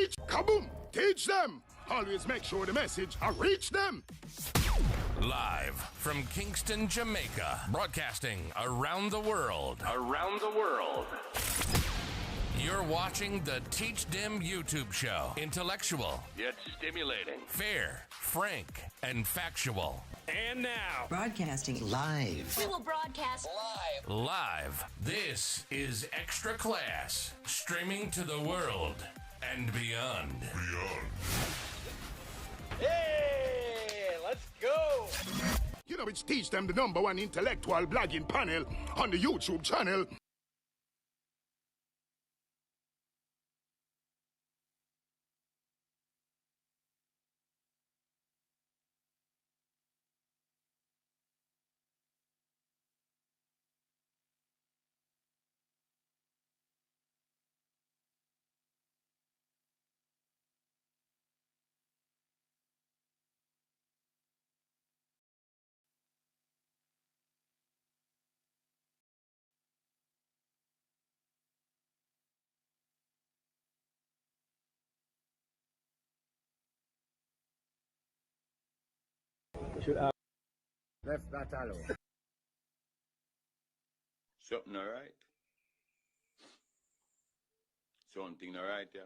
reach. Kaboom! Teach them. Always make sure the message reach them. Live from Kingston, Jamaica, broadcasting around the world. You're watching the Teach Them YouTube show. Intellectual, yet stimulating. Fair, frank, and factual. And now, broadcasting live. We will broadcast live. This is Extra Class, streaming to the world and beyond. Hey, let's go. You know, it's Teach Them, the #1 intellectual blogging panel on the YouTube channel. Left that alone. Something alright. Something alright, yeah.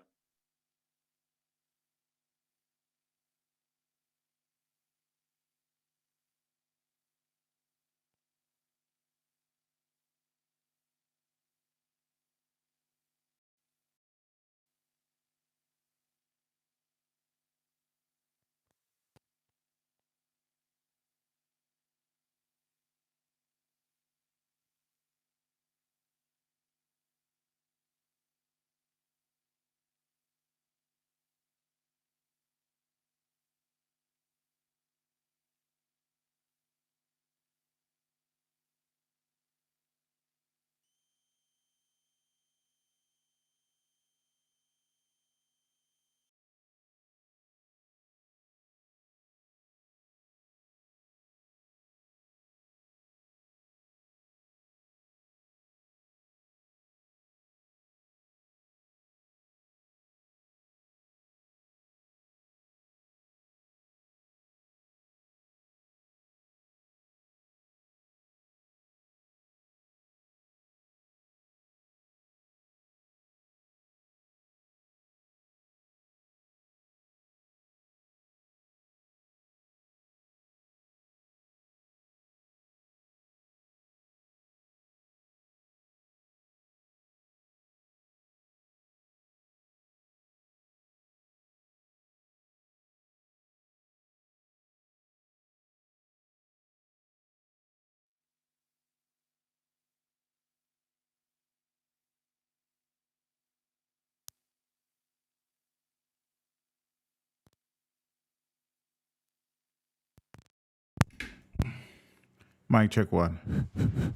Mic check 1.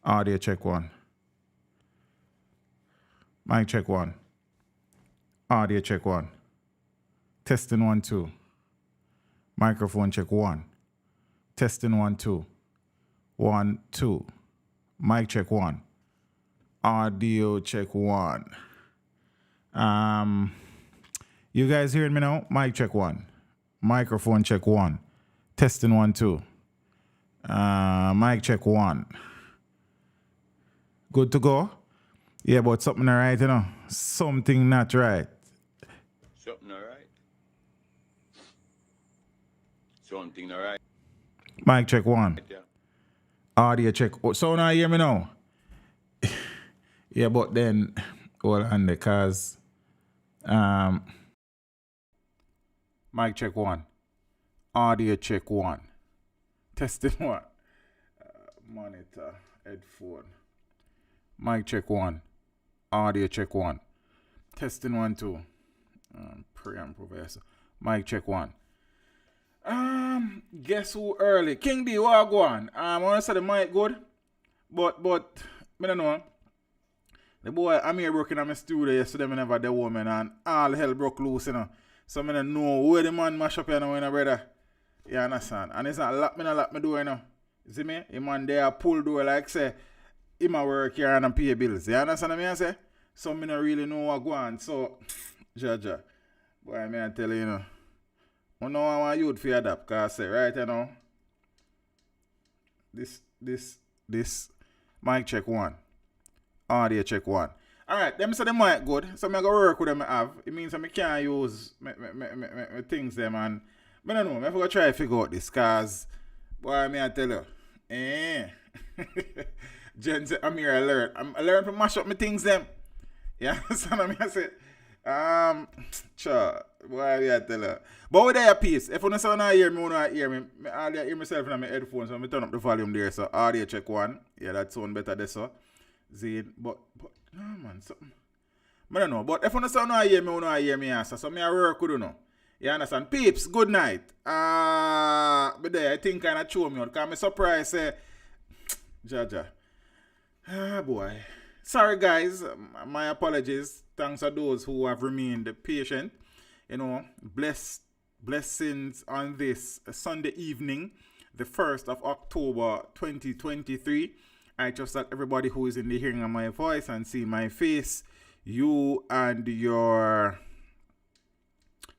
Audio check 1. Mic check 1. Audio check 1. Testing 1 2. Microphone check 1. Testing 1 2. 1 2. Mic check 1. Audio check 1. You guys hearing me now? Mic check 1. Microphone check 1. Testing 1 2. Mic check 1. Good to go? Yeah, but something not right, you know. Something not right. Something alright. Something alright. Mic check 1. Yeah. Audio check. Oh, so now you hear me now? Yeah, but then hold on because mic check 1. Audio check 1. Testing 1. Monitor, headphone. Mic check 1. Audio check 1. Testing 1 2. Preamp professor. Mic check 1. Guess who early? King D, what go on? I want to say the mic good, but I don't know. The boy, I'm here working at my studio yesterday, I never the woman, and all hell broke loose, you know. So I don't know where the man mash up, you know, brother. You understand? And it's not lock me door, you know. You see me? The man there pull door like say, him a work here and I pay bills. You understand what I say? So I don't really know what go on. So Jaja. Boy, I mean, I tell you, I know I want youth to adapt, because I say, right, this, mic check one. Audio check one. Alright, them say the mic good, so I go work with them I have. It means I can't use my things them, and I don't know, I have to try to figure out this, because, boy, I tell you, Jen said, I'm here alert. I learn to mash up my things them. Yeah, so I say, sure, boy, I tell you. But with that piece, if you don't hear me, I hear myself in my headphones, so I turn up the volume there, so audio check one. Yeah, that sound better there, so. Zane, but, no man, something. I don't know, but if you don't hear me, I hear me answer, so I work with you know. You understand? Peeps, good night. But there, I think kind of show me out, because I'm surprised, Jaja. Boy. Sorry, guys. My apologies. Thanks to those who have remained patient. Blessings on this Sunday evening, the 1st of October 2023. I trust that everybody who is in the hearing of my voice and see my face, you and your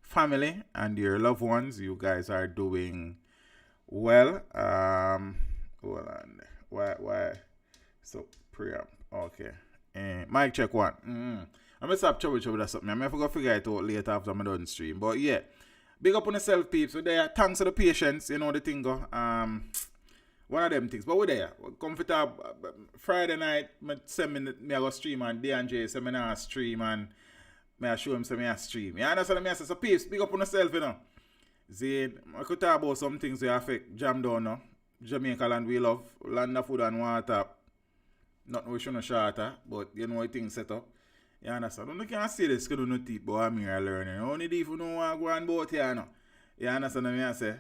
family and your loved ones, you guys are doing well. Hold on. Why? So, preamp. Okay. Mic check one. I'm going to stop trouble with something. I'm going to figure it out later after I'm done stream. But yeah, big up on yourself, peeps. So there, thanks to the patience, the thing go. One of them things. But we're there. Comfortable. Friday night, I go stream and DNJ say I stream and I show him say I stream. You understand me? So peeps, big up on yourself, Zane, I could talk about some things that affect Jam down now. Jamaica land we love. Land of food and water. Not no short shorter, but things set up. You understand? I can't say this because I don't teach, but I'm here learning. Only if you don't want to go on boat here now. You understand what I say?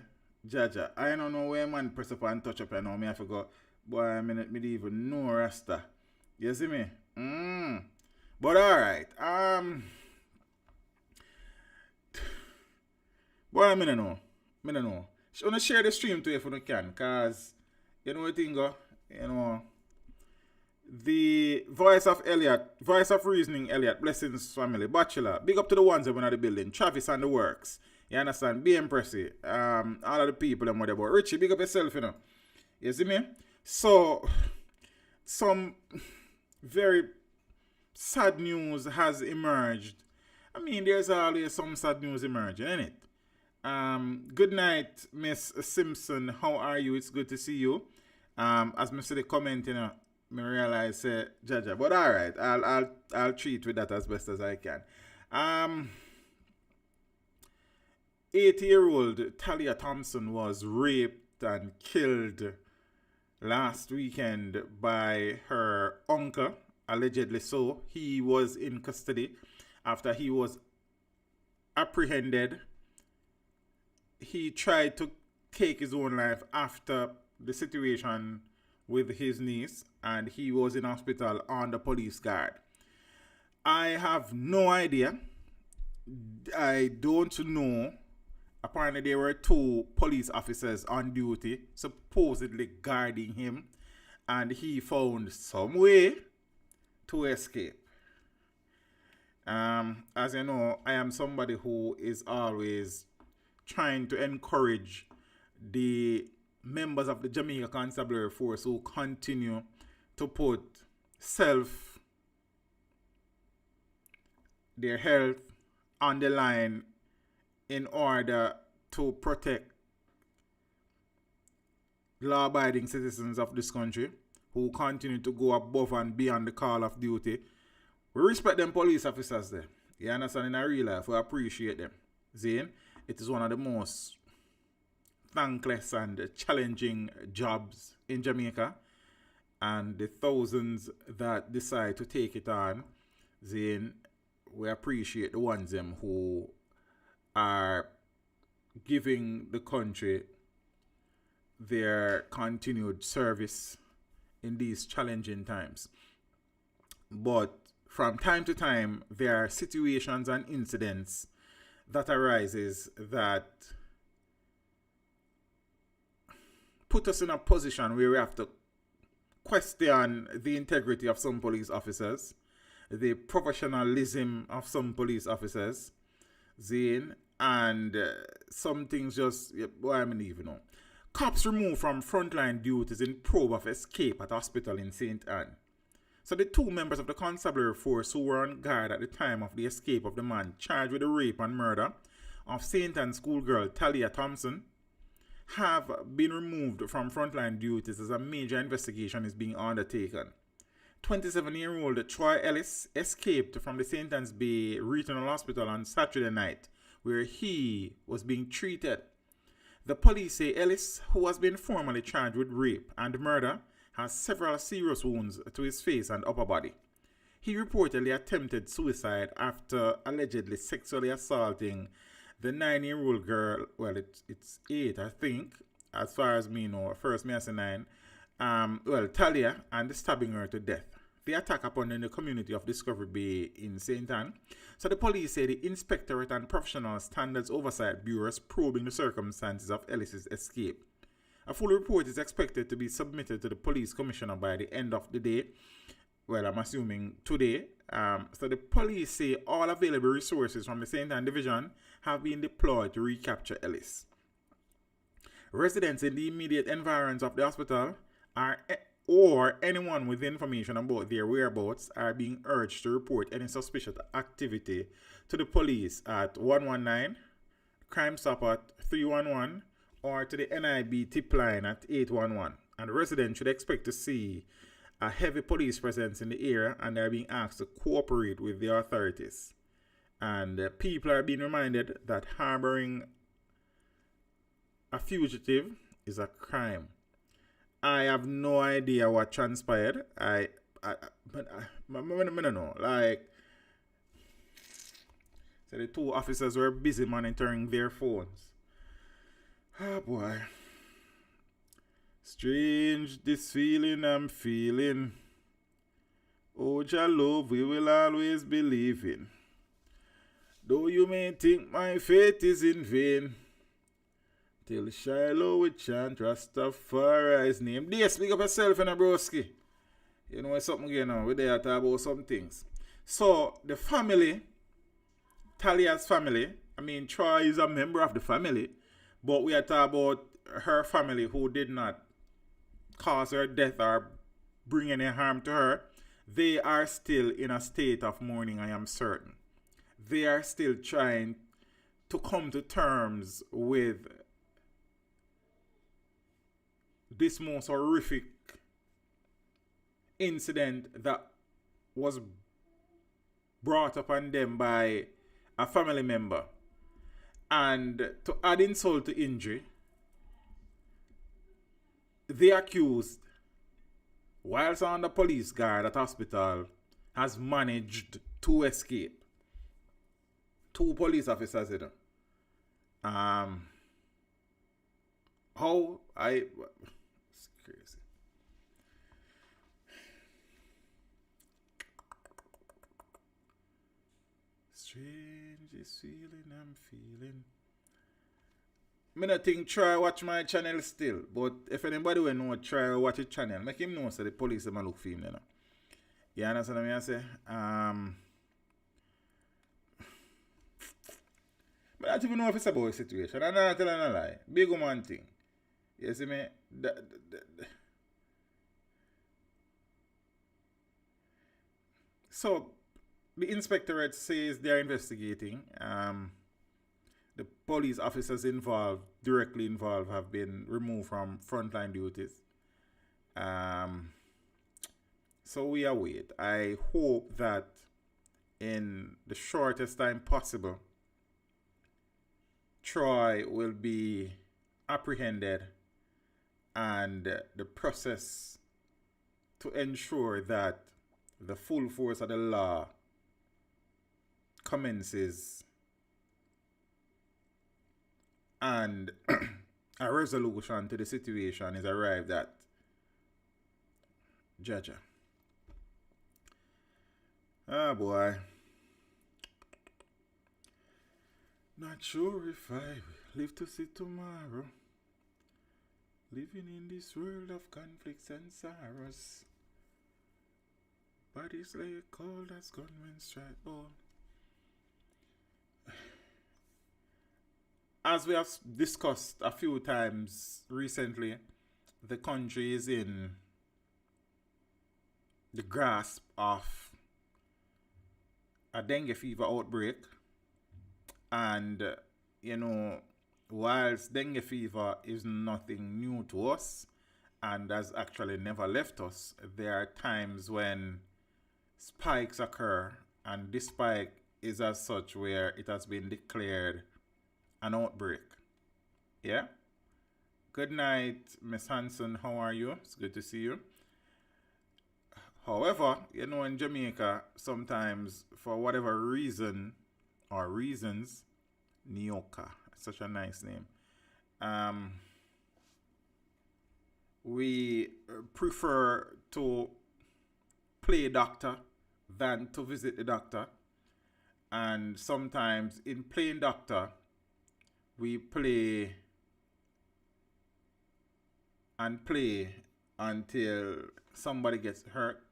Jaja, I don't know where man press up and touch up and I forgot. Boy, I don't even know Rasta. You see me? But alright. Boy, I don't know. I don't know. I want to share the stream to you if you can, because you know what thing go? The voice of reasoning Elliot, blessings family, bachelor, big up to the ones that went at the building, Travis and the works. You understand? Be impressive. All of the people and whatever. Richie, big up yourself, You see me? So, some very sad news has emerged. I mean, there's always some sad news emerging, isn't it? Good night, Miss Simpson. How are you? It's good to see you. As I see the comment, I realize, Jaja. But all right, I'll treat with that as best as I can. 80-year-old Talia Thompson was raped and killed last weekend by her uncle, allegedly so. He was in custody after he was apprehended. He tried to take his own life after the situation with his niece, and he was in hospital under police guard. I have no idea. I don't know. Apparently, there were 2 police officers on duty, supposedly guarding him, and he found some way to escape. As you know, I am somebody who is always trying to encourage the members of the Jamaica Constabulary Force who continue to put their health on the line in order to protect law-abiding citizens of this country who continue to go above and beyond the call of duty. We respect them police officers there. You understand? In our real life, we appreciate them. Zane, it is one of the most thankless and challenging jobs in Jamaica. And the thousands that decide to take it on, Zane, we appreciate the ones them who are giving the country their continued service in these challenging times. But from time to time, there are situations and incidents that arises that put us in a position where we have to question the integrity of some police officers. the professionalism of some police officers, Zane, and some things just, well, I mean, even know. Cops removed from frontline duties in probe of escape at hospital in St. Anne. So the two members of the constabulary force who were on guard at the time of the escape of the man charged with the rape and murder of St. Anne schoolgirl Talia Thompson have been removed from frontline duties as a major investigation is being undertaken. 27-year-old Troy Ellis escaped from the St. Anne's Bay Regional Hospital on Saturday night, where he was being treated. The police say Ellis, who has been formally charged with rape and murder, has several serious wounds to his face and upper body. He reportedly attempted suicide after allegedly sexually assaulting the 9-year-old girl. Well, it's 8, I think, as far as me know. First, me I say 9. Talia, and stabbing her to death. The attack happened in the community of Discovery Bay in St. Anne. So the police say the Inspectorate and Professional Standards Oversight Bureau is probing the circumstances of Ellis's escape. A full report is expected to be submitted to the police commissioner by the end of the day. Well, I'm assuming today. So the police say all available resources from the St. Anne Division have been deployed to recapture Ellis. Residents in the immediate environs of the hospital or anyone with information about their whereabouts are being urged to report any suspicious activity to the police at 119, Crime Stop at 311, or to the NIB tip line at 811. And residents should expect to see a heavy police presence in the area, and they are being asked to cooperate with the authorities. And people are being reminded that harboring a fugitive is a crime. I have no idea what transpired. I don't know. Like, so the two officers were busy monitoring their phones. Ah, boy. Strange this feeling I'm feeling. Oh, Jah love, we will always believe in. Though you may think my faith is in vain, till Shiloh will chant Rastafari's name. They speak up yourself in a broski. You know, it's something going on. We're there to talk about some things. So, the family, Talia's family, I mean, Troy is a member of the family, but we are talking about her family who did not cause her death or bring any harm to her. They are still in a state of mourning, I am certain. They are still trying to come to terms with this most horrific incident that was brought upon them by a family member. And to add insult to injury, the accused, whilst on the police guard at hospital, has managed to escape. 2 police officers, you know. It's crazy. Strange this feeling I'm feeling. I don't think try watch my channel still, but if anybody will know try watch the channel, make him know so the police them look for him, you know. You understand what I say? But I don't even know if it's about a situation. I'm not telling a lie. Big woman thing. You see me? So, the inspectorate says they are investigating. The police officers directly involved, have been removed from frontline duties. So we await. I hope that in the shortest time possible, Troy will be apprehended and the process to ensure that the full force of the law commences and a resolution to the situation is arrived at. Jaja. Ah, boy. Not sure if I will live to see tomorrow. Living in this world of conflicts and sorrows. Bodies lay cold as gunmen strike ball. As we have discussed a few times recently, the country is in the grasp of a dengue fever outbreak. And, whilst dengue fever is nothing new to us and has actually never left us, there are times when spikes occur, and this spike is as such where it has been declared an outbreak. Yeah? Good night, Miss Hanson. How are you? It's good to see you. However, in Jamaica, sometimes, for whatever reason or reasons, Nyoka, such a nice name, we prefer to play doctor than to visit the doctor. And sometimes in playing doctor, we play and play until somebody gets hurt,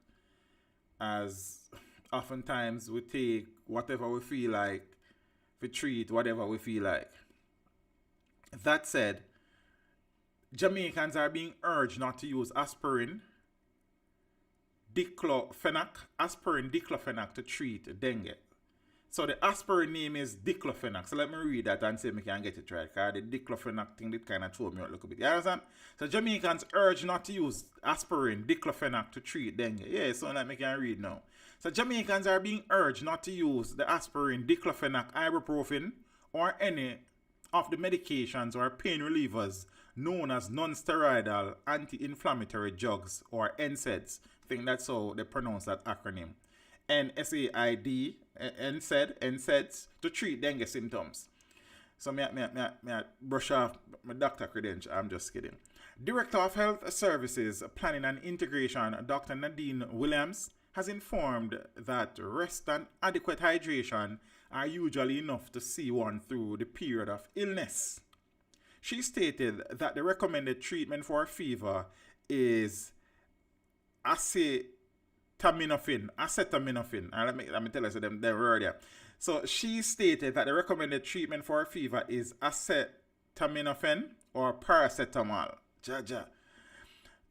as oftentimes we take whatever we feel like, we treat whatever we feel like. That said, Jamaicans are being urged not to use aspirin diclofenac to treat dengue. So the aspirin name is diclofenac. So let me read that and see if I can get it right. Because the diclofenac thing did kind of throw me out a little bit. You understand? So Jamaicans urge not to use aspirin diclofenac to treat dengue. Yeah, so let me can read now. So Jamaicans are being urged not to use the aspirin diclofenac, ibuprofen, or any of the medications or pain relievers known as non-steroidal anti-inflammatory drugs, or NSAIDs. I think that's how they pronounce that acronym. NSAID, NSAIDs, to treat dengue symptoms. So me brush off my doctor credential. I'm just kidding. Director of Health Services, Planning and Integration, Dr. Nadine Williams, has informed that rest and adequate hydration are usually enough to see one through the period of illness. She stated that the recommended treatment for fever is acetaminophen. Let me tell you them earlier. So she stated that the recommended treatment for fever is acetaminophen or paracetamol. Jaja.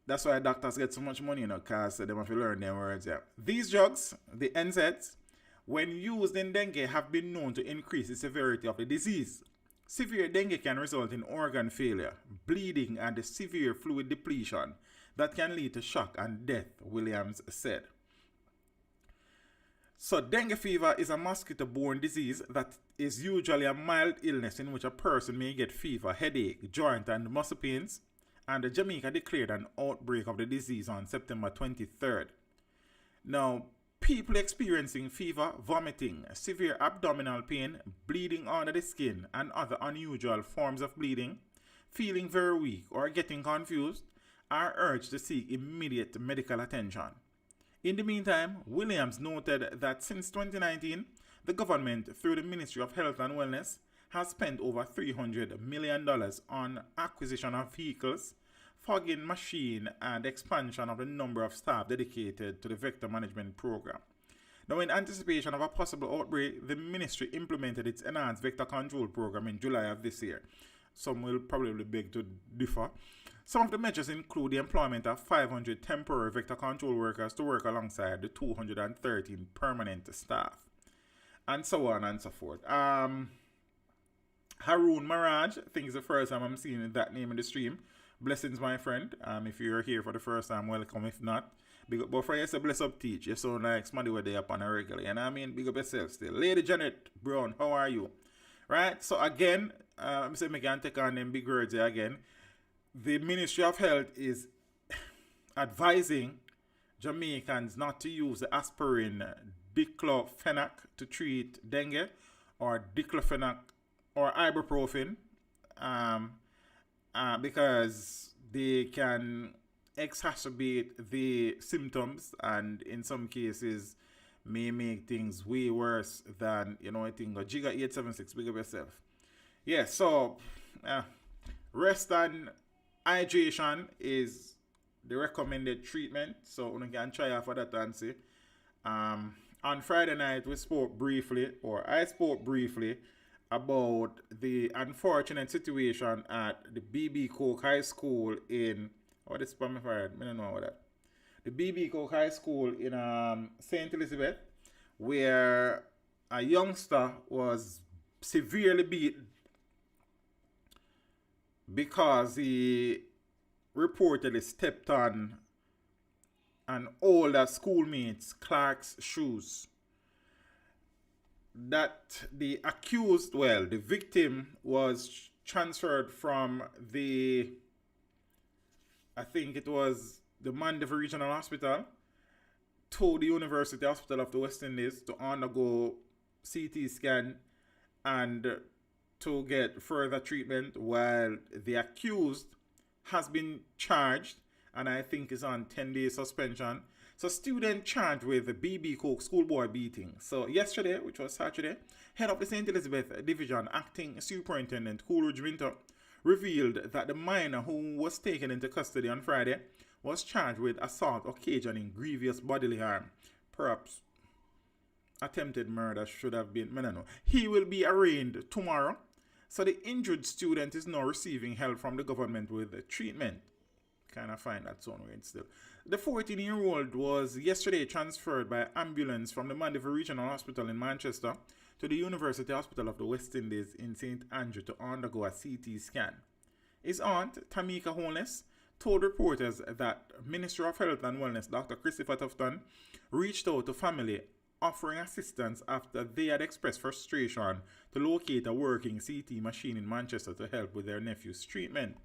That's why doctors get so much money, because they have to learn their words. Yeah. These drugs, the NSAIDs, when used in dengue, have been known to increase the severity of the disease. Severe dengue can result in organ failure, bleeding, and severe fluid depletion that can lead to shock and death, Williams said. So dengue fever is a mosquito-borne disease that is usually a mild illness in which a person may get fever, headache, joint and muscle pains, and Jamaica declared an outbreak of the disease on September 23rd. Now, people experiencing fever, vomiting, severe abdominal pain, bleeding under the skin, and other unusual forms of bleeding, feeling very weak or getting confused, are urged to seek immediate medical attention. In the meantime, Williams noted that since 2019, the government, through the Ministry of Health and Wellness, has spent over $300 million on acquisition of vehicles, fogging machine, and expansion of the number of staff dedicated to the vector management program. Now, in anticipation of a possible outbreak, the ministry implemented its enhanced vector control program in July of this year. Some will probably beg to differ. Some of the measures include the employment of 500 temporary vector control workers to work alongside the 213 permanent staff, and so on and so forth. Haroon Maraj, I think it's the first time I'm seeing that name in the stream. Blessings, my friend. If you're here for the first time, welcome. If not, big up. But for you, say bless up, teach. You sound like somebody where they up on a regular. You know what I mean? Big up yourself still. Lady Janet Brown, how are you? Right? So again, I'm saying I can take on them big words here again. The Ministry of Health is advising Jamaicans not to use the aspirin diclofenac to treat dengue, or diclofenac or ibuprofen, because they can exacerbate the symptoms and in some cases may make things way worse than, I think a Giga 876, big up yourself. Yeah, so rest and hydration is the recommended treatment. So you can try out for that and see. On Friday night, I spoke briefly about the unfortunate situation at the BB Coke High School in, what is Spam I don't know what that. The BB Coke High School in St. Elizabeth, where a youngster was severely beaten because he reportedly stepped on an older schoolmate's Clark's shoes. That the accused, the victim was transferred from I think it was the Mandeville Regional Hospital to the University Hospital of the West Indies to undergo CT scan and to get further treatment, while the accused has been charged and I think is on 10-day suspension. So student charged with the BB Coke schoolboy beating. So yesterday, which was Saturday, head of the St. Elizabeth Division, acting superintendent Coolidge Winter, revealed that the minor who was taken into custody on Friday was charged with assault occasioning grievous bodily harm. Perhaps attempted murder should have been, I don't know. He will be arraigned tomorrow. So the injured student is now receiving help from the government with treatment. Kind of find that so weird still. The 14-year-old was yesterday transferred by ambulance from the Mandeville Regional Hospital in Manchester to the University Hospital of the West Indies in St. Andrew to undergo a CT scan. His aunt, Tamika Holness, told reporters that Minister of Health and Wellness Dr. Christopher Tufton reached out to family offering assistance after they had expressed frustration to locate a working CT machine in Manchester to help with their nephew's treatment.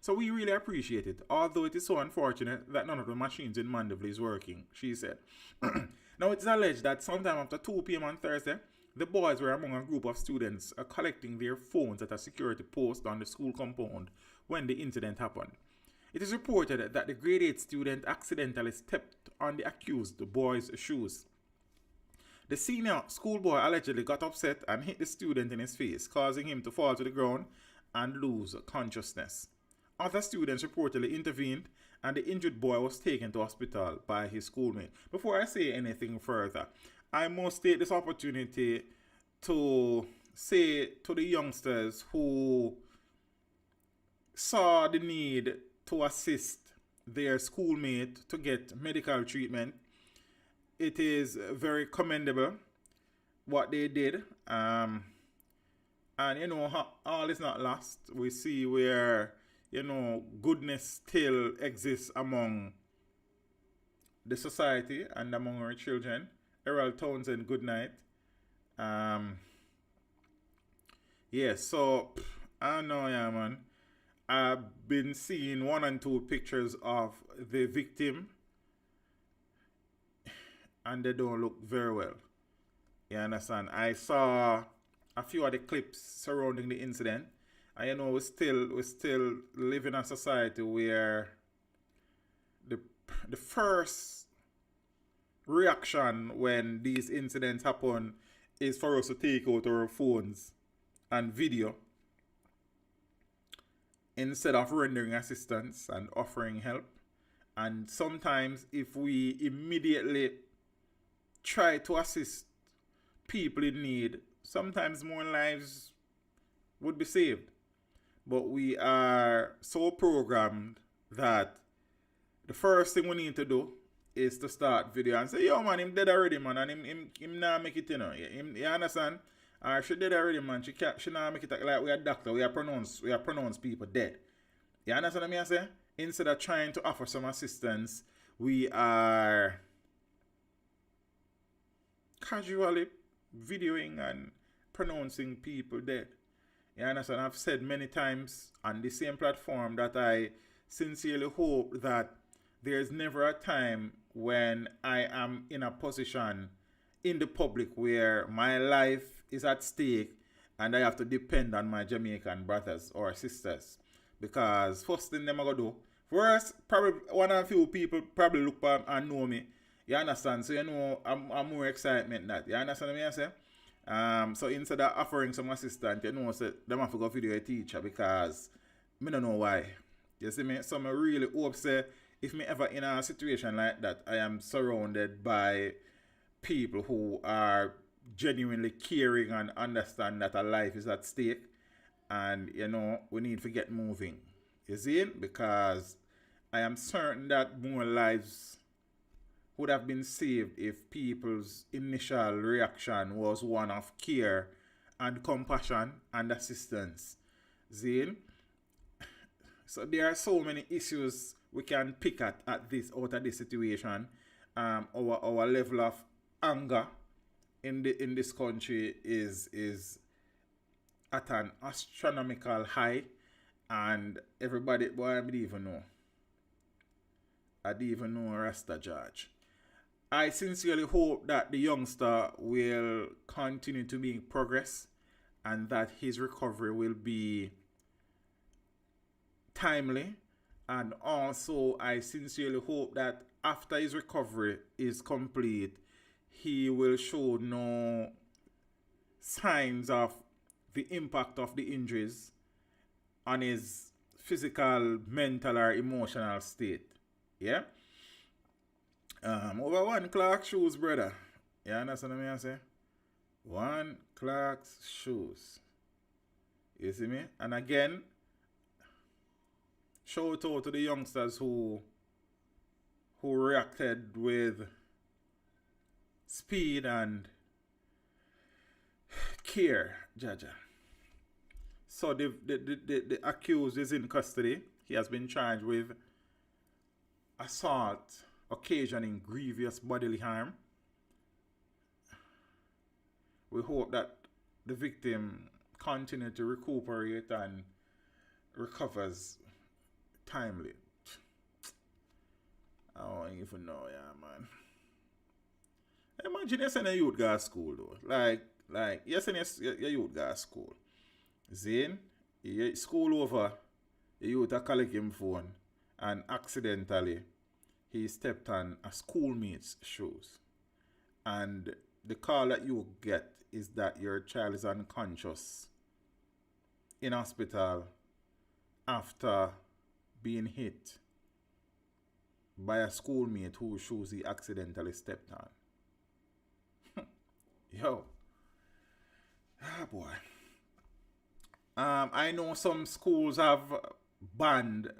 So we really appreciate it, although it is so unfortunate that none of the machines in Mandeville is working, she said. Now, it is alleged that sometime after 2 p.m. on Thursday, the boys were among a group of students collecting their phones at a security post on the school compound when the incident happened. It is reported that the grade 8 student accidentally stepped on the accused boy's shoes. The senior schoolboy allegedly got upset and hit the student in his face, causing him to fall to the ground and lose consciousness. Other students reportedly intervened and the injured boy was taken to hospital by his schoolmate. Before I say anything further, I must take this opportunity to say to the youngsters who saw the need to assist their schoolmate to get medical treatment, it is very commendable what they did. And all is not lost. We see where goodness still exists among the society and among our children. Errol Townsend, good night. So, I know, man. I've been seeing 1 and 2 pictures of the victim, and they don't look very well. You understand? I saw a few of the clips surrounding the incident. And we still live in a society where the first reaction when these incidents happen is for us to take out our phones and video instead of rendering assistance and offering help. And sometimes if we immediately try to assist people in need, sometimes more lives would be saved. But we are so programmed that the first thing we need to do is to start video and say, yo man, him dead already, man, and him not make it, you understand? Or she dead already, man, she not make it like we are doctor, we are pronounce people dead. You understand what I say? Instead of trying to offer some assistance, we are casually videoing and pronouncing people dead. You understand? I've said many times on the same platform that I sincerely hope that there's never a time when I am in a position in the public where my life is at stake and I have to depend on my Jamaican brothers or sisters. Because first thing them I go do, first, probably one or few people probably look up and know me. You understand? So I'm more excitement that. You understand what I say? So instead of offering some assistance, so them have to go video a teacher because I don't know why. You see me? So I really hope say if me ever in a situation like that, I am surrounded by people who are genuinely caring and understand that a life is at stake. And, you know, we need to get moving. You see? Because I am certain that more lives would have been saved if people's initial reaction was one of care and compassion and assistance. See? So there are so many issues we can pick at this out of this situation. Our level of anger in this country is at an astronomical high, and everybody, boy, I don't even know. I don't even know Rasta George. I sincerely hope that the youngster will continue to make progress and that his recovery will be timely. And also, I sincerely hope that after his recovery is complete, he will show no signs of the impact of the injuries on his physical, mental, or emotional state. Yeah? Over one Clark's shoes, brother. You understand what I say? One Clark's shoes. You see me? And again, shout out to the youngsters who reacted with speed and care, Jaja. So the accused is in custody. He has been charged with assault occasioning grievous bodily harm. We hope that the victim continues to recuperate and recovers timely. I don't even know, yeah, man. Imagine you send a youth go to school, though. Like you send your youth go to school. Then, school over, the youth collect him phone, and accidentally, he stepped on a schoolmate's shoes. And the call that you get is that your child is unconscious in hospital after being hit by a schoolmate whose shoes he accidentally stepped on. Yo. Ah, boy. I know some schools have banned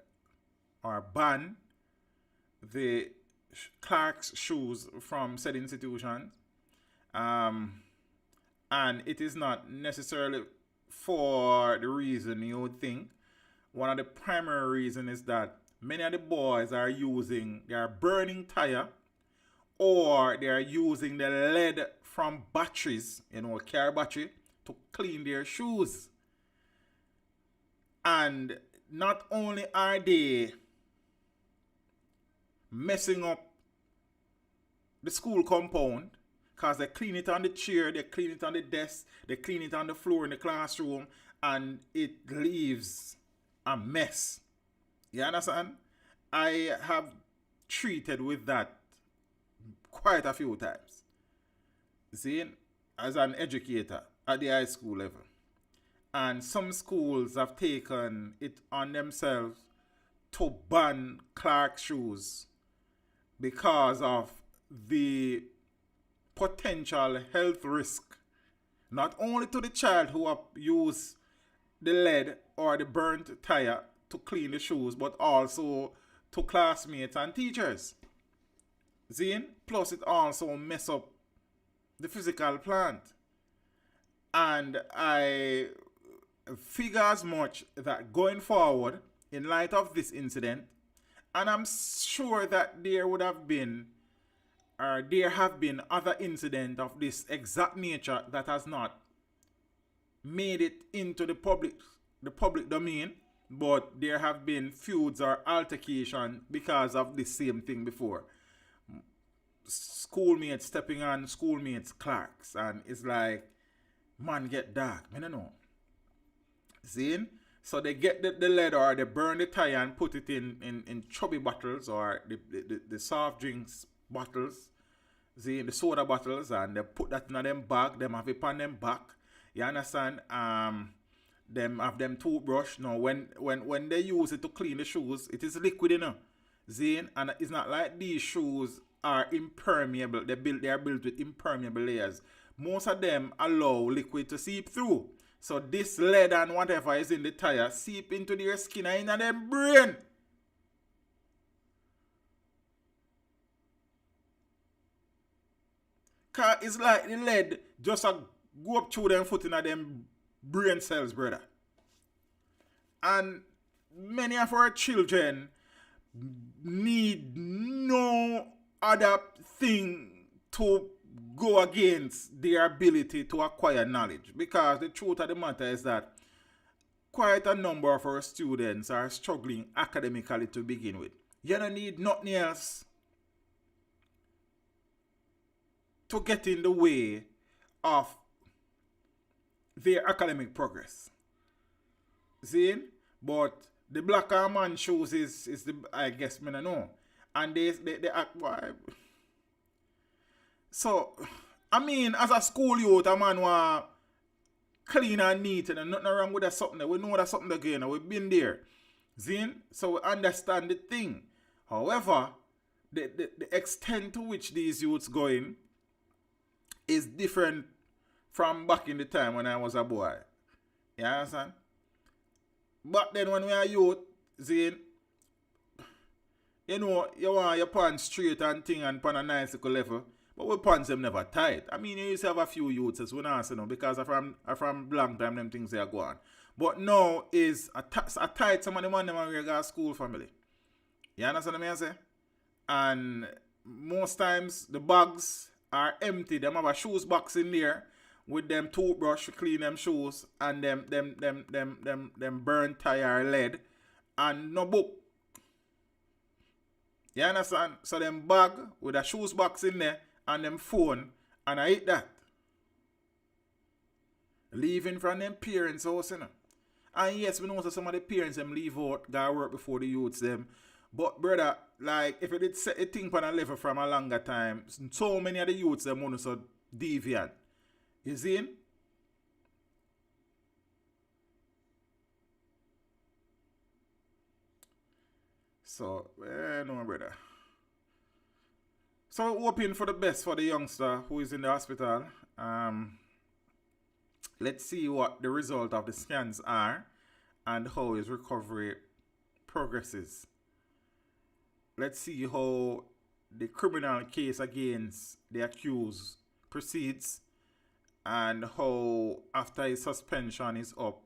the Clark's shoes from said institutions. And it is not necessarily for the reason you would think. One of the primary reasons is that many of the boys are burning tire, or they are using the lead from batteries, car battery, to clean their shoes. And not only are they messing up the school compound, because they clean it on the chair, they clean it on the desk, they clean it on the floor in the classroom, and it leaves a mess. You understand? I have treated with that quite a few times. See, as an educator at the high school level. And some schools have taken it on themselves to ban Clark's shoes because of the potential health risk, not only to the child who have used the lead or the burnt tire to clean the shoes, but also to classmates and teachers. Zine, plus it also mess up the physical plant. And I figure as much that going forward, in light of this incident, and I'm sure that there have been other incidents of this exact nature that has not made it into the public domain, but there have been feuds or altercation because of the same thing before. Schoolmates stepping on schoolmates' Clarks, and it's like, man get dark. I don't know. See? So they get the lead or they burn the tire and put it in chubby bottles or the soft drinks bottles, see, the soda bottles, and they put that in them bag, them have it on them back. You understand? Them have them toothbrush. Now when they use it to clean the shoes, it is liquid, See? And it's not like these shoes are impermeable. They are built with impermeable layers. Most of them allow liquid to seep through. So this lead and whatever is in the tire seep into their skin and in their brain. Cause it's like the lead just go up through them foot in them brain cells, brother. And many of our children need no other thing to go against their ability to acquire knowledge. Because the truth of the matter is that quite a number of our students are struggling academically to begin with. You don't need nothing else to get in the way of their academic progress. See? But the black and man shoes is the, I guess, I don't know. And they act, why? So, I mean, as a school youth, a man want clean and neat and nothing wrong with that something there. We know that's something again, we've been there. See? So we understand the thing. However, the extent to which these youths going is different from back in the time when I was a boy. You understand? But then when we are youth, see, you know, you want your pants straight and thing and pan a nice little level, but we pants them never tight. I mean, you used to have a few youths as we not say no, because from long time them things they are going. But now is a tight some of the man them are got school family. You understand what I say? And most times the bags are empty. Them have a shoes box in there with them toothbrush to clean them shoes and them burnt tire lead and no book. You understand? So them bag with a shoes box in there and them phone and I eat that. Leaving from them parents' house, you know. And yes, we know some of the parents them leave out, go work before the youths them. But brother, like if it did set a thing on a level from a longer time, so many of the youths them want so deviant. You see? So, no brother. So hoping for the best for the youngster who is in the hospital. Let's see what the result of the scans are and how his recovery progresses. Let's see how the criminal case against the accused proceeds and how after his suspension is up,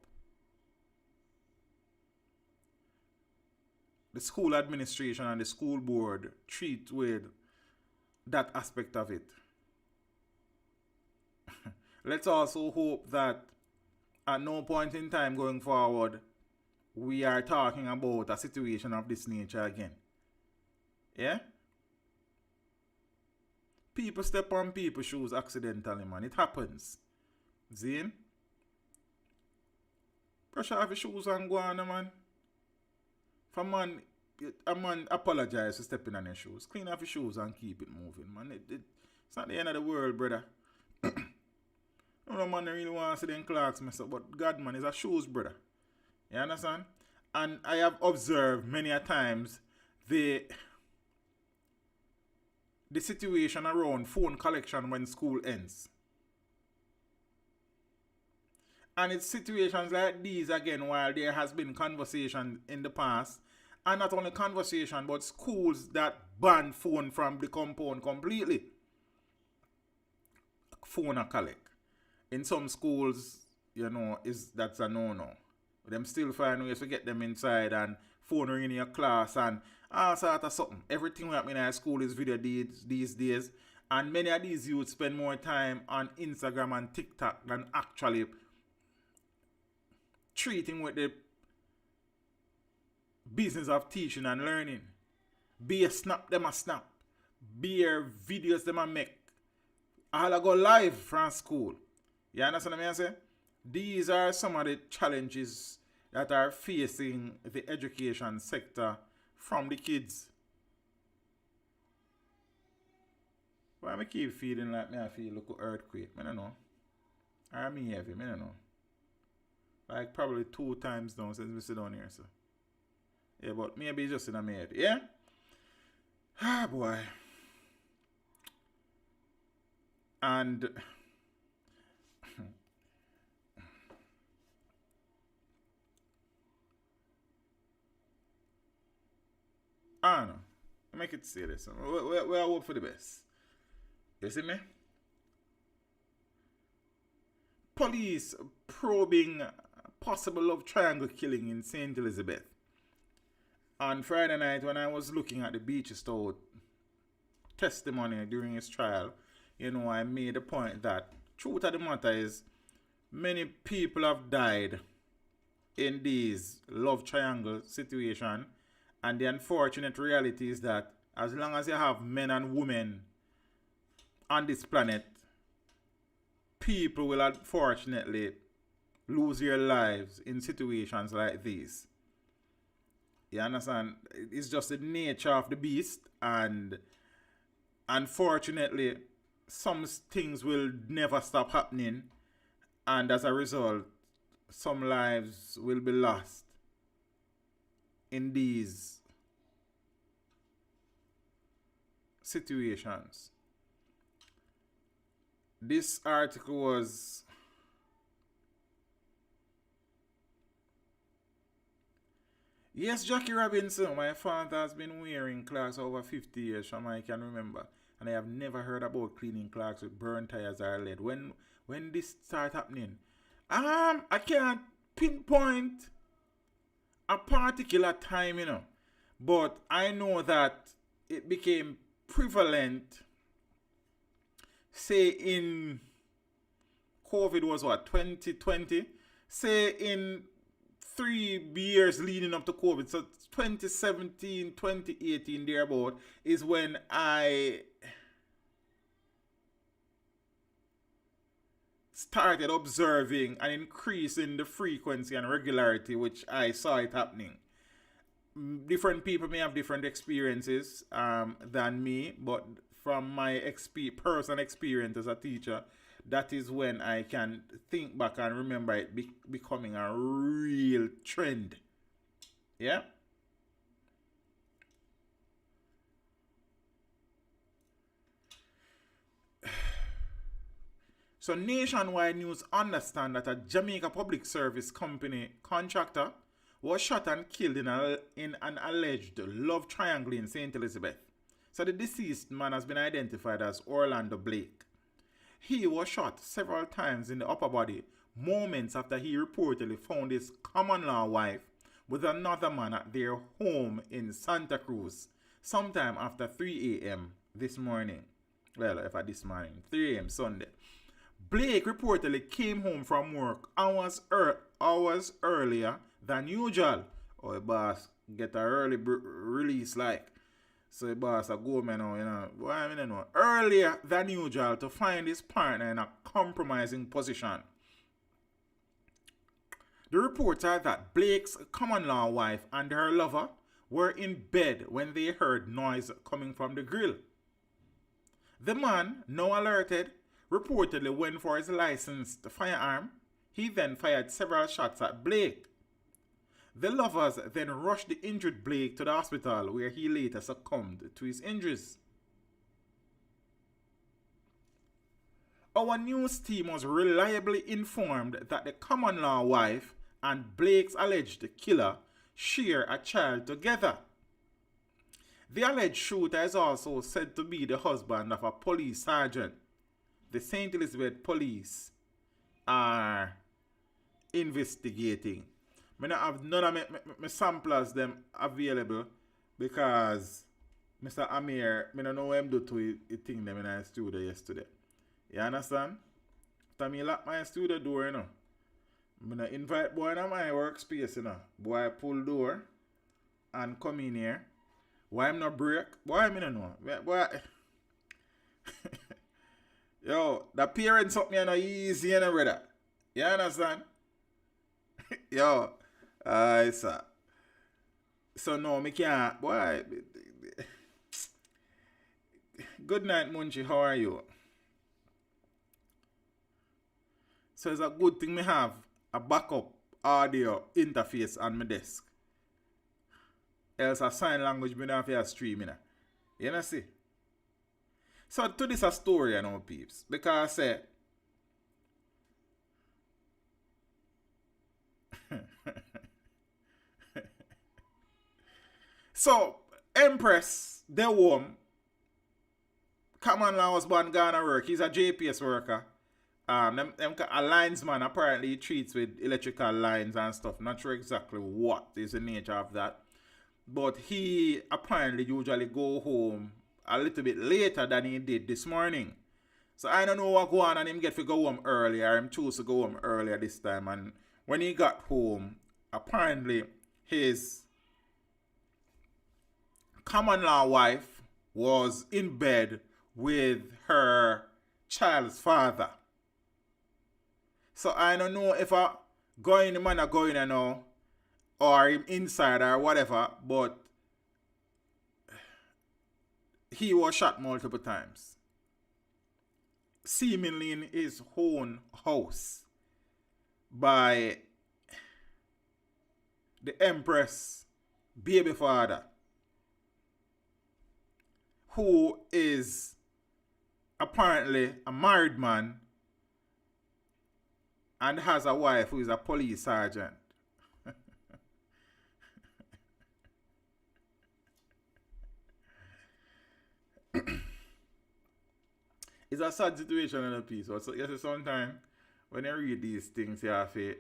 the school administration and the school board treat with that aspect of it. Let's also hope that at no point in time going forward, we are talking about a situation of this nature again. Yeah? People step on people's shoes accidentally, man. It happens. See? Brush off your shoes and go on, man. If a man apologize for stepping on your shoes, clean off your shoes and keep it moving, man. It's not the end of the world, brother. No man really want to see them clocks mess up, but God, man, is a shoes, brother. You understand? And I have observed many a times the situation around phone collection when school ends. And it's situations like these again, while there has been conversation in the past, and not only conversation, but schools that ban phone from the compound completely. Phone a collect. In some schools, you know, that's a no-no. Them still find ways to get them inside and phone ring in your class and all sort of something. Everything we happen in school is video these days. And many of these youths spend more time on Instagram and TikTok than actually treating with the business of teaching and learning. Be a snap, them a snap. Be a videos them a make. All I go live from school. You understand what I say? These are some of the challenges that are facing the education sector from the kids. Why I keep feeling like me I feel like an earthquake? I don't know. Or me heavy, I don't know. Like probably 2 times now since we sit down here, so. Yeah, but maybe just in a head. Yeah? Ah, boy. And I don't know. I make it serious. We hope for the best. You see me? Police probing possible love triangle killing in St. Elizabeth. On Friday night, when I was looking at the Beachstow testimony during his trial, you know, I made a point that truth of the matter is many people have died in these love triangle situation, and the unfortunate reality is that as long as you have men and women on this planet, people will unfortunately lose their lives in situations like these. You understand? It's just the nature of the beast, and unfortunately some things will never stop happening, and as a result some lives will be lost in these situations. This article was yes, Jackie Robinson, my father has been wearing clocks over 50 years from I can remember, and I have never heard about cleaning clocks with burnt tires or lead. When this start happening? I can't pinpoint a particular time, you know, but I know that it became prevalent, say in COVID was what, 2020? Say in 3 years leading up to COVID, so 2017, 2018 thereabout is when I started observing an increase in the frequency and regularity which I saw it happening. Different people may have different experiences than me, but from my personal experience as a teacher, that is when I can think back and remember it becoming a real trend. Yeah? So Nationwide News understand that a Jamaica Public Service Company contractor was shot and killed in an alleged love triangle in St. Elizabeth. So the deceased man has been identified as Orlando Blake. He was shot several times in the upper body moments after he reportedly found his common-law wife with another man at their home in Santa Cruz sometime after 3 a.m. this morning. Well, if at this morning, 3 a.m. Sunday. Blake reportedly came home from work hours earlier than usual. Oh, the boss get an early release like. So the boss a go man now, you know. Boy, I mean, you know, earlier than usual to find his partner in a compromising position. The reports are that Blake's common-law wife and her lover were in bed when they heard noise coming from the grill. The man, now alerted, reportedly went for his licensed firearm. He then fired several shots at Blake. The lovers then rushed the injured Blake to the hospital where he later succumbed to his injuries. Our news team was reliably informed that the common-law wife and Blake's alleged killer share a child together. The alleged shooter is also said to be the husband of a police sergeant. The St. Elizabeth police are investigating. I don't have none of my samplers them available because Mr. Amir, I don't know what I'm doing to it thing them in our studio yesterday. You understand? After me lock my studio door, you know. I'm going to invite boy in my workspace, you know. Boy pull door and come in here. Why I'm not break? Boy, I don't know. Boy. Yo, the parents up me are not easy, you know, brother. You understand? Yo, sir. So no, me can't. Boy. Good night, Munchie. How are you? So it's a good thing me have a backup audio interface on my desk. Else a sign language me don't have to stream, you know. You know see? So to this a story, peeps. Because I say so Empress, the woman, common law was born Ghana work. He's a JPS worker. Them a linesman apparently he treats with electrical lines and stuff. Not sure exactly what is the nature of that. But he apparently usually go home a little bit later than he did this morning. So I don't know what go on and him get to go home earlier. Him choose to go home earlier this time. And when he got home, apparently his common law wife was in bed with her child's father. So I don't know if the man are going now or him inside or whatever, but he was shot multiple times. Seemingly in his own house by the Empress baby father, who is apparently a married man and has a wife who is a police sergeant. It's a sad situation in a piece. So you see, sometimes when you read these things, you have to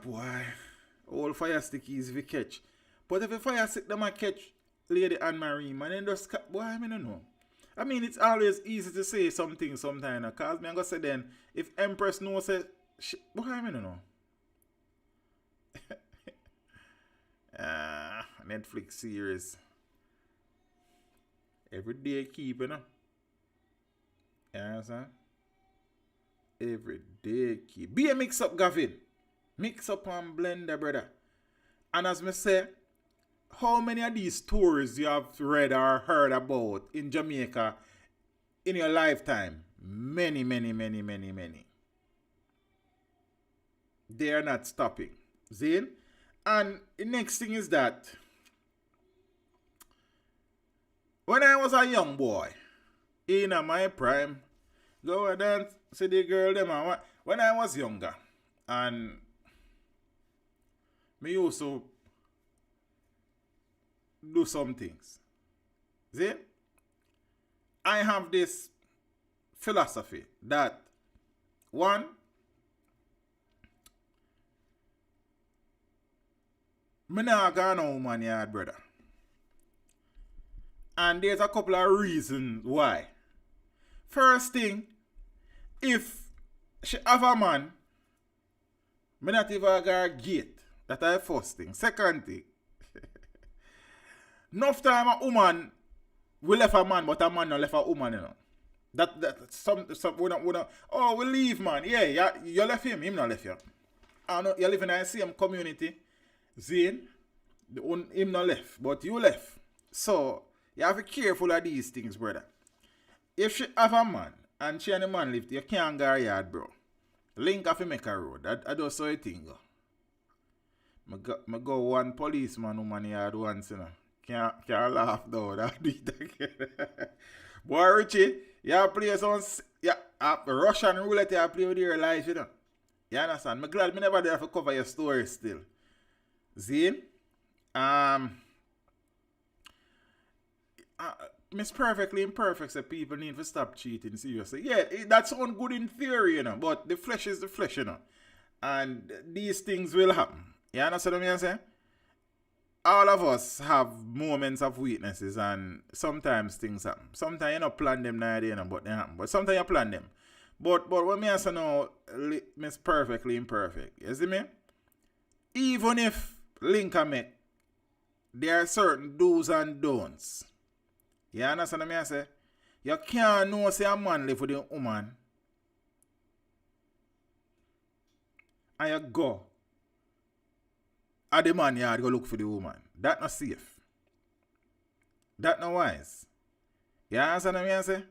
boy. All fire stick is we catch. But if a fire stick them a catch Lady Anne-Marie, man, then just boy, I don't know. I mean, it's always easy to say something sometimes, because me I'm gonna say then, if Empress knows it, boy, I don't know. Netflix series. Every day keep, you know. You understand? Every day keep. Be a mix up, Gavin. Mix up and blender, brother. And as me say, how many of these stories you have read or heard about in Jamaica in your lifetime? Many, many, many, many, many. They are not stopping. See? And the next thing is that when I was a young boy, in my prime, go and dance, see the girl them. When I was younger, and me used to do some things. See? I have this philosophy that one, me not go no woman yard, brother. And there's a couple of reasons why. First thing, if she have a man, me not even go gate. That's the first thing. Second thing, enough time a woman will left a man, but a man not left a woman, you know. That some we don't, oh, we leave, man. Yeah, you left him not left you. I know you live in the same community. Zane, him not left, but you left. So you have to be careful of these things, brother. If she have a man and she and the man live, you can't go yard, bro. Link have to make a road. I don't saw a thing. I go one policeman woman yard once, you know. Can't laugh though. That do it again. Boy, Richie, you play some Russian roulette, you play with your life, you know. You understand? I'm glad I never there to cover your story still. Zane, Miss Perfectly Imperfect said people need to stop cheating, seriously. Yeah, that sounds good in theory, you know, but the flesh is the flesh, you know. And these things will happen. You understand what I'm saying? All of us have moments of weaknesses, and sometimes things happen. Sometimes you don't plan them now, you know, but they happen. But sometimes you plan them. But when me say now, Miss Perfectly Imperfect, you see me? Even if link a make, there are certain do's and don'ts. You understand what I say? You can't know say a man live with a woman and you go at the man yard go look for the woman. That not safe. That not wise. You understand what I say?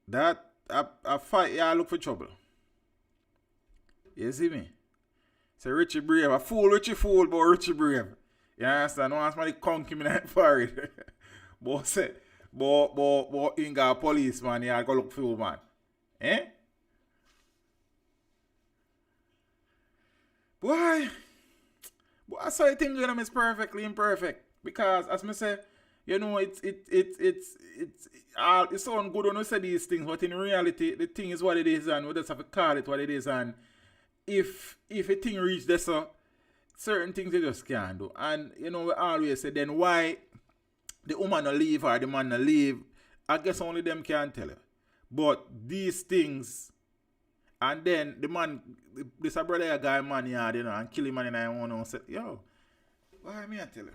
That a fight you look for trouble. You see me? Say Richie Brave. A fool, Richie fool, but Richie Brave. You understand? Once somebody conk him in the forehead. But say, but in got a policeman, you go look for you, man. Eh? Boy, I saw you think is perfectly imperfect. Because as me say, you know, it's sound good when we say these things, but in reality, the thing is what it is, and we just have to call it what it is. And if a thing reach this, certain things you just can't do. And you know, we always say, then why the woman no leave or the man no leave? I guess only them can tell you. But these things, and then the man, this a brother a guy man yard, you know, and kill him man in I want to say, yo, why me I tell you?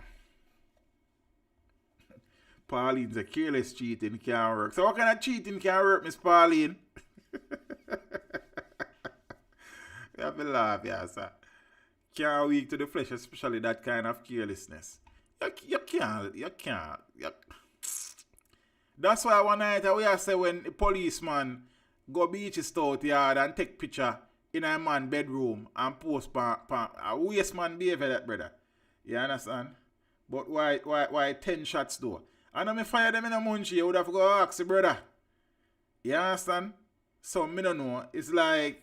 Pauline's a careless cheating can't work. So what kind of cheating can work, Miss Pauline? You have to laugh, yeah, sir. Can't weak to the flesh, especially that kind of carelessness. You can't. That's why one night we say when the policeman go beach his stout yard and take picture in a man bedroom and post a waste man behavior that brother. You understand? But why 10 shots though? And I fire them in a munchie, you would have to go ask the brother. You understand? So me don't know. It's like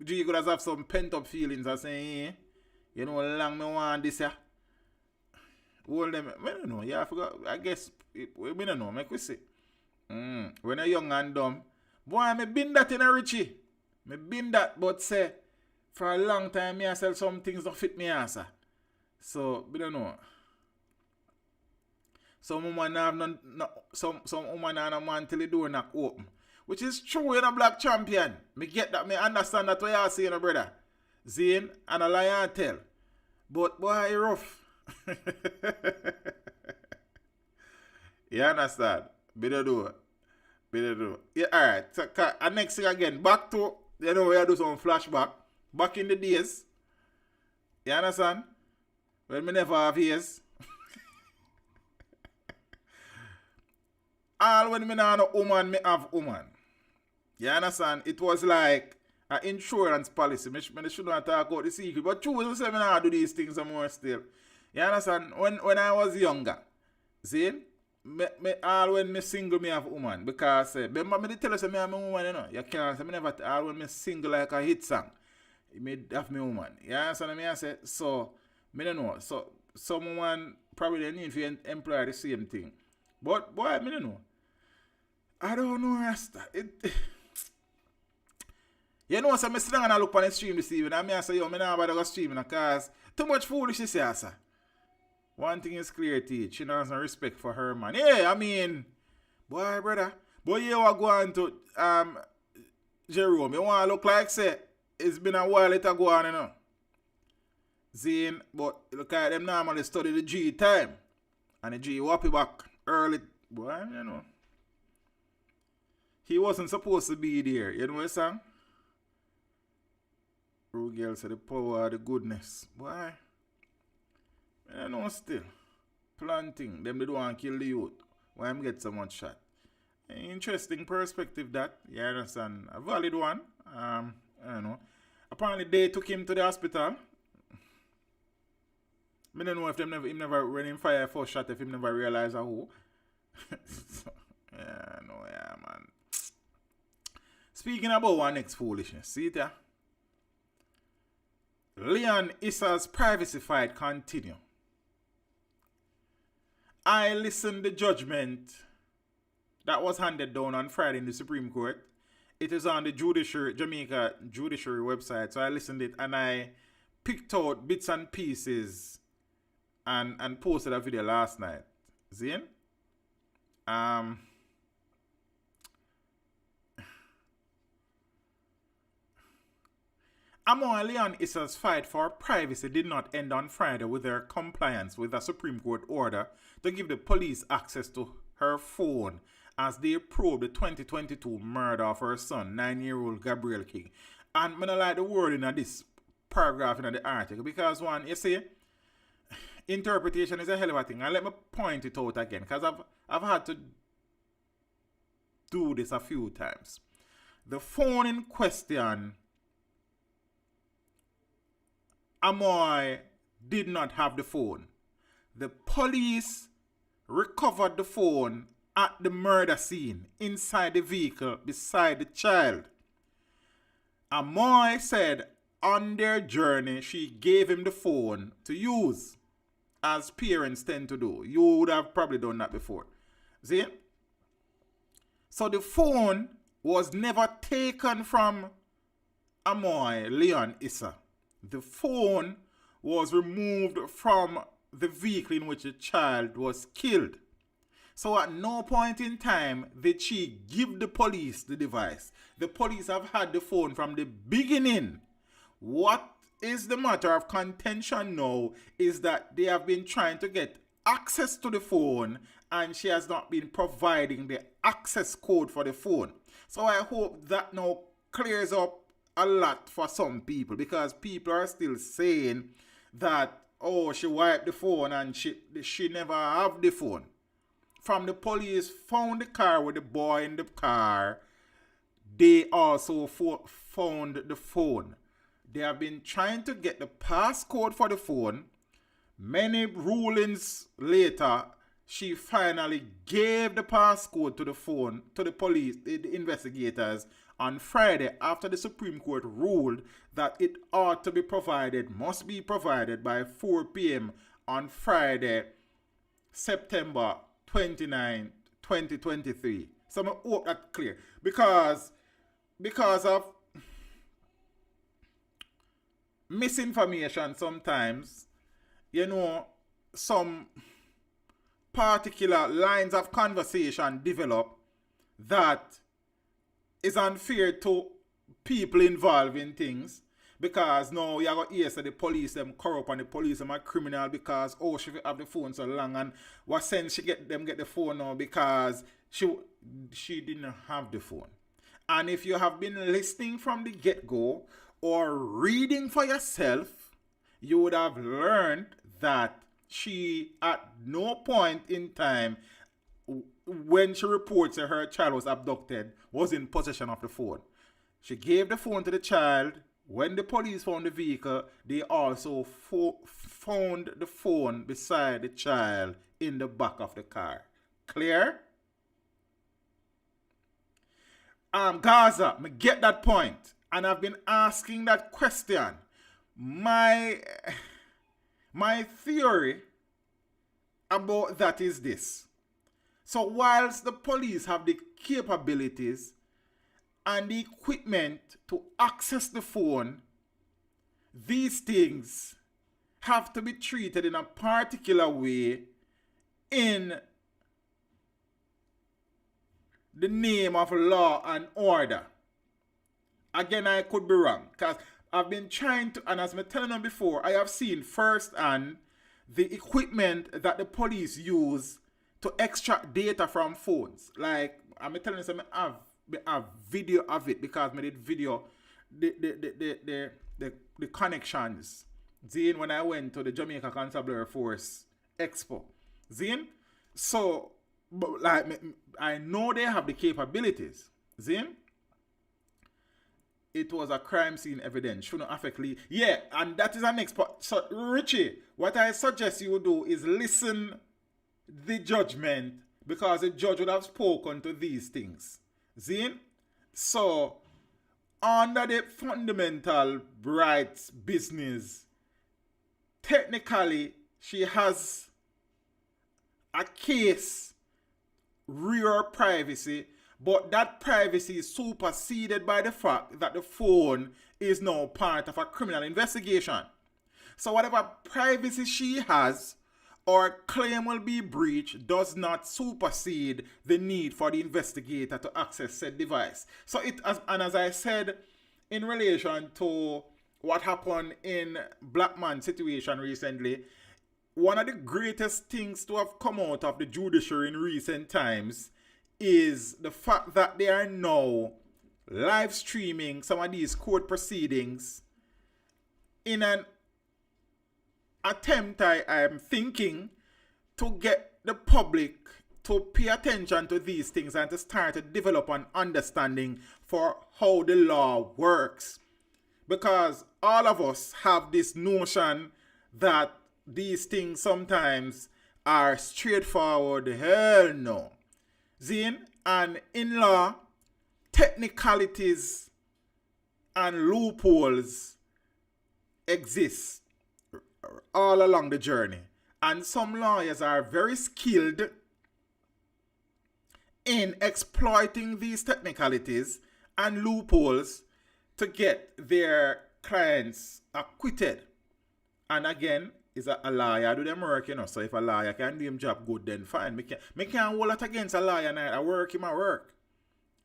G could have some pent up feelings and saying, you know how long me want this here. Hold them, I don't know, yeah, I forgot. I guess we don't know, make we see. When I young and dumb. Boy, me been that in a Richie. Me been that, but say for a long time me I sell some things don't fit me answer. So we don't know. Some woman have some woman and a man till the door knock open. Which is true in a black champion. Me get that, me understand that what you are saying, brother. Zane and a lion tell. But boy, rough. You understand? Better do. Yeah, alright. So, and next thing again, back to, you know, we do some flashback. Back in the days. You understand? When me never have ears. All when me not have a woman, me have woman. You understand? It was like an insurance policy. Me should not talk about the secret. But true, me say me not do these things more still. You understand? When I was younger, see? All when me single, me have woman. Because, remember me tell you say me have a woman, you know? You can't say me never, all when me single like a hit song, me have me woman. You understand what I say? So, me don't know. So, someone probably they need to employ the same thing. But, boy, me don't know. I don't know, Rasta. You know, so I sit down and I look on the stream this evening, and I say, yo, I not about to go streaming because too much foolishness here, sir. One thing is clear, teach. She has no respect for her, man. Yeah, I mean, boy, brother. Boy, you are going to Jerome. You want to look like, say, it's been a while it go on, you know. Zane, but look at them normally study the G time. And the G whoppy back early. Boy, you know. He wasn't supposed to be there. You know what I'm saying? Rude girl said the power of the goodness. Boy. I know still. Planting. Them they don't want to kill the youth. Why I'm get so much shot. Interesting perspective that. You understand? A valid one. I don't know. Apparently they took him to the hospital. I don't know if him never ran him fire first shot if him never realized who. Yeah, no, yeah, man. Speaking about one next foolishness, see it yeah? Leon-Issa's privacy fight continue. I listened the judgment that was handed down on Friday in the Supreme Court. It is on the Jamaica Judiciary website. So I listened it and I picked out bits and pieces and posted a video last night. Zane? Among Leon-Issa's fight for privacy did not end on Friday with her compliance with a Supreme Court order to give the police access to her phone as they probe the 2022 murder of her son, 9-year-old Gabriel King. And I don't like the wording of this paragraph in the article because one, you see, interpretation is a hell of a thing. And let me point it out again because I've had to do this a few times. The phone in question Amoy did not have the phone. The police recovered the phone at the murder scene inside the vehicle beside the child. Amoy said on their journey she gave him the phone to use, as parents tend to do. You would have probably done that before. See? So the phone was never taken from Amoy, Leon-Issa. The phone was removed from the vehicle in which the child was killed. So at no point in time did she give the police the device. The police have had the phone from the beginning. What is the matter of contention now is that they have been trying to get access to the phone and she has not been providing the access code for the phone. So I hope that now clears up a lot for some people, because people are still saying that, oh, she wiped the phone and she never have the phone. From the police found the car with the boy in the car, they also found the phone. They have been trying to get the passcode for the phone. Many rulings later, she finally gave the passcode to the phone to the police, the investigators, on Friday, after the Supreme Court ruled that it ought to be provided, must be provided by 4 p.m. on Friday, September 29, 2023. So I hope that's clear. Because of misinformation sometimes, you know, some particular lines of conversation develop that is unfair to people involved in things, because now you got hear say the police them corrupt and the police them are criminal because she have the phone so long, and what sense she get the phone now because she didn't have the phone. And if you have been listening from the get-go or reading for yourself, you would have learned that she at no point in time when she reports that her child was abducted was in possession of the phone. She gave the phone to the child. When the police found the vehicle, they also found the phone beside the child in the back of the car. Clear? Gaza, me get that point. And I've been asking that question. My theory about that is this. So whilst the police have the capabilities and the equipment to access the phone, these things have to be treated in a particular way in the name of law and order. Again, I could be wrong, because I've been trying to, and as I telling them before, I have seen firsthand the equipment that the police use to extract data from phones. Like, I'm telling you, I have video of it, because I did video the connections. Zine, when I went to the Jamaica Constabulary Force Expo. Zine? So, like, I know they have the capabilities. Zine? It was a crime scene evidence. Shouldn't affect Lee. Yeah, and that is our next part. So, Richie, what I suggest you do is listen the judgment, because the judge would have spoken to these things. Zine? So, under the fundamental rights business, technically, she has a case, rear privacy, but that privacy is superseded by the fact that the phone is now part of a criminal investigation. So whatever privacy she has or claim will be breached does not supersede the need for the investigator to access said device. So as I said, in relation to what happened in Black Man situation recently, one of the greatest things to have come out of the judiciary in recent times is the fact that they are now live streaming some of these court proceedings in an attempt, I am thinking, to get the public to pay attention to these things and to start to develop an understanding for how the law works. Because all of us have this notion that these things sometimes are straightforward. Hell no. Zine, and in law, technicalities and loopholes exist all along the journey. And some lawyers are very skilled in exploiting these technicalities and loopholes to get their clients acquitted. And again, is a lawyer do them work, you know. So if a lawyer can do him job good, then fine. Me can't hold it against a lawyer now. I work him at work.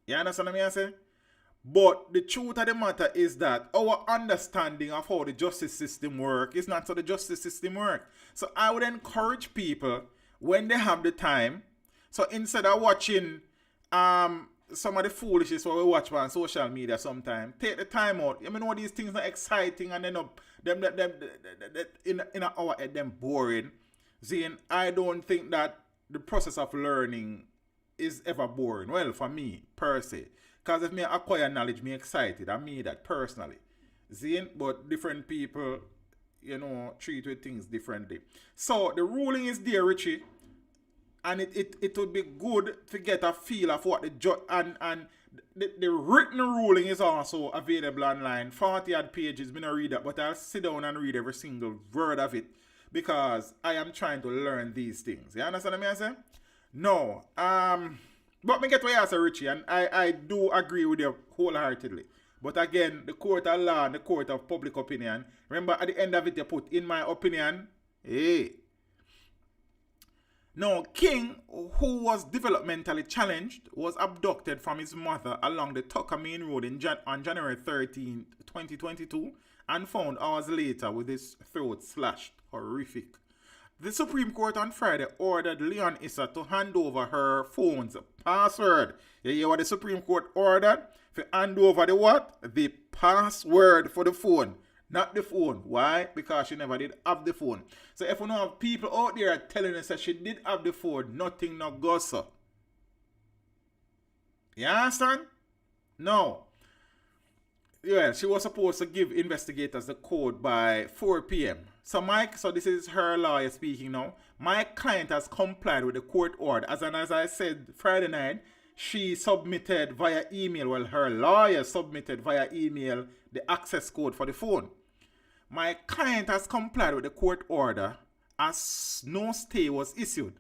You understand what I say? But the truth of the matter is that our understanding of how the justice system works is not how the justice system works. So I would encourage people when they have the time. So instead of watching some of the foolishness what we watch on social media sometimes, take the time out. I mean, all these things are exciting and then them in an hour at them boring. Zine, I don't think that the process of learning is ever boring. Well, for me, per se. Because if me acquire knowledge, me excited. I mean that personally. Zine, but different people, you know, treat with things differently. So the ruling is there, Richie. And it would be good to get a feel of what the judge and the written ruling is also available online. 40 odd pages, me not read that, but I'll sit down and read every single word of it because I am trying to learn these things. You understand what I say? No. But me get what you say, Richie, and I do agree with you wholeheartedly. But again, the court of law and the court of public opinion, remember at the end of it you put, in my opinion, hey. Now, King, who was developmentally challenged, was abducted from his mother along the Tucker Main Road on January 13, 2022, and found hours later with his throat slashed. Horrific. The Supreme Court on Friday ordered Leon-Issa to hand over her phone's password. You hear what the Supreme Court ordered? To hand over the what? The password for the phone. Not the phone. Why? Because she never did have the phone. So if you know have people out there telling us that she did have the phone, nothing not goes so. You understand? No. Yeah, she was supposed to give investigators the code by 4 p.m. So so this is her lawyer speaking now. My client has complied with the court order. As I said Friday night, she submitted via email. Well, her lawyer submitted via email the access code for the phone. My client has complied with the court order as no stay was issued.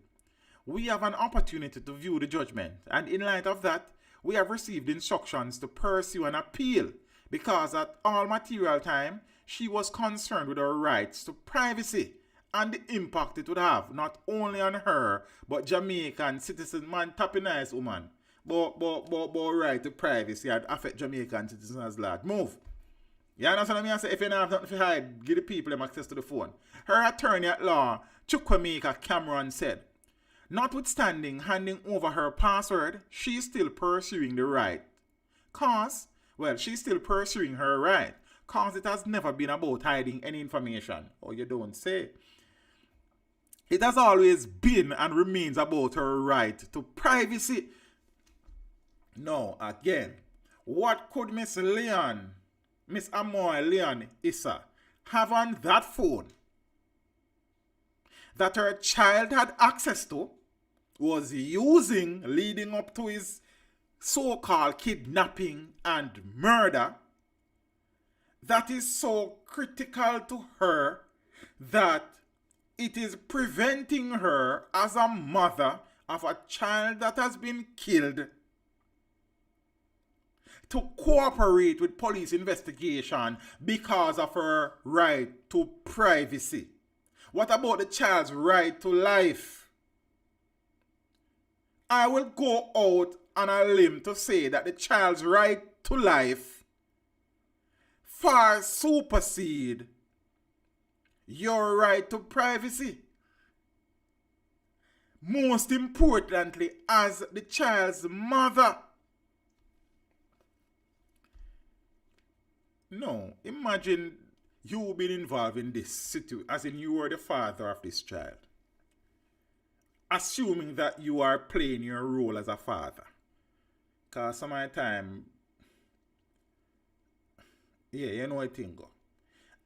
We have an opportunity to view the judgment, and in light of that, we have received instructions to pursue an appeal because at all material time, she was concerned with her rights to privacy and the impact it would have not only on her, but Jamaican citizen man, tapping nice woman, but right to privacy and affect Jamaican citizens large. Move. You understand what I say? If you don't have nothing to hide, give the people them access to the phone. Her attorney at law, Chukwemeka Cameron, said, notwithstanding handing over her password, she is still pursuing the right. She's still pursuing her right. Cause it has never been about hiding any information. Or you don't say. It has always been and remains about her right to privacy. No, again, what could Miss Amoy Leon-Issa have on that phone that her child had access to, was using leading up to his so-called kidnapping and murder, that is so critical to her that it is preventing her as a mother of a child that has been killed to cooperate with police investigation because of her right to privacy. What about the child's right to life? I will go out on a limb to say that the child's right to life far supersede your right to privacy. Most importantly, as the child's mother. No, imagine you being involved in this situation, as in you are the father of this child. Assuming that you are playing your role as a father. Because some of the time, Yeah, you know what thing go.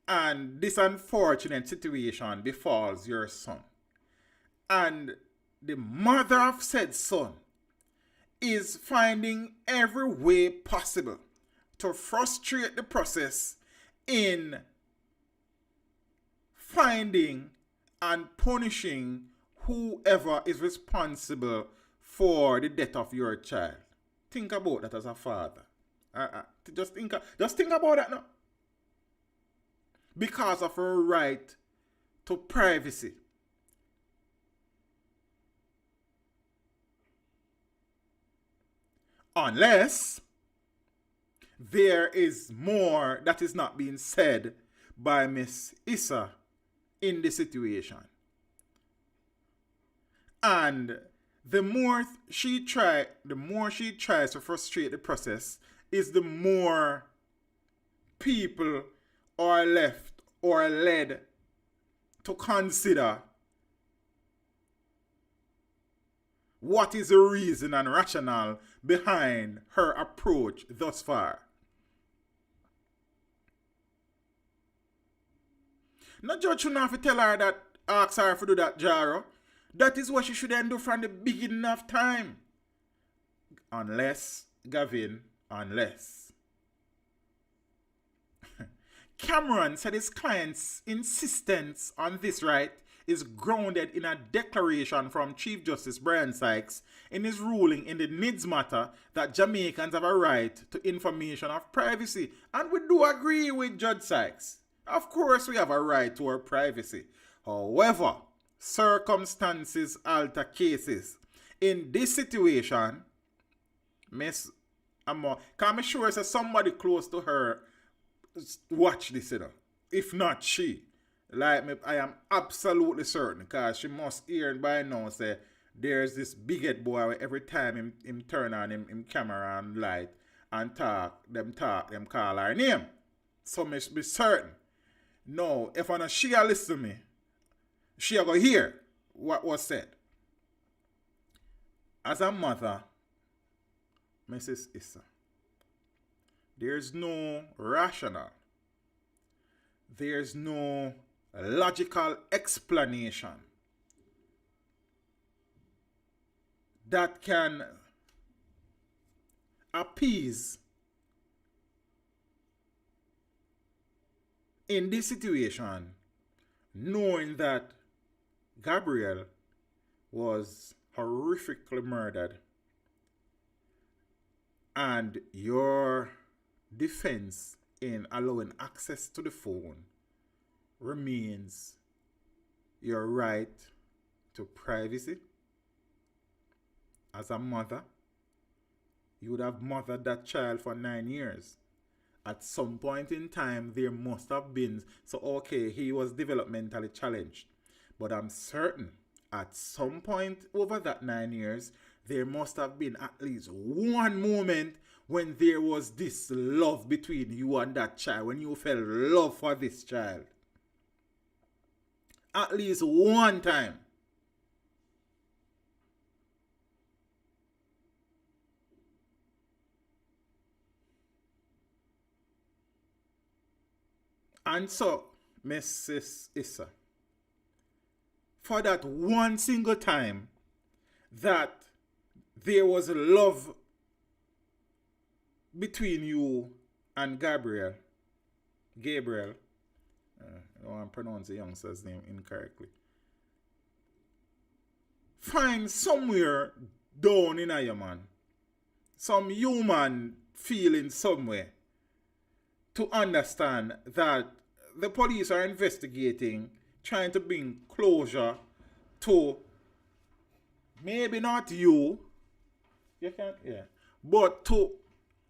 And this unfortunate situation befalls your son. And the mother of said son is finding every way possible to frustrate the process in finding and punishing whoever is responsible for the death of your child. Think about that as a father. Just think about that now. Because of her right to privacy. Unless there is more that is not being said by Miss Issa in the situation. And the more she tries to frustrate the process, is the more people are left or led to consider what is the reason and rationale behind her approach thus far. No judge shouldn't have to tell her that, ask her to do that, Jaro. That is what she should do from the beginning of time. Unless, Gavin, unless. Cameron said his client's insistence on this right is grounded in a declaration from Chief Justice Brian Sykes in his ruling in the NIDS matter that Jamaicans have a right to information of privacy. And we do agree with Judge Sykes. Of course we have a right to our privacy. However, circumstances alter cases. In this situation, Miss Amo, can I sure say somebody close to her watch this, you know. If not she. Like me, I am absolutely certain, because she must hear by now say there's this big head boy where every time him turn on him camera and light and talk, them call her name. So me be certain. No, if I know she a listen to me, she a go hear what was said. As a mother, Mrs. Issa, there's no rationale, there's no logical explanation that can appease in this situation, knowing that Gabriel was horrifically murdered and your defense in allowing access to the phone remains your right to privacy. As a mother, you would have mothered that child for 9 years. At some point in time, there must have been, so okay, he was developmentally challenged. But I'm certain at some point over that 9 years, there must have been at least one moment when there was this love between you and that child, when you felt love for this child. At least one time. And so, Mrs. Issa, for that one single time that there was love between you and Gabriel, I want to pronounce the youngster's name incorrectly. Find somewhere down in your man, some human feeling somewhere, to understand that the police are investigating, trying to bring closure to maybe not you can't, but to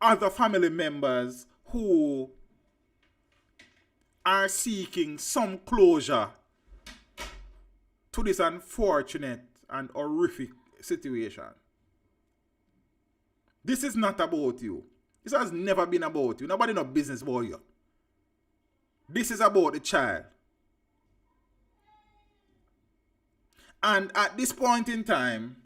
other family members who are seeking some closure to this unfortunate and horrific situation. This is not about you. This has never been about you. Nobody no business about you. This is about the child. And at this point in time,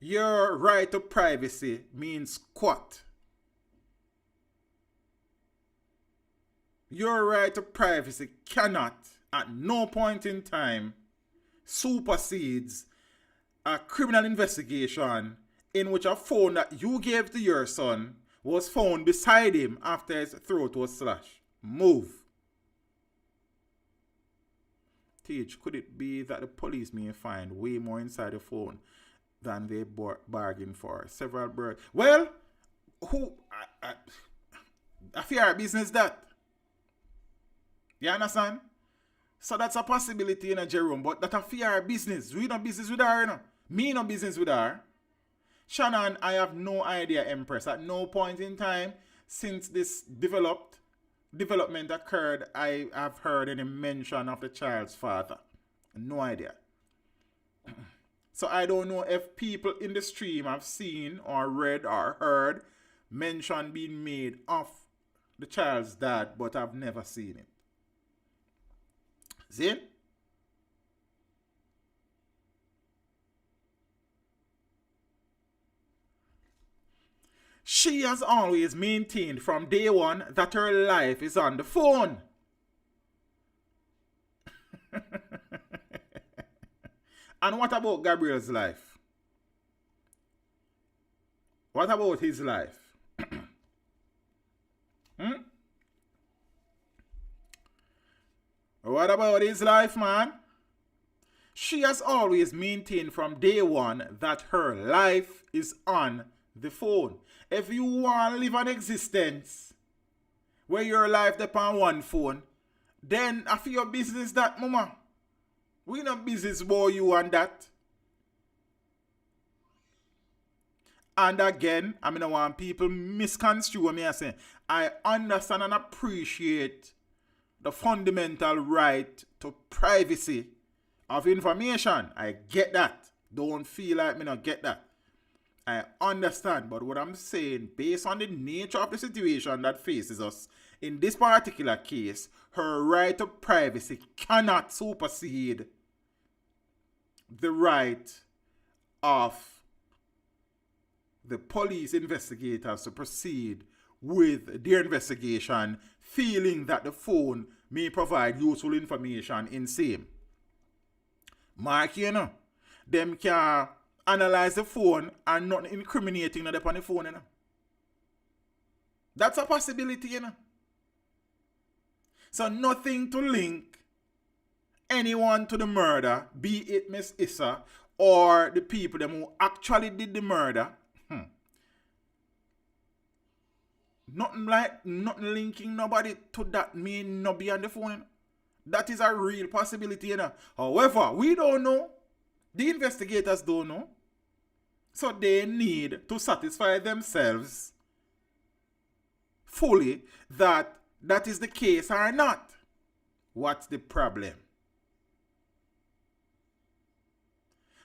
your right to privacy means what? your right to privacy cannot, at no point in time, supersedes a criminal investigation in which a phone that you gave to your son was found beside him after his throat was slashed. Move. Teach, could it be that the police may find way more inside the phone than they bargained for? Several birds. Well, who? I fear our business that. You understand? So that's a possibility, Jerome. But that a fear our business. We no business with her, Me no business with her. Shannon, I have no idea, Empress. At no point in time since this development occurred, I have heard any mention of the child's father. No idea. So I don't know if people in the stream have seen or read or heard mention being made of the child's dad, but I've never seen it. See? She has always maintained from day one that her life is on the phone. And what about Gabriel's life? What about his life? What about his life, man? She has always maintained from day one that her life is on the phone. If you want to live an existence where your life depends on one phone, then I feel your business that, mama. We no business about you and that. And again, I mean, I want people misconstrue me and say, I understand and appreciate the fundamental right to privacy of information. I get that. Don't feel like me not get that. I understand, but what I'm saying, based on the nature of the situation that faces us, in this particular case, her right to privacy cannot supersede the right of the police investigators to proceed with their investigation, feeling that the phone may provide useful information in same. Mark, them can analyze the phone and not incriminating on the phone, That's a possibility, So nothing to link anyone to the murder, be it Miss Issa or the people them who actually did the murder. Nothing linking nobody to that may not be on the phone. That is a real possibility, However, we don't know. The investigators don't know. So they need to satisfy themselves fully that that is the case or not. What's the problem?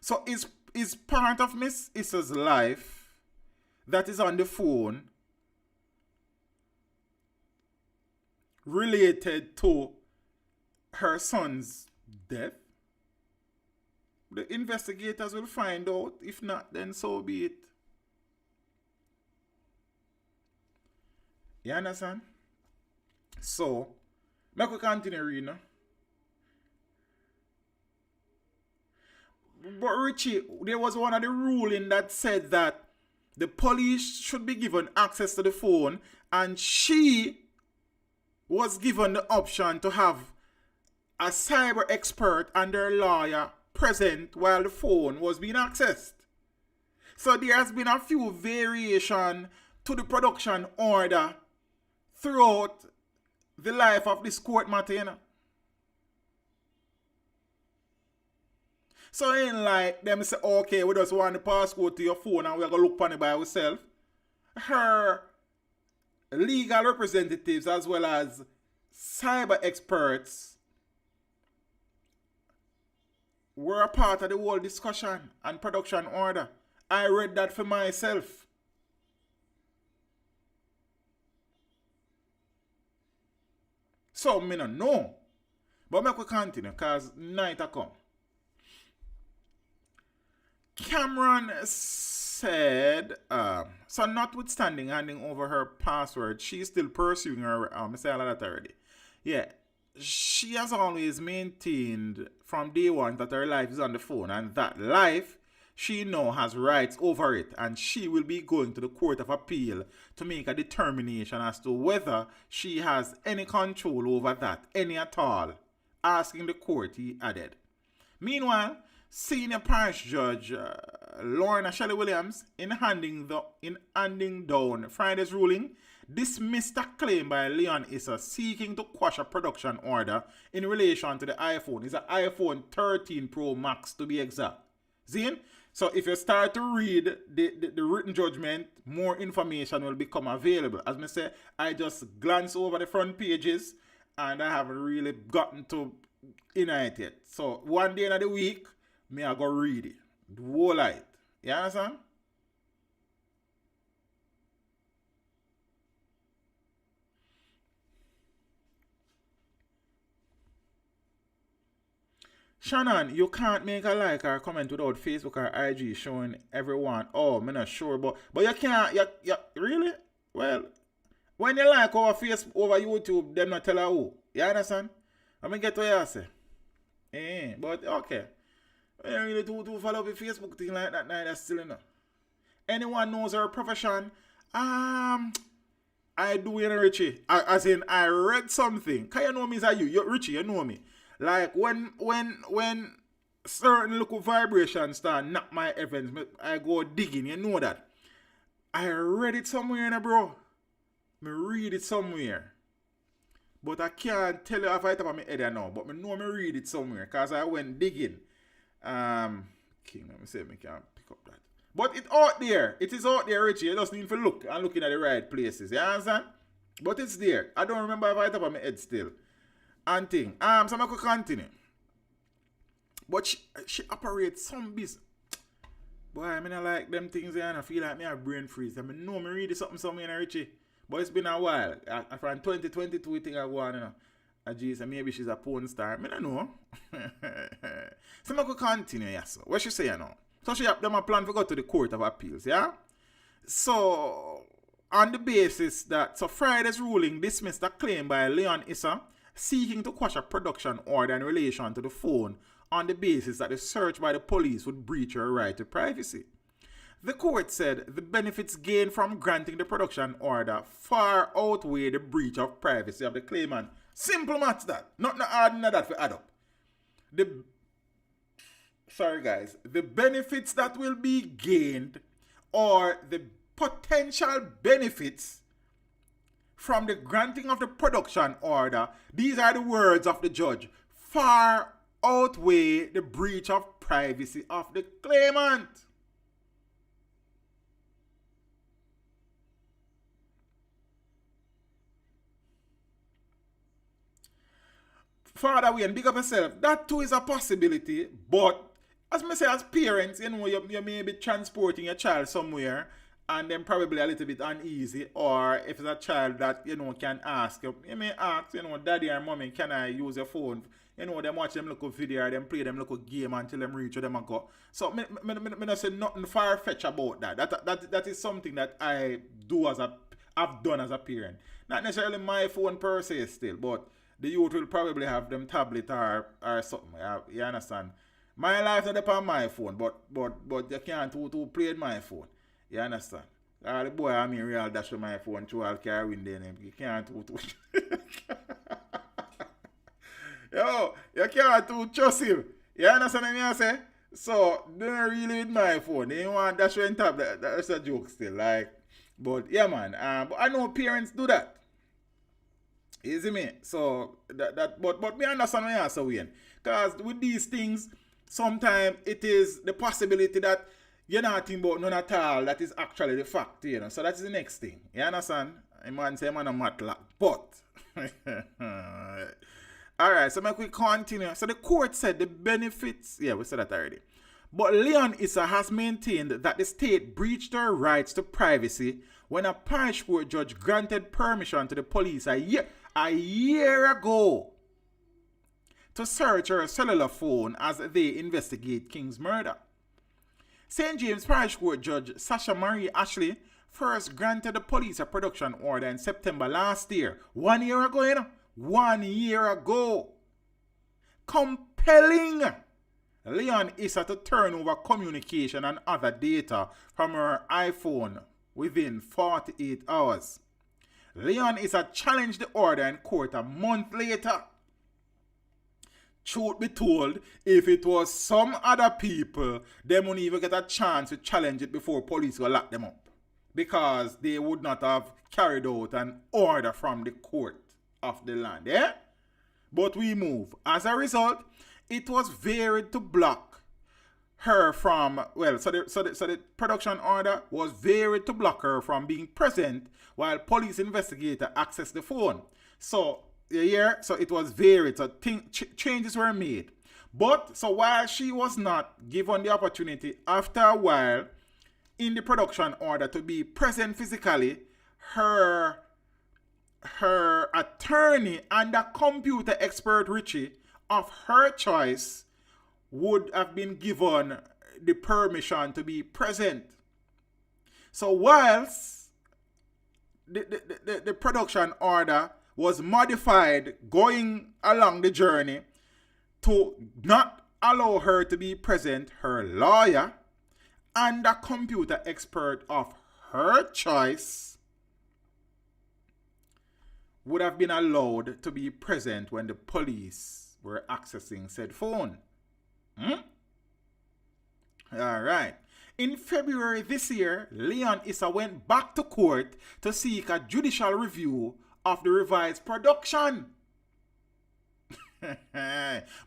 So is part of Miss Issa's life that is on the phone related to her son's death? The investigators will find out. If not, then so be it. You understand? So, let me continue reading. But Richie, there was one of the ruling that said that the police should be given access to the phone, and she was given the option to have a cyber expert and their lawyer present while the phone was being accessed. So there has been a few variation to the production order throughout the life of this court matter, So it ain't like them say, okay, we just want the passcode to your phone and we're going to look on it by ourselves. Her legal representatives as well as cyber experts were a part of the whole discussion and production order. I read that for myself. So, me no know. But me could continue because night a come. Cameron said, so notwithstanding handing over her password, she's still pursuing her, I say all of that already. Yeah. She has always maintained from day one that her life is on the phone, and that life, she now has rights over it, and she will be going to the Court of Appeal to make a determination as to whether she has any control over that, any at all. Asking the court, he added. Meanwhile, Senior Parish Judge Lorna Shelley Williams, in handing down Friday's ruling, dismissed a claim by Leon-Issa seeking to quash a production order in relation to the iPhone. It's an iPhone 13 Pro Max to be exact. See? So if you start to read the written judgment, more information will become available. As I say, I just glance over the front pages and I haven't really gotten to in it yet. So one day in the week, I go read it. The whole light. You understand? Shannon, you can't make a like or comment without Facebook or IG showing everyone. Oh, I'm not sure, but you can't. You really? Well, when you like over Facebook, over YouTube, them not tell her who. You understand? I'm gonna get what you say. But okay. I don't really do follow up with Facebook thing like that. That's still enough. Anyone knows her profession? I do, you know, Richie. As in, I read something. Can you know me as you? Richie, you know me. Like when certain little vibrations start knock my heavens, I go digging, you know that. I read it somewhere, bro. Me read it somewhere. But I can't tell you if I top of my head now. But I know me read it somewhere. Because I went digging. King, let me see if I can pick up that. But it's out there. It is out there, Richie. You just need to look and looking at the right places. You understand? But it's there. I don't remember if I top of my head still. And thing. So I'm going to continue. But she operates some business. Boy, I mean, I like them things there and I feel like me have brain freeze. I mean, no, me read something somewhere, Richie. But it's been a while. From 2022, I think I go on, you know. Geez, maybe she's a porn star. I don't know. So I'm going to continue, yes. So. What she say now? So she have them a plan to go to the Court of Appeals, yeah? So, on the basis that, so Friday's ruling dismissed a claim by Leon-Issa seeking to quash a production order in relation to the phone on the basis that the search by the police would breach her right to privacy. The court said the benefits gained from granting the production order far outweigh the breach of privacy of the claimant. Simple maths that. Not hard than that for add up. Sorry guys. The benefits that will be gained or the potential benefits from the granting of the production order, these are the words of the judge, far outweigh the breach of privacy of the claimant. Father Wayne, big up yourself. That too is a possibility, but as I say, as parents, you know, you may be transporting your child somewhere and then probably a little bit uneasy, or if it's a child that, you know, can ask, you may ask, you know, daddy or mommy, can I use your phone? You know, them watch them local video or them play them local game until them reach where them go. So, me not say nothing far-fetched about that. That is something that I've done as a parent. Not necessarily my phone per se still, but the youth will probably have them tablet or something. You understand? My life not upon my phone, but you can't to play with my phone. You understand? The boy I'm in real dash with my phone through all car window. You can't Yo, you can't trust him. You understand what I say? So don't really with my phone. You want dash with tablet. That's a joke still. Like, but yeah man. But I know parents do that. You see me? So but me understand what you're saying. Because with these things, sometimes it is the possibility that you're not thinking about none at all. That is actually the fact, you know. So that's the next thing. You understand? A man say man a matlock. But alright, so make we continue. So the court said the benefits, yeah, we said that already. But Leon-Issa has maintained that the state breached her rights to privacy when a parish court judge granted permission to the police a year ago to search her cellular phone as they investigate King's murder. St. James Parish Court Judge Sasha Marie Ashley first granted the police a production order in September last year. 1 year ago, you know. 1 year ago, compelling Leon-Issa to turn over communication and other data from her iPhone within 48 hours. Leon-Issa challenged the order in court a month later. Truth be told, if it was some other people, they wouldn't even get a chance to challenge it before police will lock them up, because they would not have carried out an order from the court of the land. Yeah? But we move. As a result, it was varied to block her from, so the production order was varied to block her from being present while police investigator accessed the phone. So it was varied, so changes were made. But, so while she was not given the opportunity after a while in the production order to be present physically, her attorney and a computer expert, Richie, of her choice, would have been given the permission to be present. So whilst the production order was modified going along the journey to not allow her to be present, her lawyer and a computer expert of her choice would have been allowed to be present when the police were accessing said phone. Alright. In February this year, Leon-Issa went back to court to seek a judicial review of the revised production.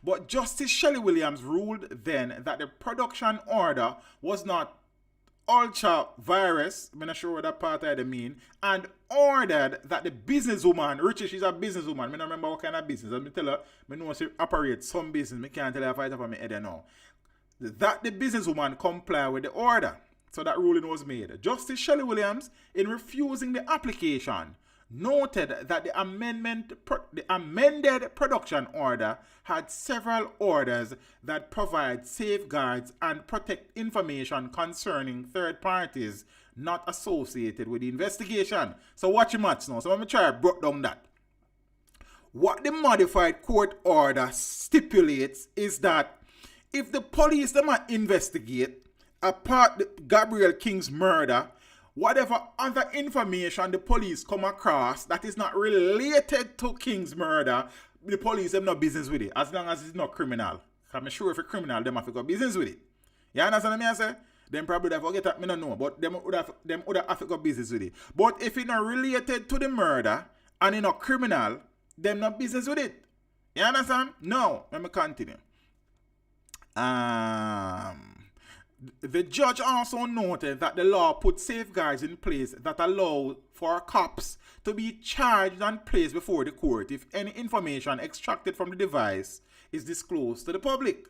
But Justice Shelley Williams ruled then that the production order was not ultra virus, I'm not sure what that part I mean, and ordered that the businesswoman, Richie, she's a businesswoman, I don't remember what kind of business, let me tell her, I know she operates some business, I can't tell her if I have my head now, that the businesswoman comply with the order. So that ruling was made. Justice Shelley Williams, in refusing the application, noted that the amended production order had several orders that provide safeguards and protect information concerning third parties not associated with the investigation. So watch your maths now. So let me try to break down that. What the modified court order stipulates is that if the police them investigate apart Gabriel King's murder, whatever other information the police come across that is not related to King's murder, the police have no business with it, as long as it's not criminal. I'm sure if it's criminal, them have to go business with it. You understand what I say? Them probably have to get that, I don't know, but them would have to go business with it. But if it's not related to the murder and it's not criminal, them not business with it. You understand? Now, let me continue. The judge also noted that the law put safeguards in place that allow for cops to be charged and placed before the court if any information extracted from the device is disclosed to the public.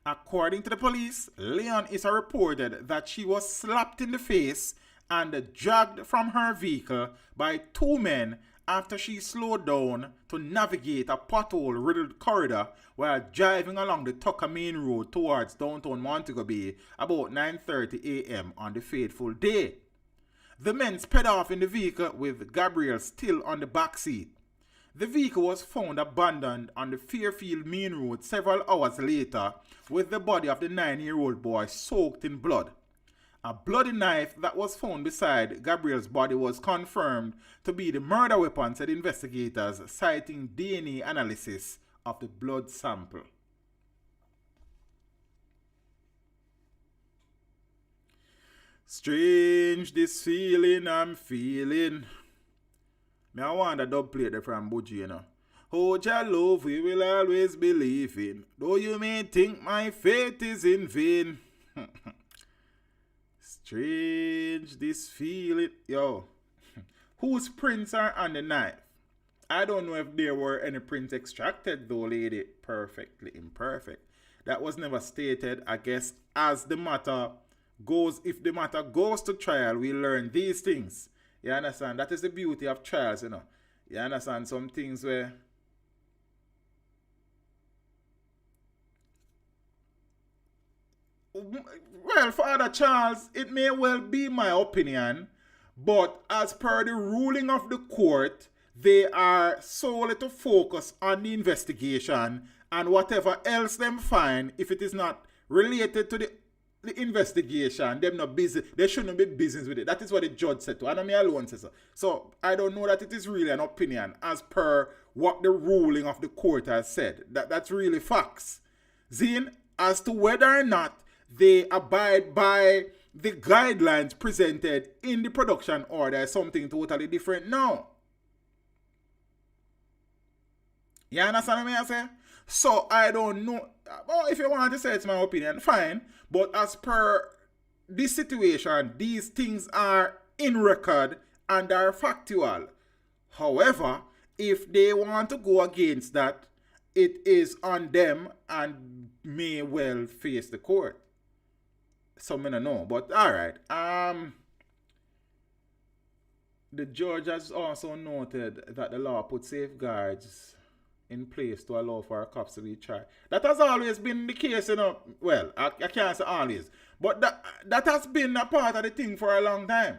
According to the police, Leon-Issa reported that she was slapped in the face and dragged from her vehicle by two men after she slowed down to navigate a pothole-riddled corridor while driving along the Tucker Main Road towards downtown Montego Bay about 9:30 a.m. on the fateful day. The men sped off in the vehicle with Gabriel still on the back seat. The vehicle was found abandoned on the Fairfield Main Road several hours later with the body of the 9-year-old boy soaked in blood. A bloody knife that was found beside Gabriel's body was confirmed to be the murder weapon, said investigators, citing DNA analysis of the blood sample. Strange this feeling I'm feeling. Me I want a dub plate there from Buji, you know. Hold your love, we will always believe in. Though you may think my faith is in vain. Strange this feeling. Yo, whose prints are on the knife? I don't know if there were any prints extracted though, lady. Perfectly imperfect. That was never stated. I guess as the matter goes, if the matter goes to trial, we learn these things. You understand? That is the beauty of trials, you know. You understand? Some things where well, Father Charles, it may well be my opinion, but as per the ruling of the court, they are solely to focus on the investigation and whatever else them find, if it is not related to the investigation, them not busy. They shouldn't be business with it. That is what the judge said to. And me alone says so. So I don't know that it is really an opinion as per what the ruling of the court has said. That's really facts. Zine, as to whether or not they abide by the guidelines presented in the production order is something totally different now. You understand what I say? So I don't know. Well, if you want to say it's my opinion, fine. But as per this situation, these things are in record and are factual. However, if they want to go against that, it is on them and may well face the court. So I don't know. But alright. The judge has also noted that the law put safeguards in place to allow for cops to be tried. That has always been the case, you know. Well, I can't say always. But that has been a part of the thing for a long time.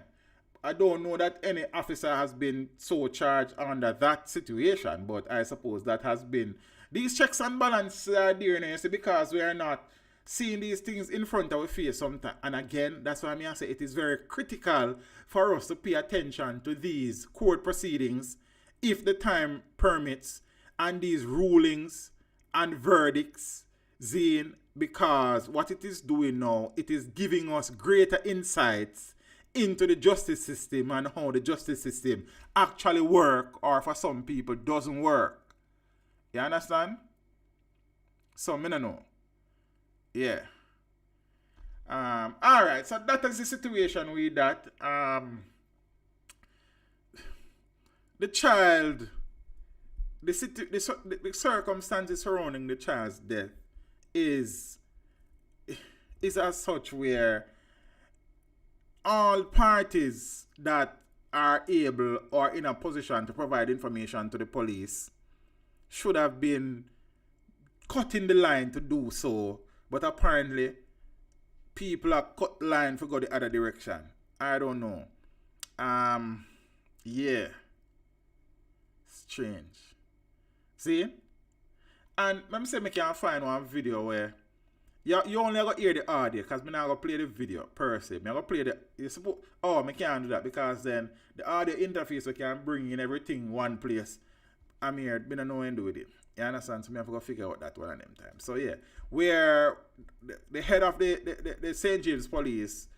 I don't know that any officer has been so charged under that situation, but I suppose that has been. These checks and balances are there now, because we are not seeing these things in front of our face sometimes. And again, that's why I say it is very critical for us to pay attention to these court proceedings, if the time permits, and these rulings and verdicts, Zine, because what it is doing now, it is giving us greater insights into the justice system and how the justice system actually work, or for some people doesn't work. You understand? So, I don't know. Yeah. Alright, so that is the situation with that. The child, the circumstances surrounding the child's death is as such where all parties that are able or in a position to provide information to the police should have been cutting the line to do so, but apparently people are cut line for go the other direction. I don't know. Yeah. Strange. See? And let me say I can find one video where you only got to hear the audio, because I'm not going to play the video per se. I'm going to play the... I can't do that, because then the audio interface we can bring in everything one place. I'm here, I don't know what to do with it. You understand? So I have to figure out that one of them times. So yeah, where the head of the St. James Police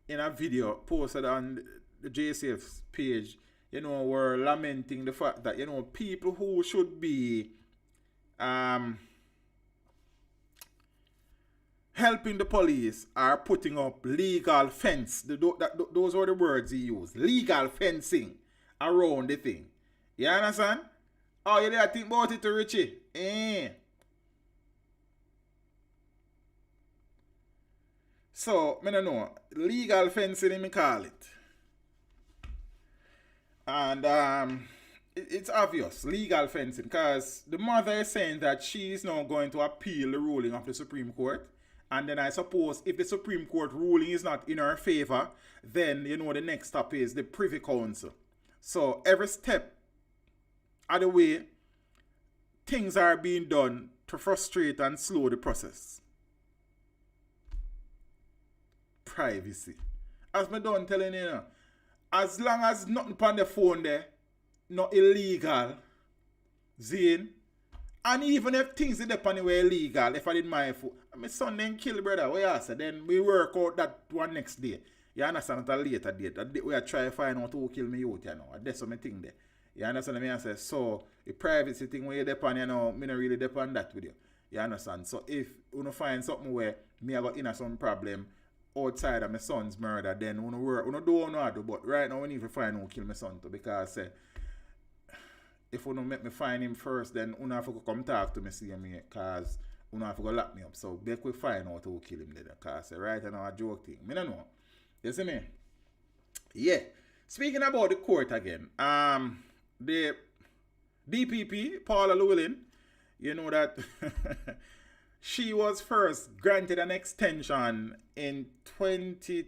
in a video posted on the JCF's page, you know, were lamenting the fact that, you know, people who should be helping the police are putting up legal fence. Those were the words he used. Legal fencing around the thing. You understand? Oh, you didn't think about it, Richie? So, I don't know. Legal fencing, me call it. And it's obvious, legal fencing, because the mother is saying that she is now going to appeal the ruling of the Supreme Court. And then I suppose if the Supreme Court ruling is not in her favor, then, you know, the next step is the Privy Council. So every step of the way, things are being done to frustrate and slow the process. Privacy. As me done telling you, know, as long as nothing upon the phone there, not illegal, Zane, and even if things in the pan were illegal, if I did my phone, my son then kill brother, what you say? Then we work out that one next day. You understand? At a later date. That day we are trying to find out who kill me youth, you know. That's what I think there. You understand what I say? So, the privacy thing where you depend, you know, me not really depend that with you. You understand? So, if you find something where me I got in some problem outside of my son's murder, then you work, you don't know how to do, but right now we need to find who kill my son too, because if you don't make me find him first, then you have to come talk to me, see me, because you have to go lock me up. So, they could find out who kill him there, because right now a joke thing. I don't know. You see me? Yeah. Speaking about the court again, the DPP, Paula Llewellyn, you know that she was first granted an extension in 2020,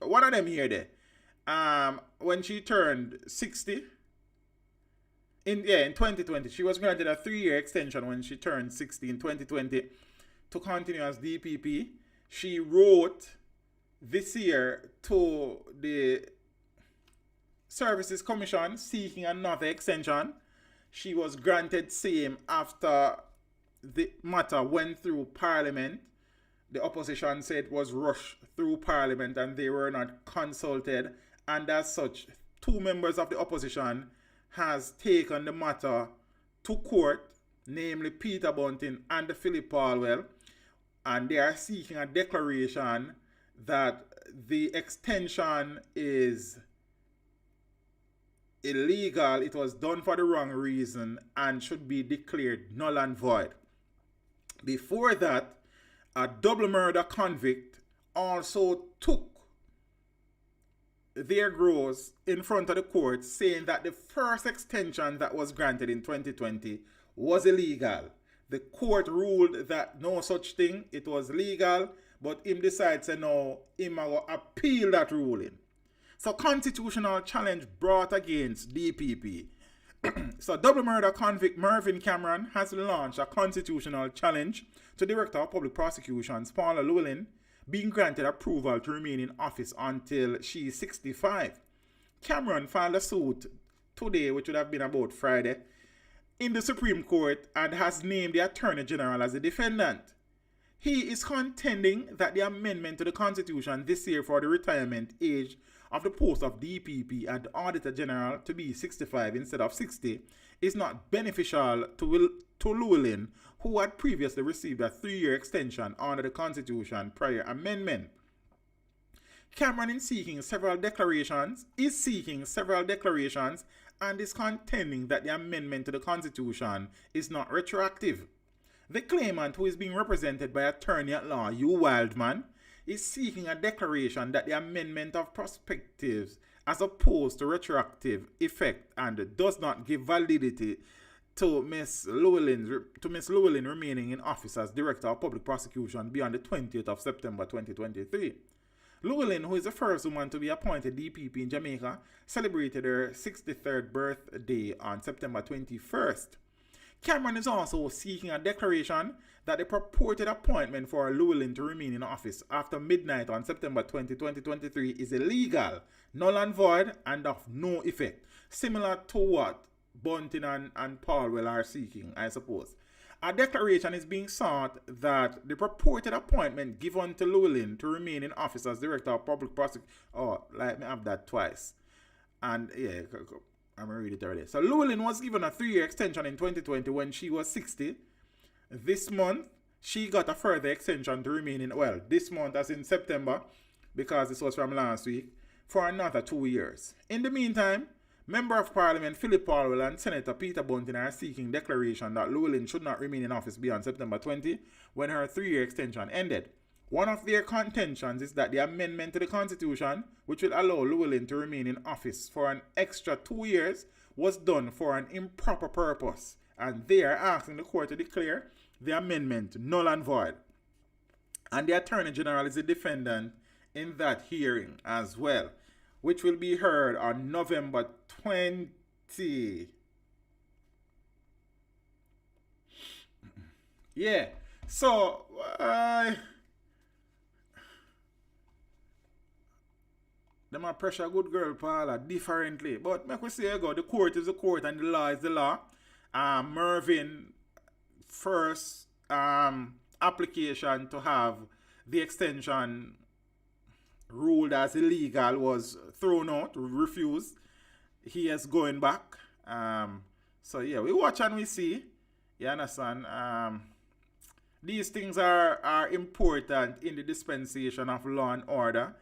one of them here there. when she turned 60, in 2020, she was granted a 3-year extension when she turned 60 in 2020 to continue as DPP. She wrote this year to the Services Commission seeking another extension. She was granted same after the matter went through Parliament. The opposition said it was rushed through Parliament and they were not consulted. And as such, 2 members of the opposition has taken the matter to court, namely Peter Bunting and Philip Palwell. And they are seeking a declaration that the extension is illegal, it was done for the wrong reason, and should be declared null and void. Before that, a double murder convict also took their grows in front of the court, saying that the first extension that was granted in 2020 was illegal. The court ruled that no such thing, it was legal, but him decides to now him will appeal that ruling. So constitutional challenge brought against DPP. So double murder convict Mervyn Cameron has launched a constitutional challenge to Director of Public Prosecutions Paula Llewellyn being granted approval to remain in office until she is 65. Cameron filed a suit today, which would have been about Friday, in the Supreme Court and has named the Attorney General as a defendant. He is contending that the amendment to the Constitution this year for the retirement age of the post of DPP and Auditor General to be 65 instead of 60 is not beneficial to Llewellyn, who had previously received a 3-year extension under the Constitution prior amendment. Cameron is seeking several declarations and is contending that the amendment to the Constitution is not retroactive. The claimant, who is being represented by attorney-at-law Hugh Wildman, is seeking a declaration that the amendment of prospectives as opposed to retroactive effect and does not give validity to Miss Llewellyn remaining in office as Director of Public Prosecution beyond the 20th of September 2023. Llewellyn, who is the first woman to be appointed DPP in Jamaica, celebrated her 63rd birthday on September 21st. Cameron is also seeking a declaration that the purported appointment for Llewellyn to remain in office after midnight on September 20, 2023 is illegal, null and void, and of no effect, similar to what Bunting and Palwell are seeking, I suppose. A declaration is being sought that the purported appointment given to Llewellyn to remain in office as Director of Public Prosecution. Oh, let me have that twice. And yeah, I'm going to read it already. So Llewellyn was given a 3-year extension in 2020 when she was 60. This month, she got a further extension to remain in, well, this month as in September, because this was from last week, for another 2 years. In the meantime, Member of Parliament Philip Palwell and Senator Peter Bunting are seeking declaration that Llewellyn should not remain in office beyond September 20 when her 3-year extension ended. One of their contentions is that the amendment to the Constitution, which will allow Llewellyn to remain in office for an extra 2 years, was done for an improper purpose, and they are asking the court to declare the amendment null and void. And the Attorney General is a defendant in that hearing as well, which will be heard on November 20. Yeah, so them a pressure good girl Paula differently, but make we say I go, the court is the court and the law is the law. Mervyn first application to have the extension ruled as illegal was thrown out, refused. He is going back. So yeah, we watch and we see. You understand? These things are important in the dispensation of law and order,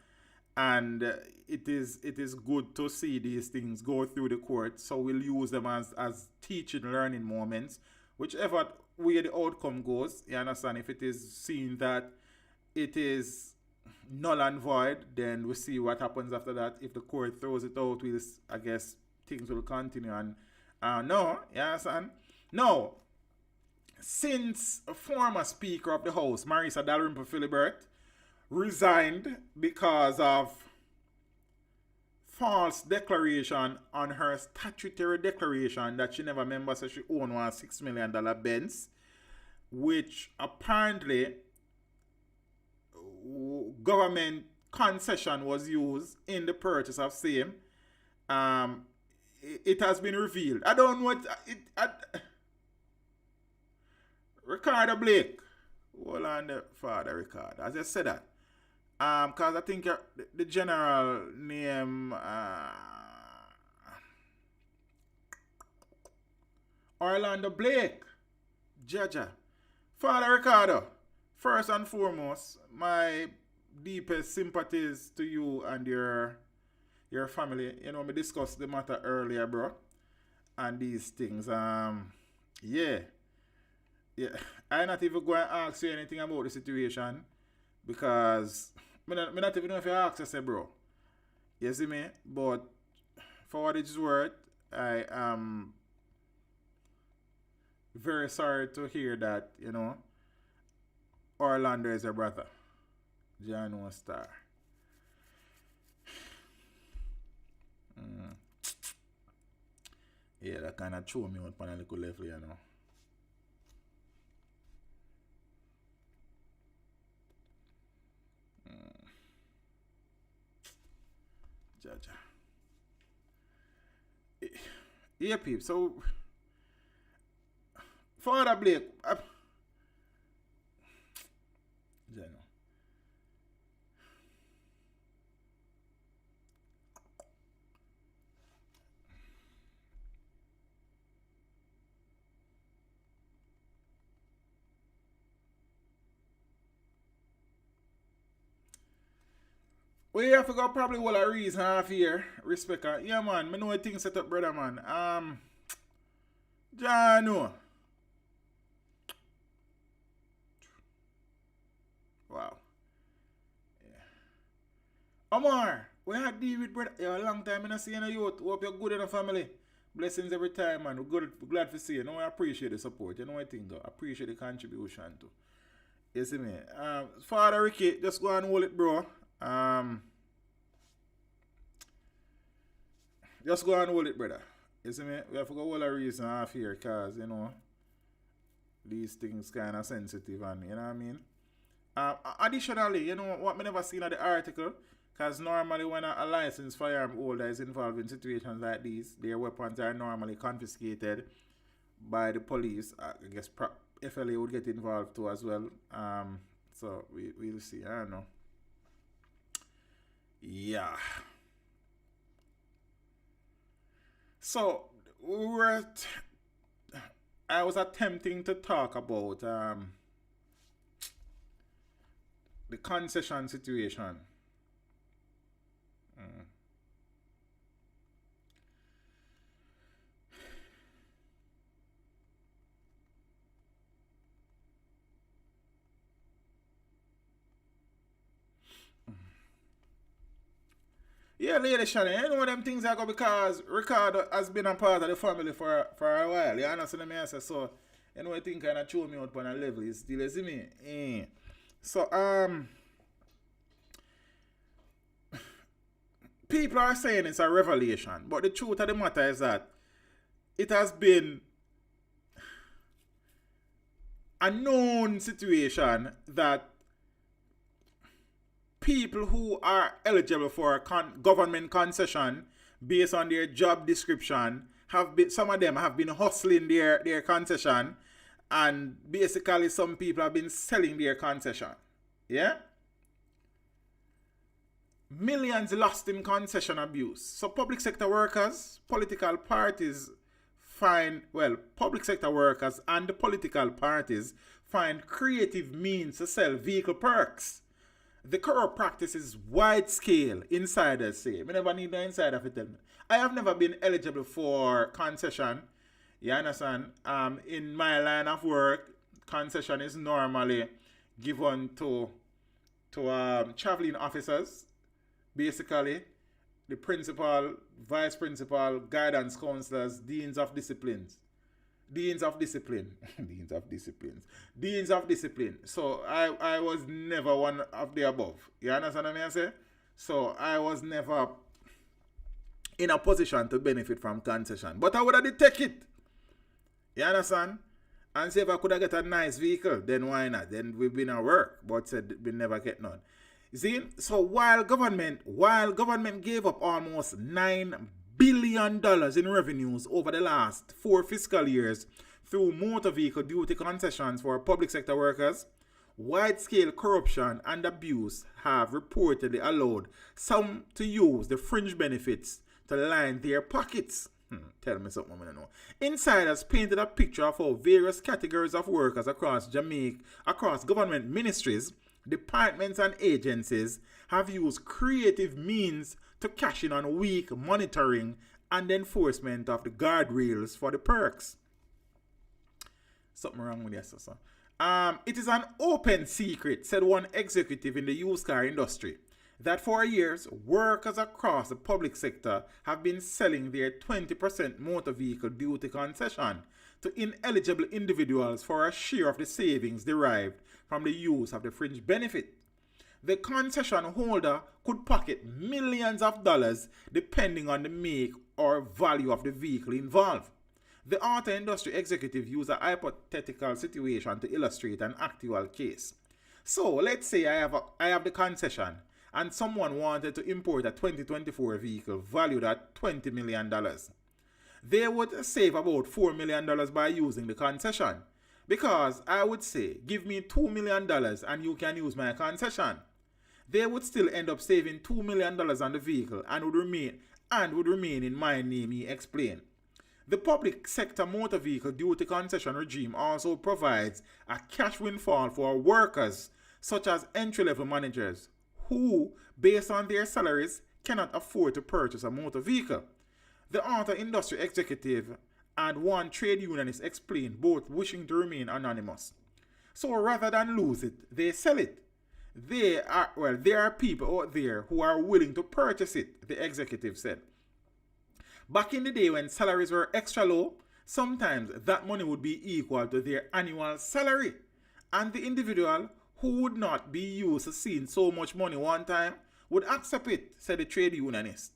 and it is good to see these things go through the court. So we'll use them as teaching, learning moments, whichever way the outcome goes. You understand? If it is seen that it is null and void, then we'll see what happens after that. If the court throws it out, I guess things will continue. And no, you understand? No, since a former Speaker of the House, Marisa Dalrymple Philibert, resigned because of false declaration on her statutory declaration that she never remember so she owned one $6 million Benz, which apparently government concession was used in the purchase of same. It has been revealed. I don't know what Ricardo Blake. Hold on the father Ricardo. As I said that. Because I think the general name Orlando Blake. Jaja. Father Ricardo. First and foremost, my deepest sympathies to you and your family. You know, we discussed the matter earlier, bro. And these things. Yeah. I not even going to ask you anything about the situation because me not even know if you ask I say, bro. You see me? But for what it's worth, I am very sorry to hear that, you know, Orlando is a brother. Jano Star. Yeah, that kind of threw me out on a little level, you know. Jaja. Yeah, peep. So, Father Blake, Jano. We have to go probably all a reason half here. Respect. Yeah, man. Me know things set up, brother, man. Jano. Wow. Yeah. Omar, we had deal with brother. Yeah, a long time I not see you youth. Hope you're good in the family. Blessings every time, man. We're glad to see you. No, I appreciate the support. You know what I think, though. I appreciate the contribution, too. You see me? Father Ricky, just go and hold it, bro. Just go and hold it, brother. You see me? We have to go all a reason half here because, you know, these things kind of sensitive and, you know what I mean? Additionally, you know what I never seen in the article, because normally when a licensed firearm holder is involved in situations like these, their weapons are normally confiscated by the police. I guess FLA would get involved too as well. So we'll see. I don't know. Yeah. So I was attempting to talk about the concession situation. Yeah, Lady Shannon, you know them things I go because Ricardo has been a part of the family for a while. You understand me? I say so. You know, I think kind of chew me out on a level. You still see me? So people are saying it's a revelation, but the truth of the matter is that it has been a known situation that people who are eligible for government concession based on their job description some of them have been hustling their concession, and basically some people have been selling their concession. Yeah? Millions lost in concession abuse. So public sector workers, political parties public sector workers and the political parties find creative means to sell vehicle perks. The corrupt practice is wide scale, insiders say. I never need no insider to tell me. I have never been eligible for concession. You understand? In my line of work, concession is normally given to traveling officers. Basically, the principal, vice principal, guidance counselors, deans of discipline. So I was never one of the above. You understand what I say? So I was never in a position to benefit from concession. But I would have take it. You understand? And say if I could have get a nice vehicle, then why not? Then we've been at work, but said we never get none. You see? So while government gave up almost $9 billion in revenues over the last 4 fiscal years through motor vehicle duty concessions for public sector workers, wide-scale corruption and abuse have reportedly allowed some to use the fringe benefits to line their pockets. Tell me something I don't know. Insiders painted a picture of how various categories of workers across Jamaica, across government ministries, departments and agencies have used creative means to cash in on weak monitoring and enforcement of the guardrails for the perks. Something wrong with this, sir. It is an open secret, said one executive in the used car industry, that for years, workers across the public sector have been selling their 20% motor vehicle duty concession to ineligible individuals for a share of the savings derived from the use of the fringe benefit. The concession holder could pocket millions of dollars depending on the make or value of the vehicle involved. The auto industry executive used a hypothetical situation to illustrate an actual case. So let's say I have the concession and someone wanted to import a 2024 vehicle valued at $20 million. They would save about $4 million by using the concession. Because I would say, give me $2 million and you can use my concession. They would still end up saving $2 million on the vehicle and would remain in my name, he explained. The public sector motor vehicle duty concession regime also provides a cash windfall for workers such as entry-level managers who, based on their salaries, cannot afford to purchase a motor vehicle. The auto industry executive and one trade unionist explained, both wishing to remain anonymous. So rather than lose it, they sell it. There are people out there who are willing to purchase it, the executive said. Back in the day when salaries were extra low, sometimes that money would be equal to their annual salary. And the individual who would not be used to seeing so much money one time would accept it, said the trade unionist.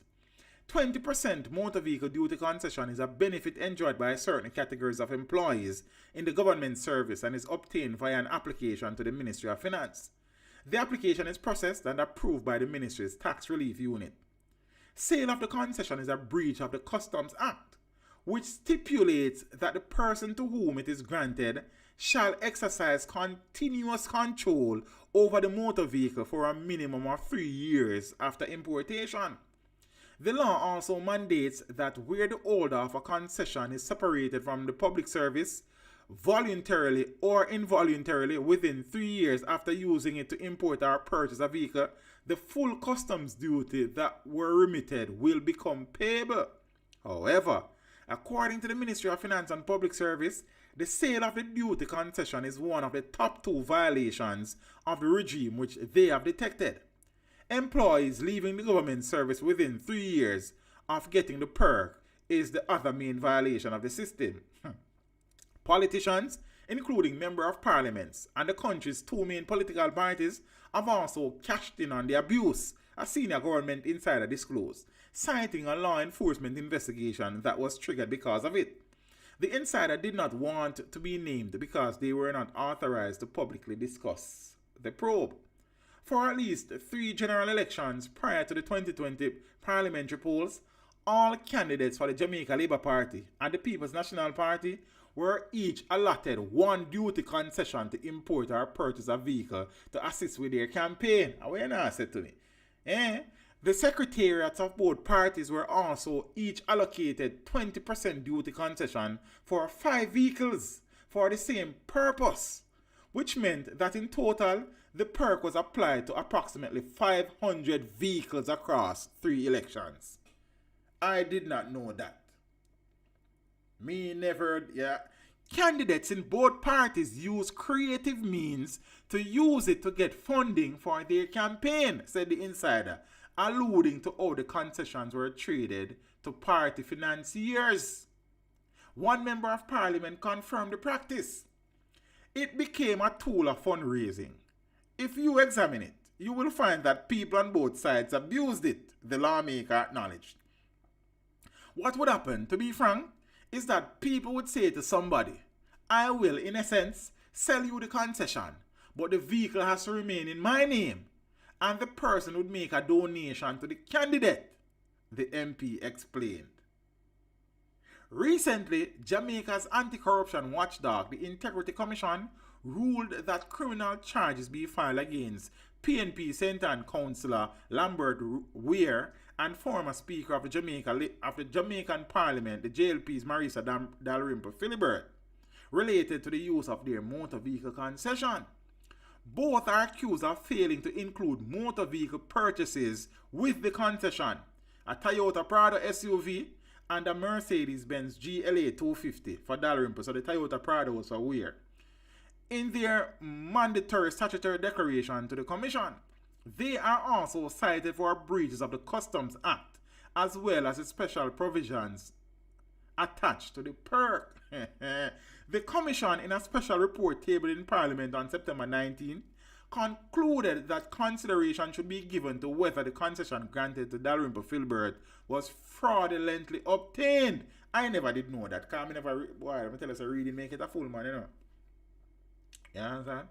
20% motor vehicle duty concession is a benefit enjoyed by certain categories of employees in the government service and is obtained via an application to the Ministry of Finance. The application is processed and approved by the Ministry's Tax Relief Unit. Sale of the concession is a breach of the Customs Act, which stipulates that the person to whom it is granted shall exercise continuous control over the motor vehicle for a minimum of 3 years after importation. The law also mandates that where the holder of a concession is separated from the public service, voluntarily or involuntarily within 3 years after using it to import or purchase a vehicle, the full customs duty that were remitted will become payable. However, according to the Ministry of Finance and Public Service, the sale of the duty concession is one of the top 2 violations of the regime which they have detected. Employees leaving the government service within 3 years of getting the perk is the other main violation of the system. Politicians, including Member of Parliaments and the country's 2 main political parties, have also cashed in on the abuse, a senior government insider disclosed, citing a law enforcement investigation that was triggered because of it. The insider did not want to be named because they were not authorized to publicly discuss the probe. For at least 3 general elections prior to the 2020 parliamentary polls, all candidates for the Jamaica Labour Party and the People's National Party were each allotted 1 duty concession to import or purchase a vehicle to assist with their campaign. What you not said to me? The secretariats of both parties were also each allocated 20% duty concession for 5 vehicles for the same purpose, which meant that in total, the perk was applied to approximately 500 vehicles across 3 elections. I did not know that. Me never, Candidates in both parties use creative means to use it to get funding for their campaign, said the insider, alluding to how the concessions were traded to party financiers. One member of parliament confirmed the practice. It became a tool of fundraising. If you examine it, you will find that people on both sides abused it, the lawmaker acknowledged. what would happen, to be frank, is that people would say to somebody, I will, in a sense, sell you the concession, but the vehicle has to remain in my name, and the person would make a donation to the candidate, the MP explained. Recently, Jamaica's anti-corruption watchdog, the Integrity Commission, ruled that criminal charges be filed against PNP St. Ann Councillor Lambert Weir and former Speaker of the Jamaican Parliament, the JLP's Marisa Dalrymple Philibert, related to the use of their motor vehicle concession. Both are accused of failing to include motor vehicle purchases with the concession, a Toyota Prado SUV and a Mercedes-Benz GLA 250 for Dalrymple, so the Toyota Prado was for Weir, in their mandatory statutory declaration to the Commission. They are also cited for breaches of the Customs Act, as well as the special provisions attached to the perk. The Commission, in a special report tabled in Parliament on September 19, concluded that consideration should be given to whether the concession granted to Dalrymple Philibert was fraudulently obtained. I never did know that. Because I never, let me tell us, a reading make it a fool, man, you know. You understand?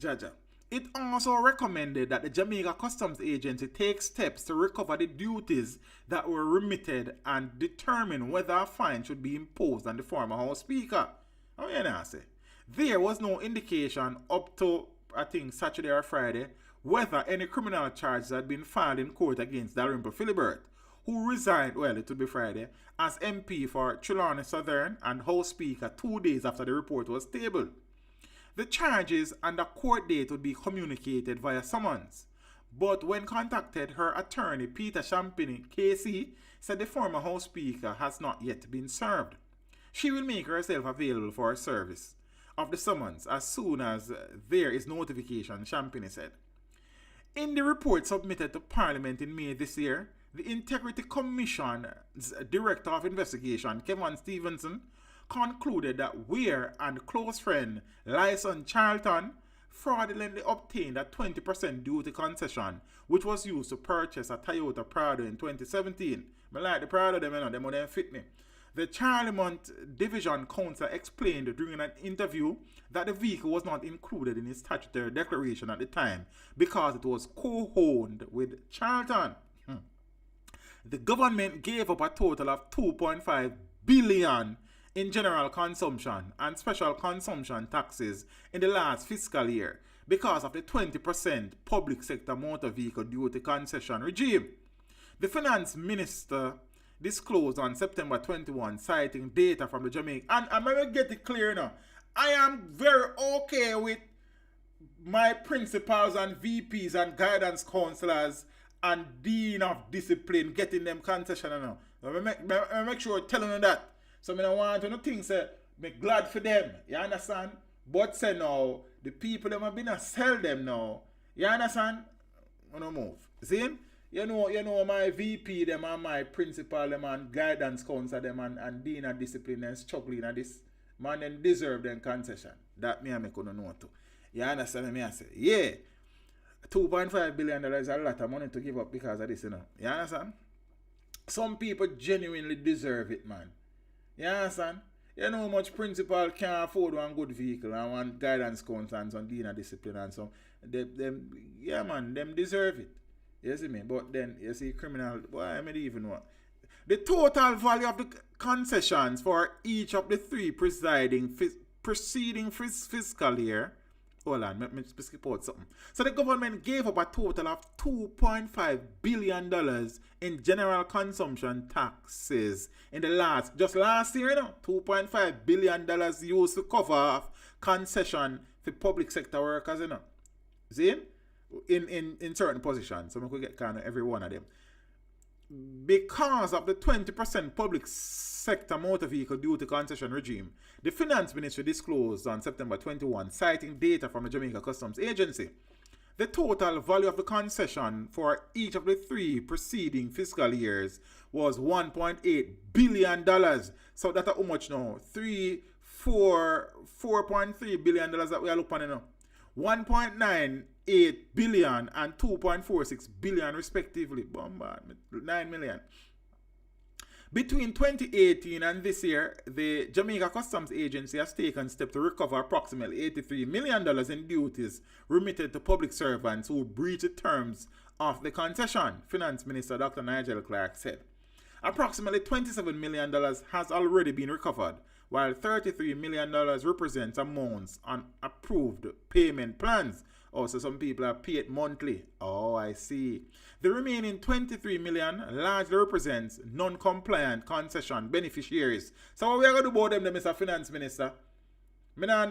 Jaja. It also recommended that the Jamaica Customs Agency take steps to recover the duties that were remitted and determine whether a fine should be imposed on the former House Speaker. Oh, you know, say. There was no indication up to, I think, Saturday or Friday, whether any criminal charges had been filed in court against Dalrymple Philibert, who resigned, well, it would be Friday, as MP for Trelawney Southern and House Speaker 2 days after the report was tabled. The charges and the court date would be communicated via summons. But when contacted, her attorney, Peter Champini, KC, said the former House Speaker has not yet been served. She will make herself available for service of the summons as soon as there is notification, Champini said. In the report submitted to Parliament in May this year, the Integrity Commission's Director of Investigation, Kevin Stevenson, concluded that Weir and close friend Lyson Charlton fraudulently obtained a 20% duty concession, which was used to purchase a Toyota Prado in 2017. I like the Prado, them wouldn't fit me. The Charlemont Division Counsel explained during an interview that the vehicle was not included in his statutory declaration at the time because it was co-owned with Charlton. The government gave up a total of $2.5 billion in general consumption and special consumption taxes in the last fiscal year because of the 20% public sector motor vehicle duty concession regime. The finance minister disclosed on September 21, citing data from the Jamaica. And I'm going to get it clear now. I am very okay with my principals and VPs and guidance counselors and dean of discipline getting them concession now. I make sure telling them that. So I don't want to think say me glad for them. You understand? But say now, the people them have been a sell them now. You understand? I don't move. See? You know my VP them and my principal them and guidance counselor them and dean of discipline and struggling at this. Man them deserve them concession. That me I make no know too. You understand me I say? Yeah. $2.5 billion is a lot of money to give up because of this, you know. You understand? Some people genuinely deserve it, man. You understand? You know how much principal can afford one good vehicle and one guidance counselor and some dean of discipline and some. Yeah, man, them deserve it. You see me? But then, you see, criminal, boy, I don't even know. The total value of the concessions for each of the three preceding fiscal year. Hold on, let me skip out something. So the government gave up a total of $2.5 billion in general consumption taxes in the last year, you know, $2.5 billion used to cover off concession for public sector workers, you know. See? In certain positions. So we could get kind of every one of them. Because of the 20% public sector motor vehicle duty concession regime, the Finance Ministry disclosed on September 21, citing data from the Jamaica Customs Agency. The total value of the concession for each of the three preceding fiscal years was $1.8 billion. So that's how much now? $4.3 billion that we are looking at now. 1.98 billion and 2.46 billion respectively. Bombard, 9 million. Between 2018 and this year, the Jamaica Customs Agency has taken steps to recover approximately $83 million in duties remitted to public servants who breached the terms of the concession, Finance Minister Dr. Nigel Clark said. Approximately $27 million has already been recovered, while $33 million represents amounts on approved payment plans. Also, some people are paid monthly. Oh, I see. The remaining $23 million largely represents non-compliant concession beneficiaries. So what we are going to do about them, Mr. Finance Minister? Me not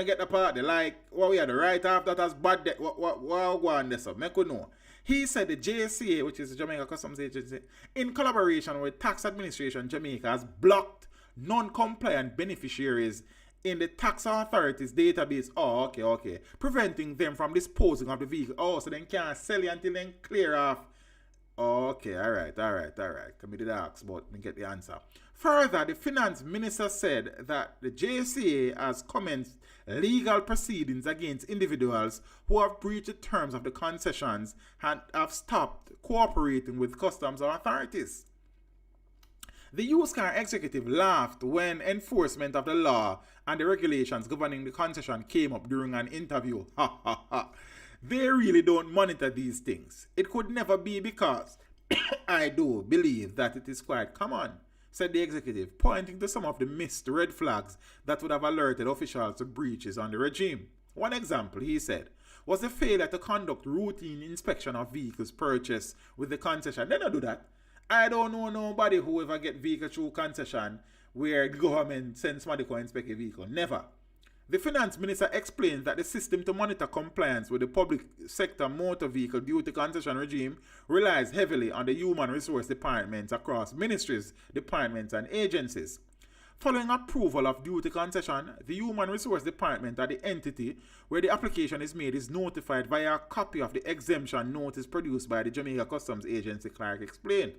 get the part. Like, what we are the right half that has bad debt. What go on this up? Make we know. He said the JCA, which is the Jamaica Customs Agency, in collaboration with Tax Administration Jamaica, has blocked non-compliant beneficiaries in the tax authorities database. Oh, okay. Preventing them from disposing of the vehicle. Oh, so they can't sell it until they clear off. Okay, all right. Come me did ask, but me get the answer. Further, the finance minister said that the JCA has commenced legal proceedings against individuals who have breached the terms of the concessions and have stopped cooperating with customs authorities. The used car executive laughed when enforcement of the law and the regulations governing the concession came up during an interview. They really don't monitor these things. It could never be because I do believe that it is quite common, said the executive, pointing to some of the missed red flags that would have alerted officials to breaches on the regime. One example, he said, was the failure to conduct routine inspection of vehicles purchased with the concession. They don't do that. I don't know nobody who ever get vehicle through concession where the government sends somebody to inspect a vehicle. Never. The finance minister explained that the system to monitor compliance with the public sector motor vehicle duty concession regime relies heavily on the human resource departments across ministries, departments, and agencies. Following approval of duty concession, the human resource department at the entity where the application is made is notified via a copy of the exemption notice produced by the Jamaica Customs Agency, Clark explained.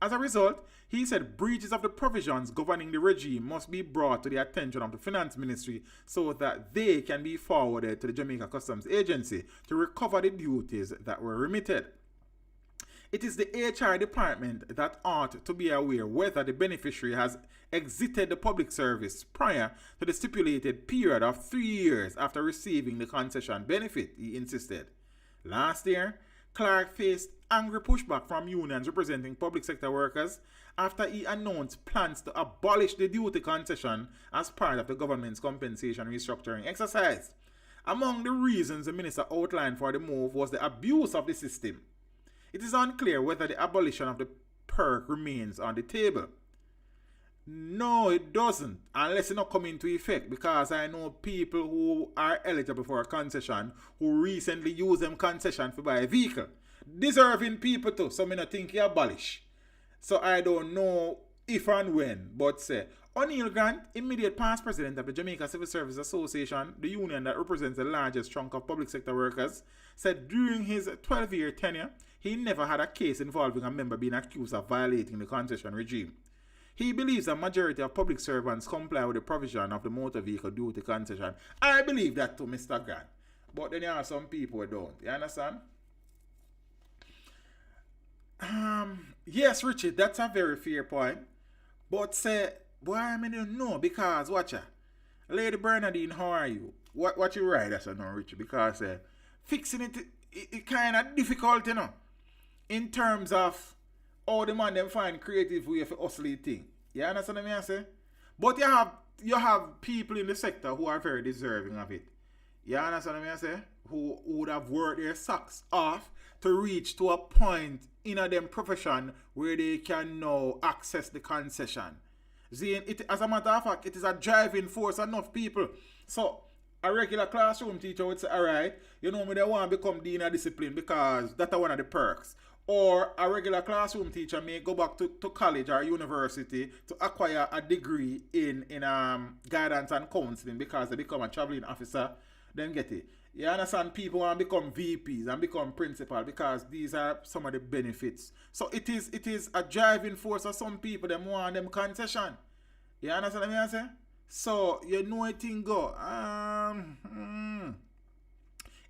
As a result, he said breaches of the provisions governing the regime must be brought to the attention of the Finance Ministry so that they can be forwarded to the Jamaica Customs Agency to recover the duties that were remitted. It is the HR department that ought to be aware whether the beneficiary has exited the public service prior to the stipulated period of 3 years after receiving the concession benefit, he insisted. Last year, Clark faced angry pushback from unions representing public sector workers after he announced plans to abolish the duty concession as part of the government's compensation restructuring exercise. Among the reasons the minister outlined for the move was the abuse of the system. It is unclear whether the abolition of the perk remains on the table. No, it doesn't, unless it not come into effect, because I know people who are eligible for a concession who recently used them concession to buy a vehicle. Deserving people too, so I don't think he abolish. So I don't know if and when, but say, O'Neill Grant, immediate past president of the Jamaica Civil Service Association, the union that represents the largest chunk of public sector workers, said during his 12-year tenure, he never had a case involving a member being accused of violating the concession regime. He believes a majority of public servants comply with the provision of the motor vehicle duty concession. I believe that too, Mr. Grant. But then there are some people who don't. You understand? Yes, Richard, that's a very fair point. But say, boy, I don't know, because watch ya. Lady Bernadine, how are you? What you write as I know, Richard? Because fixing it kind of difficult, you know. In terms of how the man them find creative way for hustling thing. You understand what I say? But you have people in the sector who are very deserving of it. You understand what I say? Who would have worked their socks off to reach to a point in a them profession where they can now access the concession. See, as a matter of fact, it is a driving force enough people. So a regular classroom teacher would say, alright, you know me, they want to become dean of discipline because that's one of the perks. Or a regular classroom teacher may go back to college or university to acquire a degree in guidance and counseling because they become a traveling officer. Then get it. You understand? People want to become VPs and become principal because these are some of the benefits. So it is a driving force of some people them want them concession. You understand what I'm saying? So you know it thing go.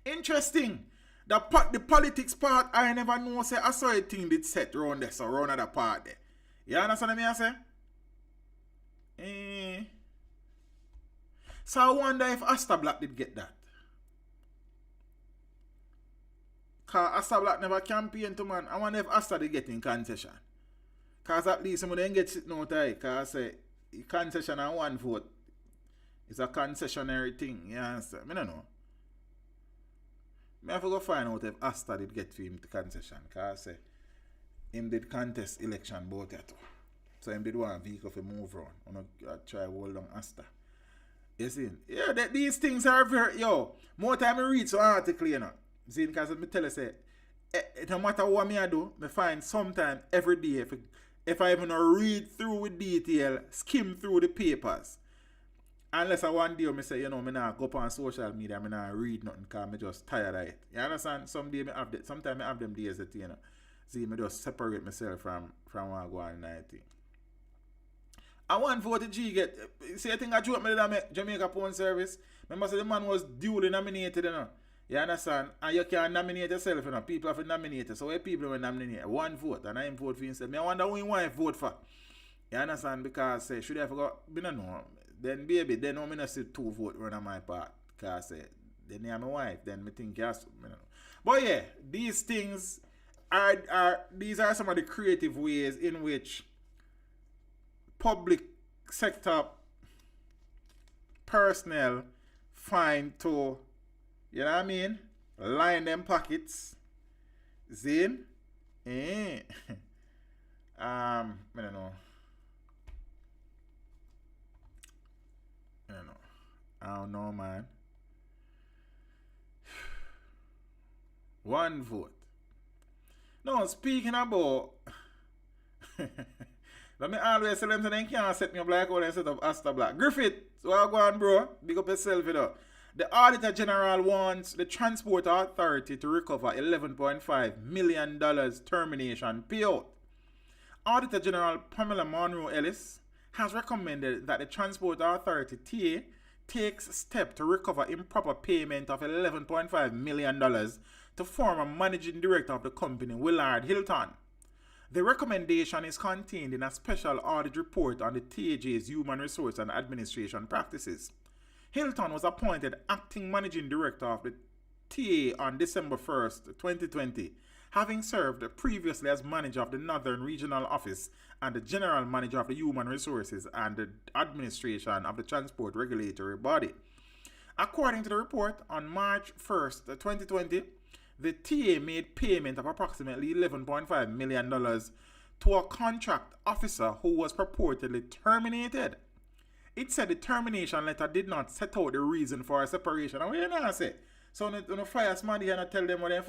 Interesting. The politics part, I never know, say, I saw a thing did set around there, so around that part there. You understand what I say? So I wonder if Asta Black did get that. Because Asta Black never campaigned to man. I wonder if Asta did get in concession. Because at least some of them get sitting out there. Because say concession and one vote. It's a concessionary thing. You understand? I don't know. I have to go find out if Asta did get for him the concession. Because say him did contest election both that. So him did one vehicle for move around. I try hold on Asta. You see? Yeah, these things are very, more time I read some article, you know. See, because I tell you, say, it no matter what I do, I find sometime every day, if I even read through with detail, skim through the papers, unless I one day I say, I not go up on social media, I not read nothing because I'm just tired of it. You understand? Sometimes I have them days that, see, I just separate myself from what I go on night. I want for the G get. See, I think I drew up me that Jamaica Porn Service. Remember, so the man was duly nominated, You understand? And you can't nominate yourself, People have to nominate you. So where people were nominated, one vote, and I vote for himself. I wonder who you want to vote for. You understand? Because should I forgot? I don't know. Then baby, then I'm not see 2 votes run on my part. Because then I'm my wife. Then I think yes. I don't know. But yeah, these things these are some of the creative ways in which public sector personnel find to, you know what I mean, line them pockets. Zin? I don't know. I don't know, man. One vote. No, speaking about let me always tell them so they can't set me up like how they set up Asta Black. Griffith, so I go on, bro. Big up yourself, The Auditor General wants the Transport Authority to recover $11.5 million termination payout. Auditor General Pamela Monroe Ellis has recommended that the Transport Authority TA takes steps to recover improper payment of $11.5 million to former managing director of the company, Willard Hilton. The recommendation is contained in a special audit report on the TAJ's human resource and administration practices. Hilton was appointed acting managing director of the TA on December 1st, 2020, having served previously as manager of the Northern Regional Office and the general manager of the human resources and the administration of the transport regulatory body. According to the report, on March 1st, 2020, the TA made payment of approximately $11.5 million to a contract officer who was purportedly terminated. It said the termination letter did not set out the reason for a separation. And what you know say? So no fire somebody and tell them what they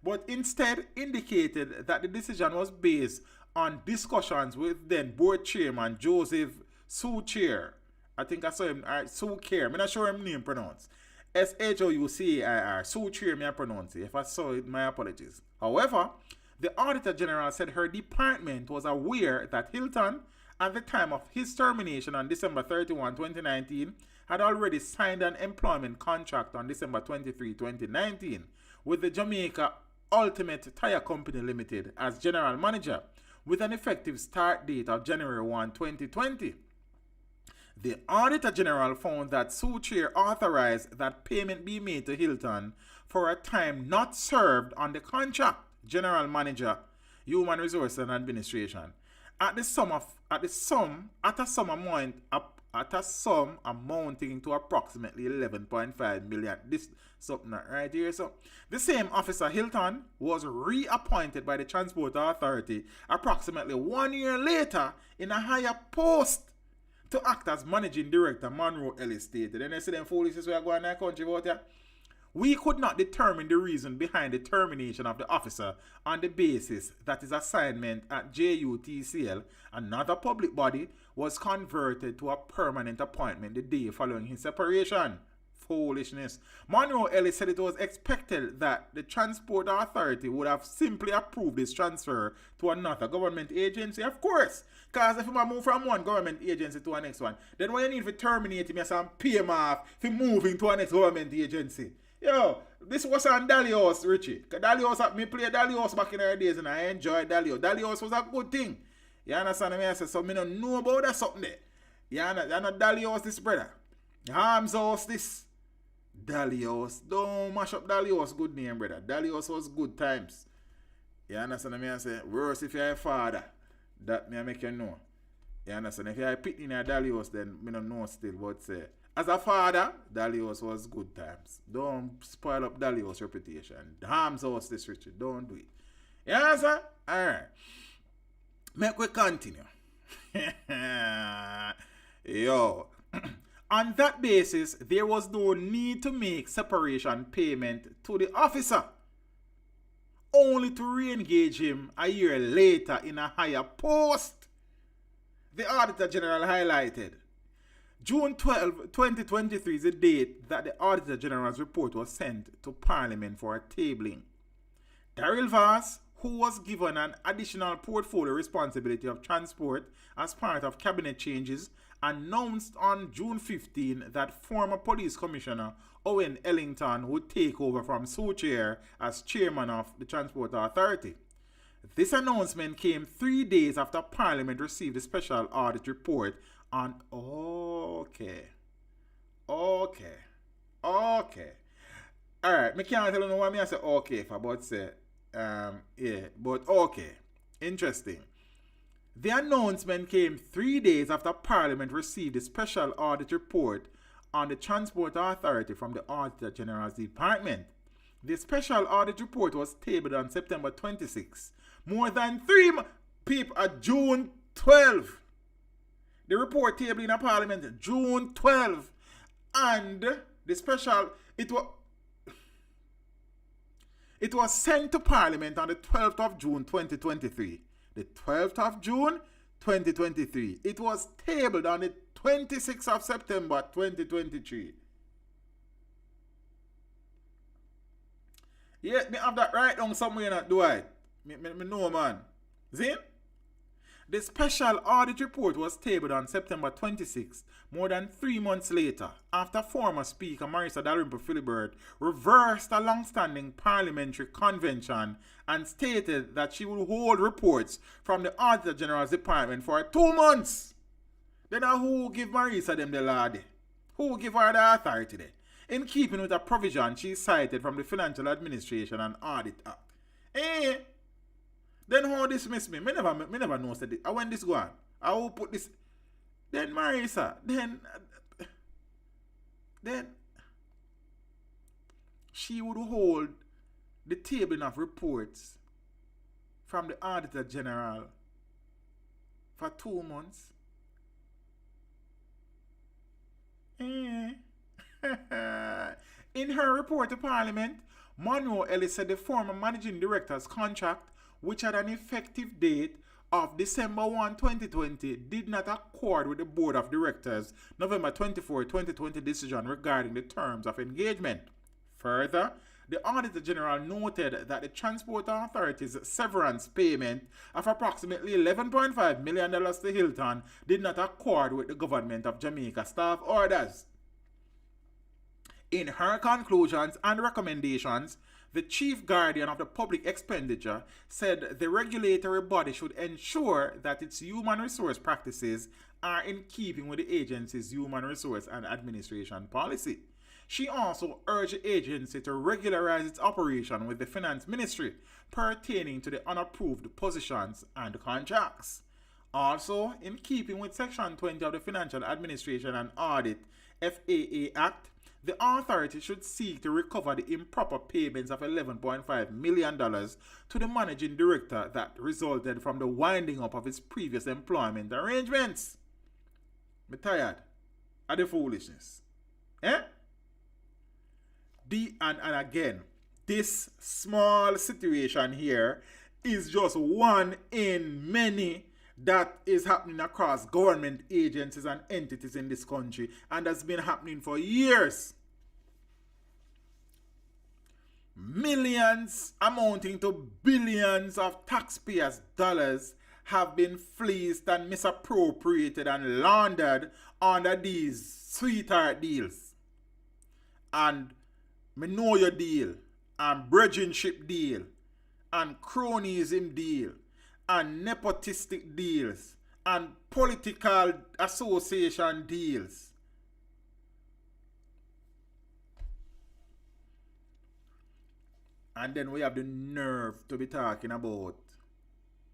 but instead indicated that the decision was based on discussions with then board chairman Joseph Souchair. I think I saw him, Souchair. I'm not sure him name pronounced. Shoucair, Souchair may I pronounce it. If I saw it, my apologies. However, the Auditor General said her department was aware that Hilton, at the time of his termination on December 31, 2019, had already signed an employment contract on December 23, 2019 with the Jamaica Ultimate Tire Company Limited as general manager with an effective start date of January 1, 2020. The Auditor General found that Souchair authorized that payment be made to Hilton for a time not served on the contract, General Manager, Human Resources and Administration, at a sum amounting to approximately $11.5 million. This something right here. So the same officer Hilton was reappointed by the Transport Authority approximately 1 year later in a higher post to act as managing director, Monroe Ellis stated. And they say them foolishness we are going in our country about here. We could not determine the reason behind the termination of the officer on the basis that his assignment at JUTCL, another public body, was converted to a permanent appointment the day following his separation. Foolishness. Monroe Ellis said it was expected that the Transport Authority would have simply approved his transfer to another government agency. Of course, because if you move from one government agency to the next one, then what you need to terminate him and pay him off for moving to a next government agency. Yo, this was on Dalios, Richie. Me play Dalios back in our days and I enjoyed Dalios. Dalios was a good thing. You understand what I say? So me don't know about that something there. You know Dolly House this, brother. Harms House this. Dolly House. Don't mash up Dolly House. Good name, brother. Dolly House was good times. You understand what I say? Worse if you're a father. That me I make you know. You understand? If you're a pit in a Dolly House, then me don't know still. But say, as a father, Dolly House was good times. Don't spoil up Dolly House reputation. Harms House this, Richard. Don't do it. You understand? Alright. Make we continue. Yo. On that basis, there was no need to make separation payment to the officer, only to re-engage him a year later in a higher post. The Auditor General highlighted. June 12, 2023 is the date that the Auditor General's report was sent to Parliament for a tabling. Daryl Vance, who was given an additional portfolio responsibility of transport as part of cabinet changes, announced on June 15 that former Police Commissioner Owen Ellington would take over from Sue Chair as chairman of the Transport Authority. This announcement came 3 days after Parliament received a special audit report on... Okay. Alright, me can't tell you what I say okay for, but say... but okay. Interesting. The announcement came 3 days after Parliament received a special audit report on the Transport Authority from the Auditor General's Department. The special audit report was tabled on September 26. More than 3 people at June 12. The report tabled in a Parliament June 12. And the special... It was sent to Parliament on the 12th of June 2023. The 12th of June 2023. It was tabled on the 26th of September 2023. Yeah, me have that right down somewhere, not do I? Me know, man. See? The special audit report was tabled on September 26th, more than 3 months later, after former Speaker Marissa Dalrymple-Philibert reversed a long-standing parliamentary convention and stated that she would hold reports from the Auditor General's Department for 2 months. Then who give Marissa them the law there? Who give her the authority there? In keeping with a provision she cited from the Financial Administration and Audit Act. Then how dismiss me? Me never know said it. I when this go on. I will put this. Then Marissa. Then she would hold the tabling of reports from the Auditor General for 2 months. In her report to Parliament, Monroe Ellis said the former managing director's contract, which had an effective date of December 1, 2020, did not accord with the Board of Directors' November 24, 2020 decision regarding the terms of engagement. Further, the Auditor General noted that the Transport Authority's severance payment of approximately $11.5 million to Hilton did not accord with the Government of Jamaica staff orders. In her conclusions and recommendations, the Chief Guardian of the Public Expenditure said the regulatory body should ensure that its human resource practices are in keeping with the agency's human resource and administration policy. She also urged the agency to regularize its operation with the Finance Ministry pertaining to the unapproved positions and contracts. Also, in keeping with Section 20 of the Financial Administration and Audit FAA Act, the authority should seek to recover the improper payments of $11.5 million to the managing director that resulted from the winding up of his previous employment arrangements. I'm tired of the foolishness. And again, this small situation here is just one in many that is happening across government agencies and entities in this country and has been happening for years. Millions amounting to billions of taxpayers' dollars have been fleeced and misappropriated and laundered under these sweetheart deals. And me know your deal, and bridgingship deal, and cronyism deal, and nepotistic deals and political association deals. And then we have the nerve to be talking about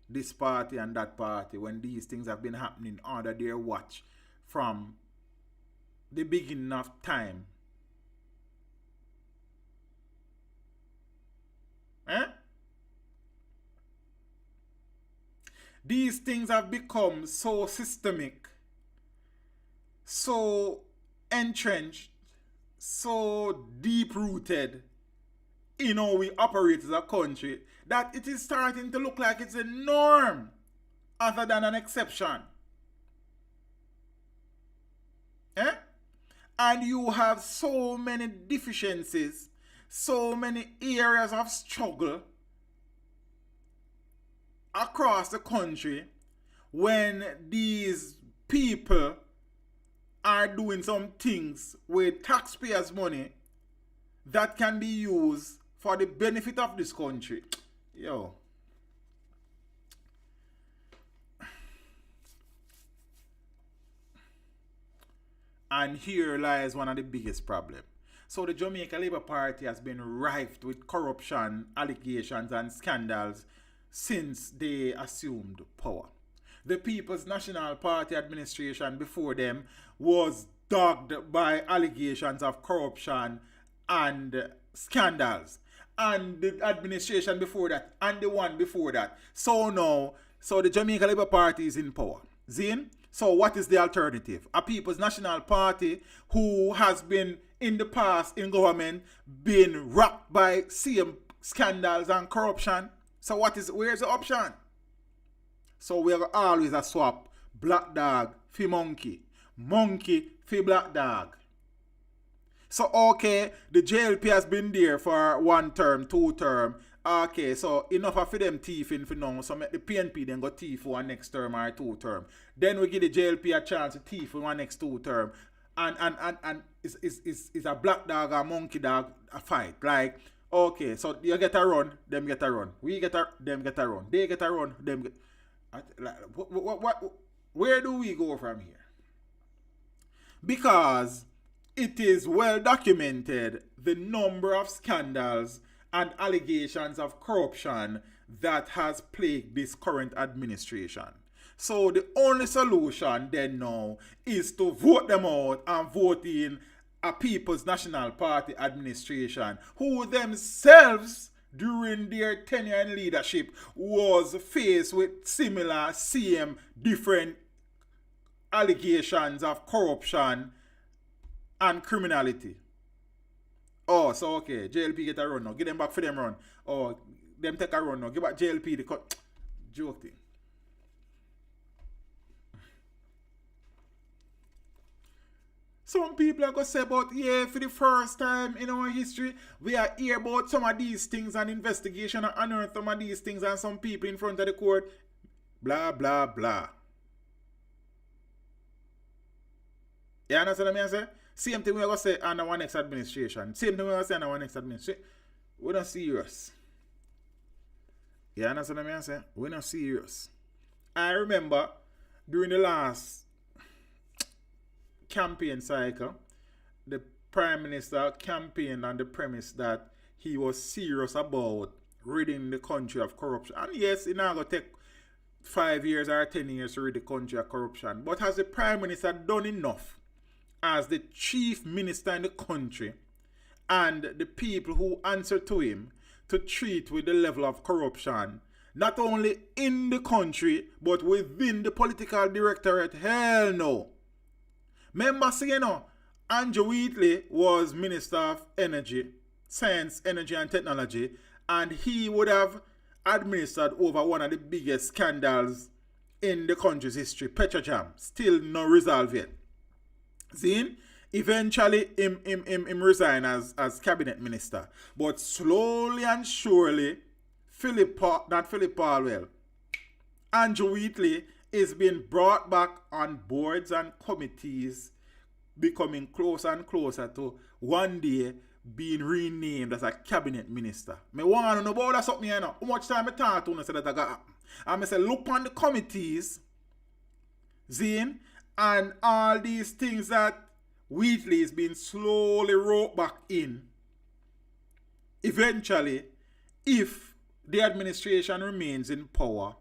this party and that party when these things have been happening under their watch from the beginning of time. These things have become so systemic, so entrenched, so deep-rooted in how we operate as a country that it is starting to look like it's a norm other than an exception. And you have so many deficiencies, so many areas of struggle across the country when these people are doing some things with taxpayers' money that can be used for the benefit of this country. Yo. And here lies one of the biggest problems. So the Jamaica Labour Party has been rife with corruption, allegations and scandals since they assumed power. The People's National Party administration before them was dogged by allegations of corruption and scandals. And the administration before that and the one before that. So now, the Jamaica Labour Party is in power. Zin? So what is the alternative? A People's National Party who has been in the past in government been rocked by same scandals and corruption. So where's the option? So we have always a swap. Black dog for monkey. Monkey for black dog. So okay, the JLP has been there for 1 term, 2 term. Okay, so enough of them thieving for now. So make the PNP then go thief for 1 next term or 2 term. Then we give the JLP a chance to thief for 1 next 2 term. And is a black dog or monkey dog a fight? Like, okay, so you get a run, them get a run. We get a, them get a run. They get a run, them get. Where do we go from here? Because it is well documented the number of scandals and allegations of corruption that has plagued this current administration. So the only solution then now is to vote them out and vote in a People's National Party administration who themselves during their tenure in leadership was faced with similar, same, different allegations of corruption and criminality. Oh, so okay, JLP get a run now. Give them back for them run. Oh, them take a run now. Give back JLP the cut. Joke thing. Some people are going to say about, yeah, for the first time in our history, we are hear about some of these things and investigation and unearth some of these things and some people in front of the court. Blah, blah, blah. You understand what I say? Same thing we're going to say under one next administration. Same thing we're going to say under one next administration. We're not serious. You understand what I say? We're not serious. I remember during the last campaign cycle, the Prime Minister campaigned on the premise that he was serious about ridding the country of corruption. And yes, it's not going to take 5 years or 10 years to rid the country of corruption. But has the Prime Minister done enough as the chief minister in the country and the people who answer to him to treat with the level of corruption, not only in the country, but within the political directorate? Hell no. Remember, Andrew Wheatley was Minister of Energy, Science, Energy and Technology, and he would have administered over one of the biggest scandals in the country's history, Petrojam, still no resolve yet. See, eventually him resign as cabinet minister, but slowly and surely, Andrew Wheatley is being brought back on boards and committees, becoming closer and closer to one day being renamed as a cabinet minister. Me want to know about that something here now. How much time I talk to you say that I got happen? And I say look on the committees, Zane, and all these things that Wheatley is being slowly roped back in. Eventually, if the administration remains in power,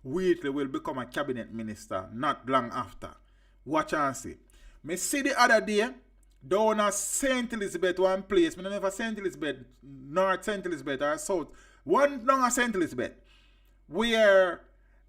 Wheatley will become a cabinet minister not long after. Watch and see. Me see the other day, down at St. Elizabeth one place, I don't know if St. Elizabeth, North St. Elizabeth or South, one down at St. Elizabeth, where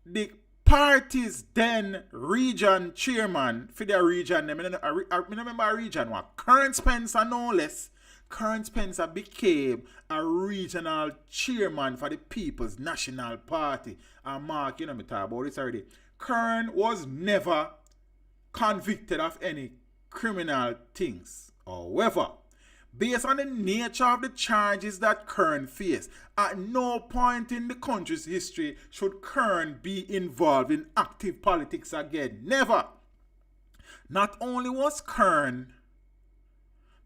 the party's then region chairman for their region, I remember a region, what? Current Spencer no less. Current Spencer became a regional chairman for the People's National Party. And Mark, you know me talk about this already. Kern was never convicted of any criminal things. However, based on the nature of the charges that Kern faced, at no point in the country's history should Kern be involved in active politics again. Never. Not only was Kern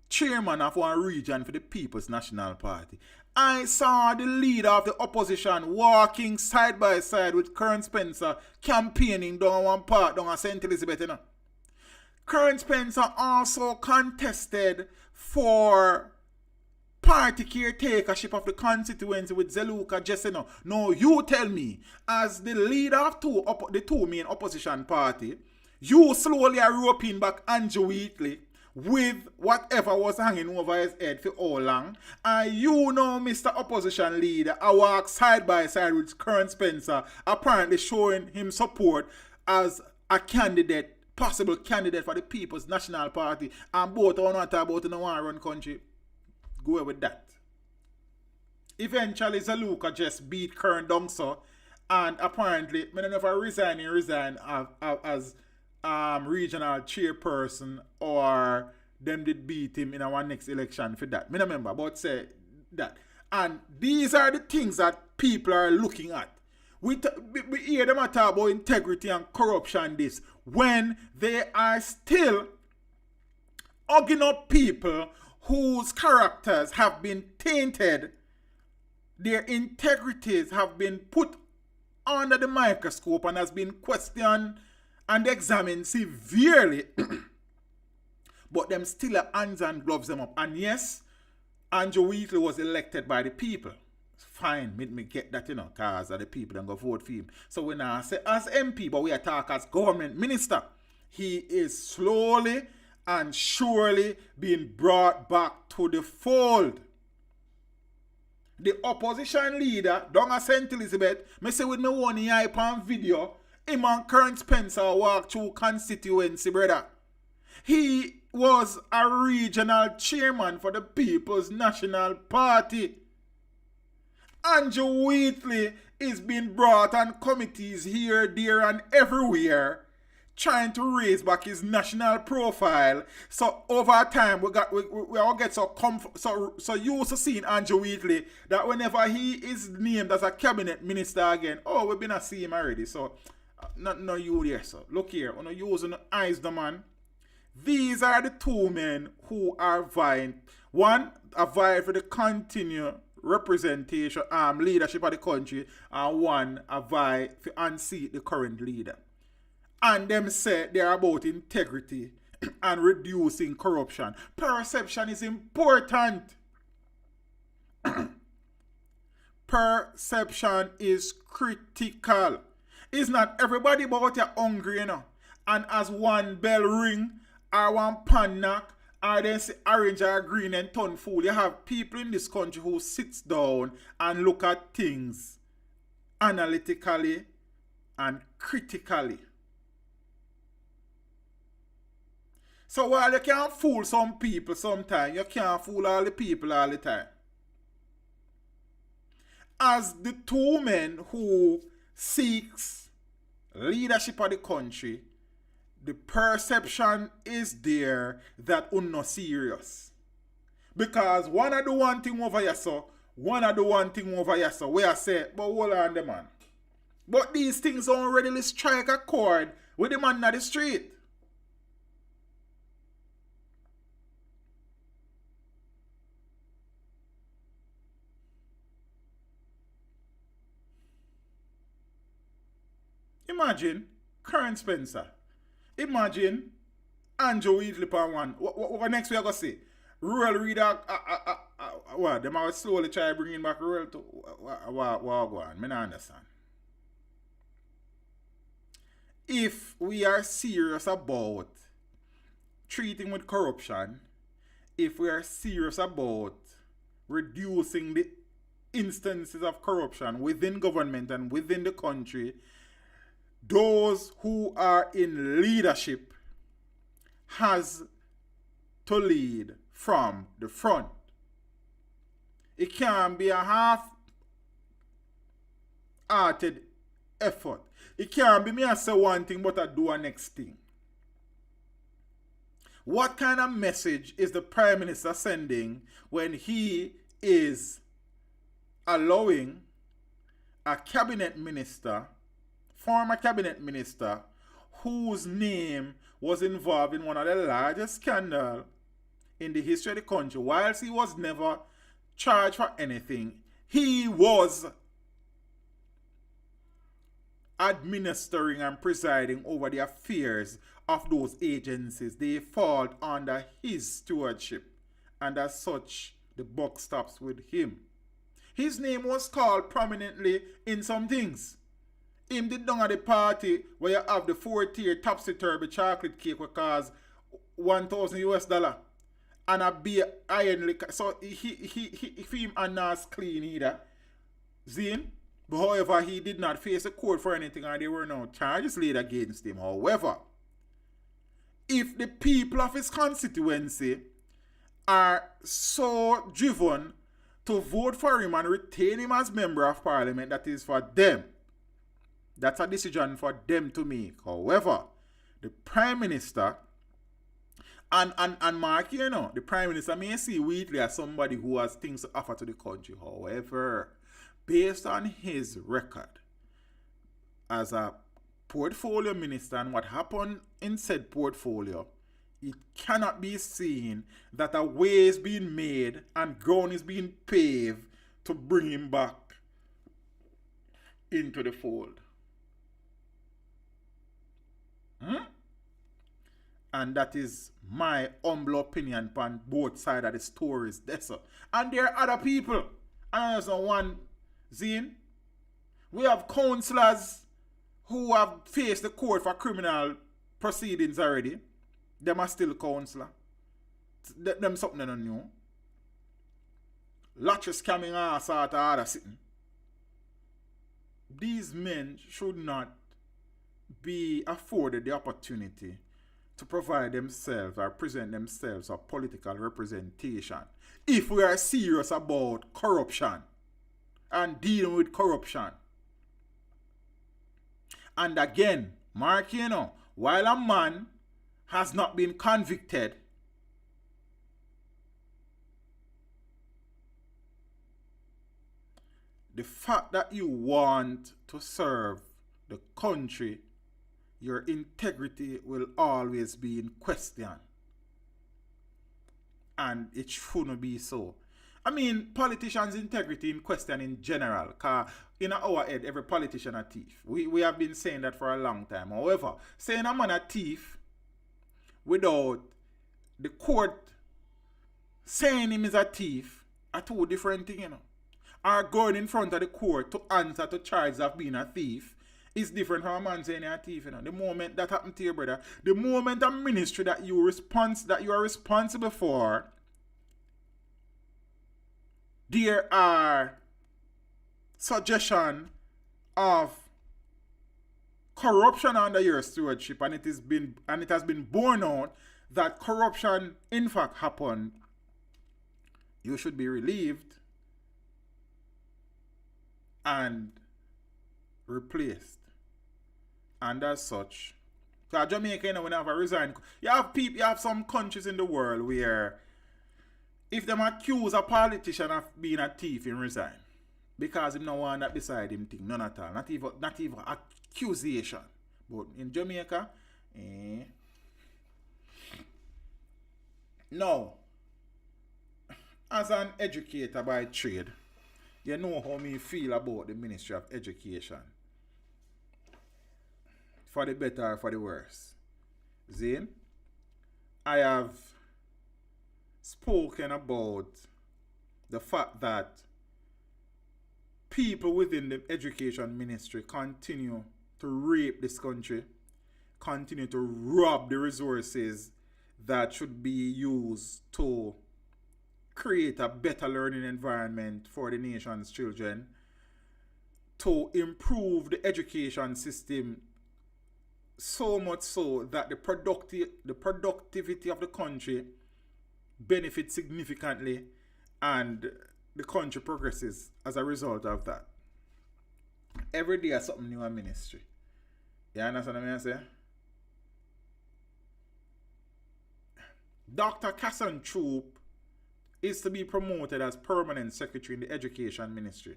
chairman of one region for the People's National Party, I saw the leader of the opposition walking side by side with Kern Spencer campaigning down one part down at St. Elizabeth. You know. Kern Spencer also contested for party caretakership of the constituency with Zeluka Jesseno. Now you tell me, as the leader of the two main opposition party, you slowly are roping back Andrew Wheatley with whatever was hanging over his head for all long. And you know, Mr. Opposition Leader, I walk side by side with Kern Spencer, apparently showing him support as a candidate, possible candidate for the People's National Party. And both are not about in the one run country. Go away with that. Eventually, Zaluka just beat Kern down so, and apparently, I don't know if I resign as regional chairperson or them did beat him in our next election for that. I don't remember, but say that. And these are the things that people are looking at. We hear them talk about integrity and corruption this when they are still hugging up people whose characters have been tainted, their integrities have been put under the microscope and has been questioned and examined severely, but them still have hands and gloves them up. And yes, Andrew Wheatley was elected by the people. Fine, me get that, because the people don't go vote for him. So when I say as MP, but we attack as government minister, he is slowly and surely being brought back to the fold. The opposition leader, down at St. Elizabeth, me say with me one eye on video, him and Kern Spencer walk through constituency, brother. He was a regional chairman for the People's National Party. Andrew Wheatley is being brought on committees here, there, and everywhere, trying to raise back his national profile. So over time, we all get so used to seeing Andrew Wheatley that whenever he is named as a cabinet minister again, we've been to see him already. So no you there, so look here, on using the eyes, the man. These are the two men who are vying. One, a vie for the continued representation, leadership of the country, and one, a vie for unseat the current leader. And them say they're about integrity and reducing corruption. Perception is important. Perception is critical. It's not everybody about you hungry, And as one bell ring, or one pan knock, or then say orange or green and turn full, you have people in this country who sits down and look at things analytically and critically. So while you can't fool some people sometimes, you can't fool all the people all the time. As the two men who seeks leadership of the country, the perception is there that not serious. Because one of the one thing over here, so one of the one thing over here, so where I say, but hold on the man. But these things don't readily strike a chord with the man on the street. imagine Karen Spencer. Imagine Andrew Wheatley on one. What next we are going to see? Rural reader, what? Them are slowly try bringing back rural to what go on? I don't understand. If we are serious about treating with corruption, if we are serious about reducing the instances of corruption within government and within the country, those who are in leadership has to lead from the front. It can't be a half-hearted effort. It can't be me I say one thing but I do a next thing. What kind of message is the Prime Minister sending when he is allowing a cabinet minister, former cabinet minister, whose name was involved in one of the largest scandals in the history of the country, whilst he was never charged for anything, he was administering and presiding over the affairs of those agencies. They fall under his stewardship, and as such, the buck stops with him. His name was called prominently in some things. Him did down at the party where you have the 4-tier topsy-turvy chocolate cake which costs $1,000 and a beer iron liquor. So him and not clean either. Zine? But however, he did not face a court for anything and there were no charges laid against him. However, if the people of his constituency are so driven to vote for him and retain him as member of parliament, that is for them. That's a decision for them to make. However, the Prime Minister and Mark, you know, the Prime Minister may see Wheatley as somebody who has things to offer to the country. However, based on his record as a portfolio minister and what happened in said portfolio, it cannot be seen that a way is being made and ground is being paved to bring him back into the fold. And that is my humble opinion on both sides of the stories. And there are other people. And there's no one, Zine. We have councillors who have faced the court for criminal proceedings already. Them are still councillor. Them something they don't know. Lottery scamming ass out of other sitting. These men should not be afforded the opportunity to provide themselves or present themselves a political representation. If we are serious about corruption and dealing with corruption. And again, Mark, you know, while a man has not been convicted, the fact that you want to serve the country, your integrity will always be in question. And it shouldn't be so. I mean, politicians' integrity in question in general, because in our head, every politician a thief. We have been saying that for a long time. However, saying a man a thief without the court saying him is a thief are two different things, you know. Or going in front of the court to answer to charges of being a thief is different from a man saying you're a thief, you know. The moment that happened to your brother, the moment a ministry that you are responsible for, there are suggestions of corruption under your stewardship, and it has been borne out that corruption in fact happened, you should be relieved and replaced. And as such, because Jamaica, you know, when I have a resign, you have some countries in the world where if them accuse a politician of being a thief, he resign. Because him no want that beside him thing, none at all. Not even accusation. But in Jamaica, no. As an educator by trade, you know how me feel about the Ministry of Education. for the better or for the worse. Zane, I have spoken about the fact that people within the education ministry continue to rape this country, continue to rob the resources that should be used to create a better learning environment for the nation's children, to improve the education system so much so that the productivity of the country benefits significantly and the country progresses as a result of that. Every day is something new in ministry. You understand what I say? Dr. Casson Troop is to be promoted as permanent secretary in the education ministry.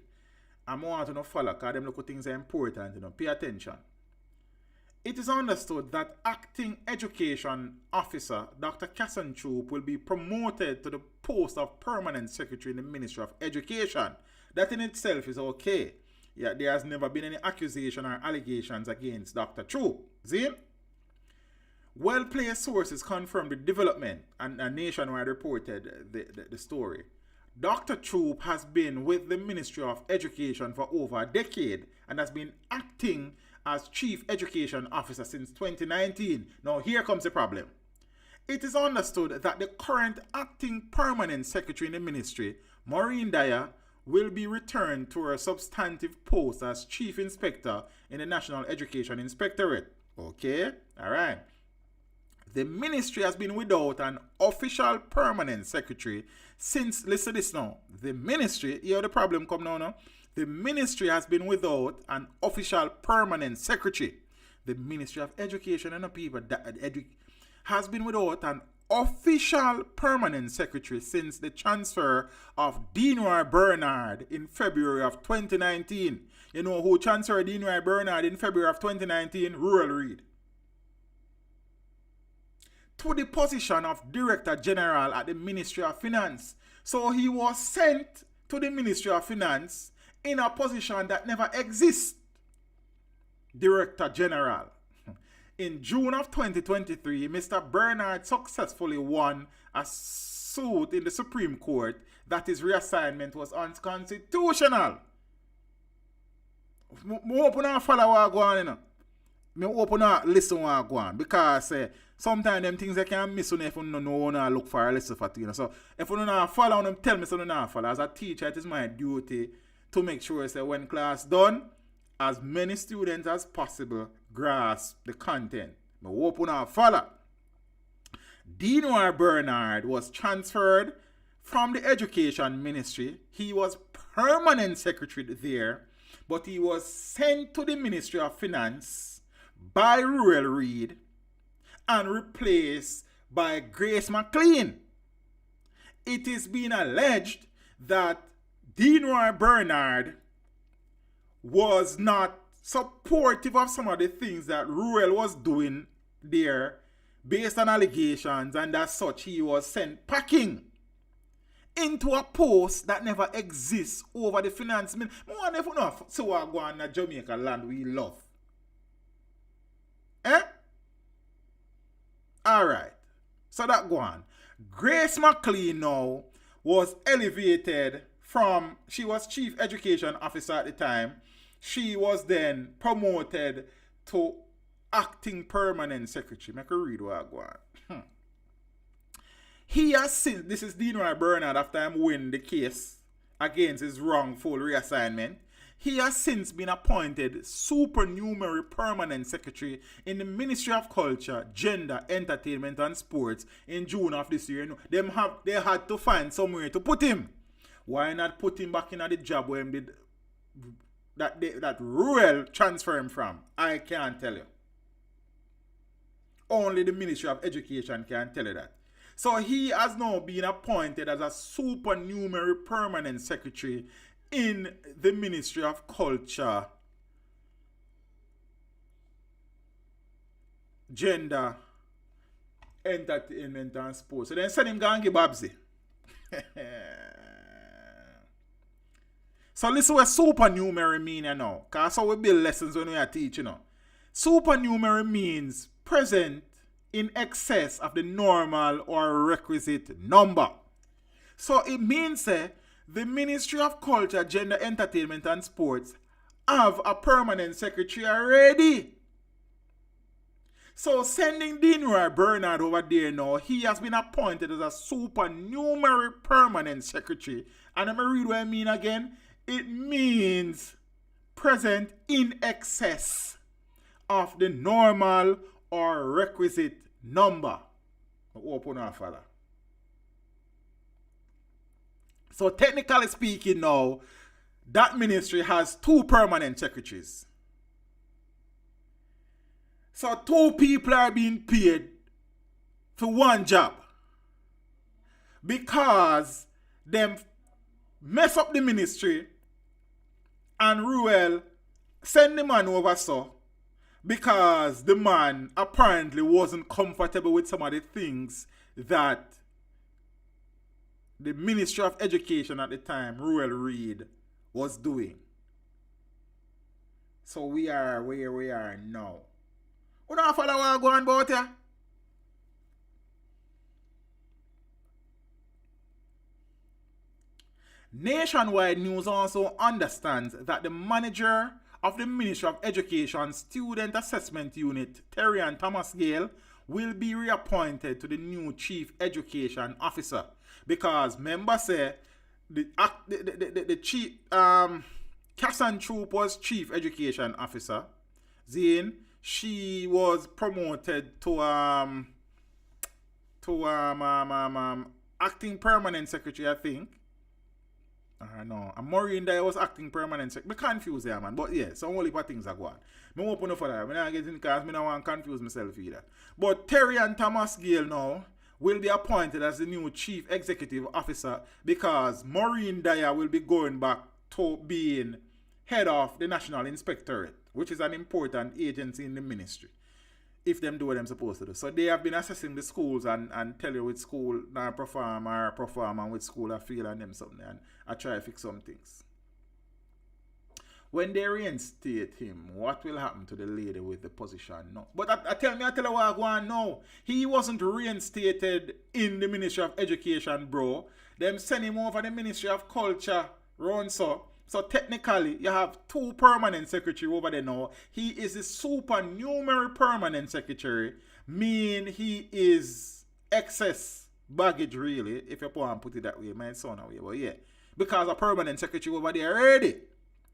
I want to follow because them look things are important, pay attention. It is understood that acting education officer Dr. Casson Troop will be promoted to the post of permanent secretary in the Ministry of Education. That in itself is okay. Yeah, there has never been any accusation or allegations against Dr. Troop. See? Well-placed sources confirmed the development and Nationwide reported the story. Dr. Troop has been with the Ministry of Education for over a decade and has been acting as Chief Education Officer since 2019. Now here comes the problem. It is understood that the current acting permanent secretary in the ministry, Maureen Dyer, will be returned to her substantive post as Chief Inspector in the National Education Inspectorate. Okay? Alright. The ministry has been without an official permanent secretary since, listen to this now, the ministry, here the problem come now. The ministry has been without an official permanent secretary. The Ministry of Education and the people has been without an official permanent secretary since the transfer of Dean Bernard in February of 2019. You know who transferred Dean Bernard in February of 2019? Rural Reid. To the position of Director General at the Ministry of Finance. So he was sent to the Ministry of Finance in a position that never exists. Director General. In June of 2023, Mr. Bernard successfully won a suit in the Supreme Court that his reassignment was unconstitutional. I open and follow what go on, I open and listen what go on. Because sometimes them things I can miss if you don't know and look for a lesson for it. So if you don't follow them, tell me so you don't follow. As a teacher, it is my duty to make sure that when class done, as many students as possible grasp the content. I open and follow. Dean Bernard was transferred from the Education Ministry. He was permanent secretary there, but he was sent to the Ministry of Finance by Rural Reid and replaced by Grace McLean. It is being alleged that Dean Bernard was not supportive of some of the things that Rural was doing there based on allegations, and as such he was sent packing into a post that never exists over the finance ministry. I wonder if you know so what go on in Jamaica land we love. Alright. So that go on. Grace McLean now was elevated from, she was Chief Education Officer at the time. She was then promoted to acting permanent secretary. Make a read what I go on. He has since, this is Dean Bernard after him win the case against his wrongful reassignment. He has since been appointed supernumerary permanent secretary in the Ministry of Culture, Gender, Entertainment and Sports in June of this year. They had to find somewhere to put him. Why not put him back in the job where he did that Rural transfer him from? I can't tell you. Only the Ministry of Education can tell you that. So he has now been appointed as a supernumerary permanent secretary in the Ministry of Culture, Gender, Entertainment and Sports. So then send him go and give Babsy. So listen what supernumerary mean now. Because that's how we build lessons when we are teaching. Supernumerary means present in excess of the normal or requisite number. So it means the Ministry of Culture, Gender, Entertainment and Sports have a permanent secretary already. So sending Dean Roy Bernard over there now, he has been appointed as a supernumerary permanent secretary. And I'm going to read what I mean again. It means present in excess of the normal or requisite number. Open our father. So technically speaking now, that ministry has 2 permanent secretaries. So 2 people are being paid for one job. Because them mess up the ministry and Ruel send the man over so because the man apparently wasn't comfortable with some of the things that the Ministry of Education at the time, Ruel Reid, was doing. So we are where we are now. What do you follow what going about here? Nationwide News also understands that the manager of the Ministry of Education Student Assessment Unit, Terry-Ann Thomas Gale, will be reappointed to the new Chief Education Officer. Because members say the chief Cassan Troop was Chief Education Officer. Then she was promoted to acting permanent secretary, I think. No, and Maureen there was acting permanent secretary. I'm confused there, man. But yeah, some whole heap of things are going. I open up for that. I'm not getting because I don't want to confuse myself either. But Terry-Ann Thomas Gale now will be appointed as the new Chief Executive Officer because Maureen Dyer will be going back to being head of the National Inspectorate, which is an important agency in the ministry, if them do what they're supposed to do. So they have been assessing the schools and tell you which school not perform and which school I feel and them something, and I try to fix some things. When they reinstate him, what will happen to the lady with the position? No. But I tell you what I go on now. He wasn't reinstated in the Ministry of Education, bro. Them send him over the Ministry of Culture, Ronso. So technically, you have 2 permanent secretary over there now. He is a supernumerary permanent secretary, mean he is excess baggage really, if you want to put it that way, my son away. But yeah, because a permanent secretary over there already.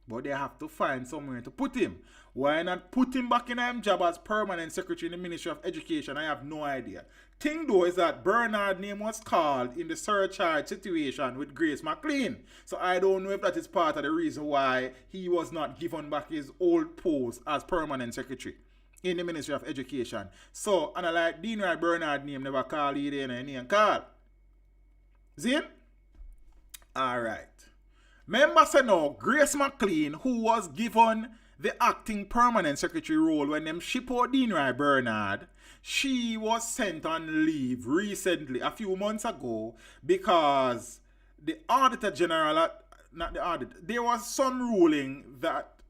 But they have to find somewhere to put him. Why not put him back in his job as permanent secretary in the Ministry of Education? I have no idea. Thing though is that Bernard's name was called in the surcharge situation with Grace McLean. So I don't know if that is part of the reason why he was not given back his old post as permanent secretary in the Ministry of Education. So, and I like Dean Roy Bernard's name never called either and name call. Zin? Alright. Remember say now, Grace McLean, who was given the acting permanent secretary role when them ship out Dean Roy Bernard, she was sent on leave recently, a few months ago, because the Auditor General, not the Auditor, there was some ruling that,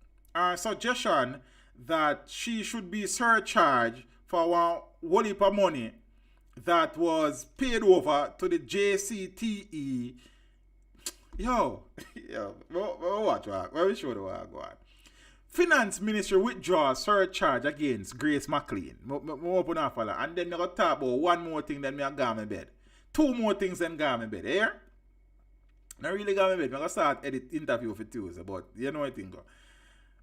suggestion that she should be surcharged for one whole heap of money that was paid over to the JCTE. Watch what? Let me show you what I go on. Finance Ministry withdraws surcharge against Grace McLean. Open up for that. And then they go talk about one more thing, then me I got my bed. 2 more things, then got my bed. Here? Not really got my bed. I'm going to start edit interview for Tuesday, but you know what I think.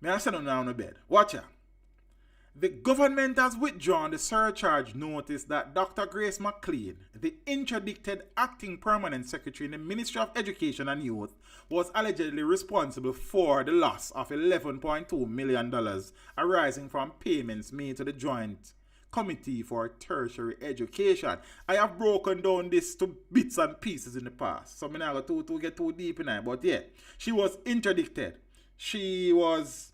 Me I send them down on the bed. Watch ya. The government has withdrawn the surcharge notice that Dr. Grace McLean, the interdicted acting permanent secretary in the Ministry of Education and Youth, was allegedly responsible for the loss of $11.2 million arising from payments made to the Joint Committee for Tertiary Education. I have broken down this to bits and pieces in the past, so I'm not going to get too deep in it, but yeah, she was interdicted. She was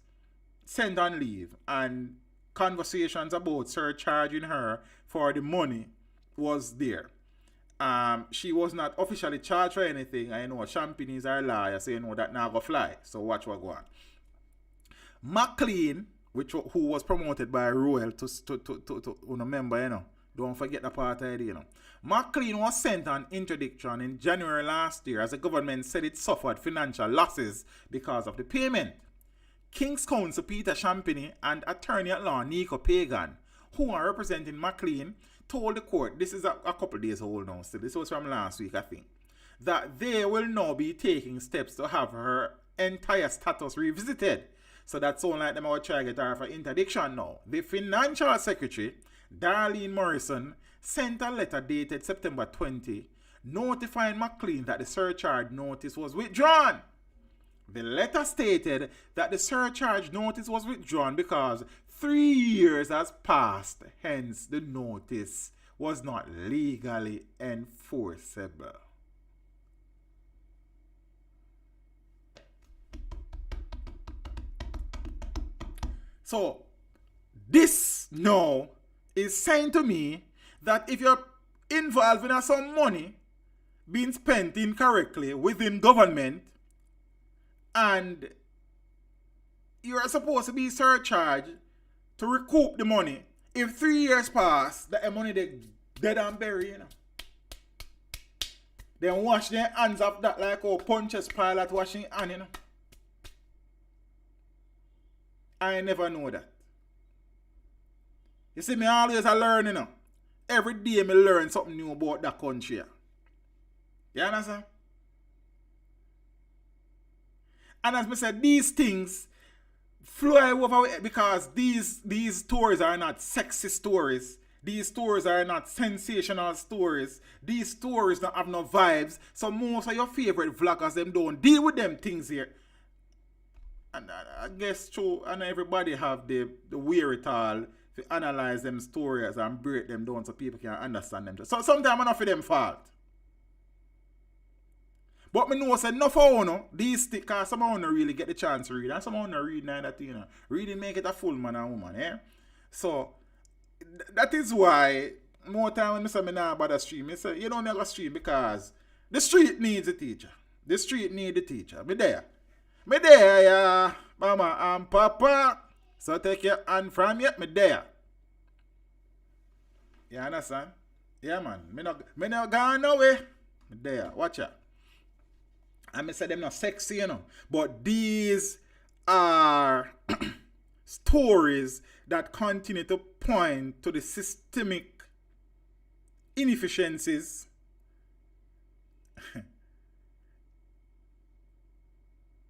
sent on leave, and conversations about surcharging her for the money was there. She was not officially charged for anything. I know Champagne is our liar, so you know that now go fly. So watch what go on. McLean who was promoted by Royal to remember, you know. Don't forget the part I did, you know. McLean was sent on interdiction in January last year as the government said it suffered financial losses because of the payment. King's Counsel Peter Champagny and attorney at law Nico Pagan, who are representing McLean, told the court, this is a couple days old now still, this was from last week I think, that they will now be taking steps to have her entire status revisited. So that's all like them will try to get her for interdiction now. The Financial Secretary, Darlene Morrison, sent a letter dated September 20 notifying McLean that the surcharge notice was withdrawn. The letter stated that the surcharge notice was withdrawn because 3 years has passed, hence the notice was not legally enforceable. So, this now is saying to me that if you're involved in some money being spent incorrectly within government and you're supposed to be surcharged to recoup the money, if 3 years pass, that money they dead and buried, you know. Then wash their hands up that like a Pontius Pilate washing hand, you know. I never know that. You see, me always a learn, you know. Every day me learn something new about that country. You understand? And as I said, these things fly over because these stories are not sexy stories. These stories are not sensational stories. These stories don't have no vibes. So most of your favorite vloggers, them don't deal with them things here. And I guess true, and everybody have the wherewithal to analyze them stories and break them down so people can understand them. So sometimes enough of them fault. But me know say enough of you, these things, because some of you really get the chance to read, and some of you read neither thing, you know. Reading make it a full man and woman, eh? So that is why more time when I say me nah bother stream, I say you don't need to stream because the street needs a teacher. The street needs a teacher. Me there, yeah, mama and papa. So take your hand from you, me there. You understand? Yeah, man. Me not gone nowhere. Me there. Watch out. And me say them not sexy, you know. But these are stories that continue to point to the systemic inefficiencies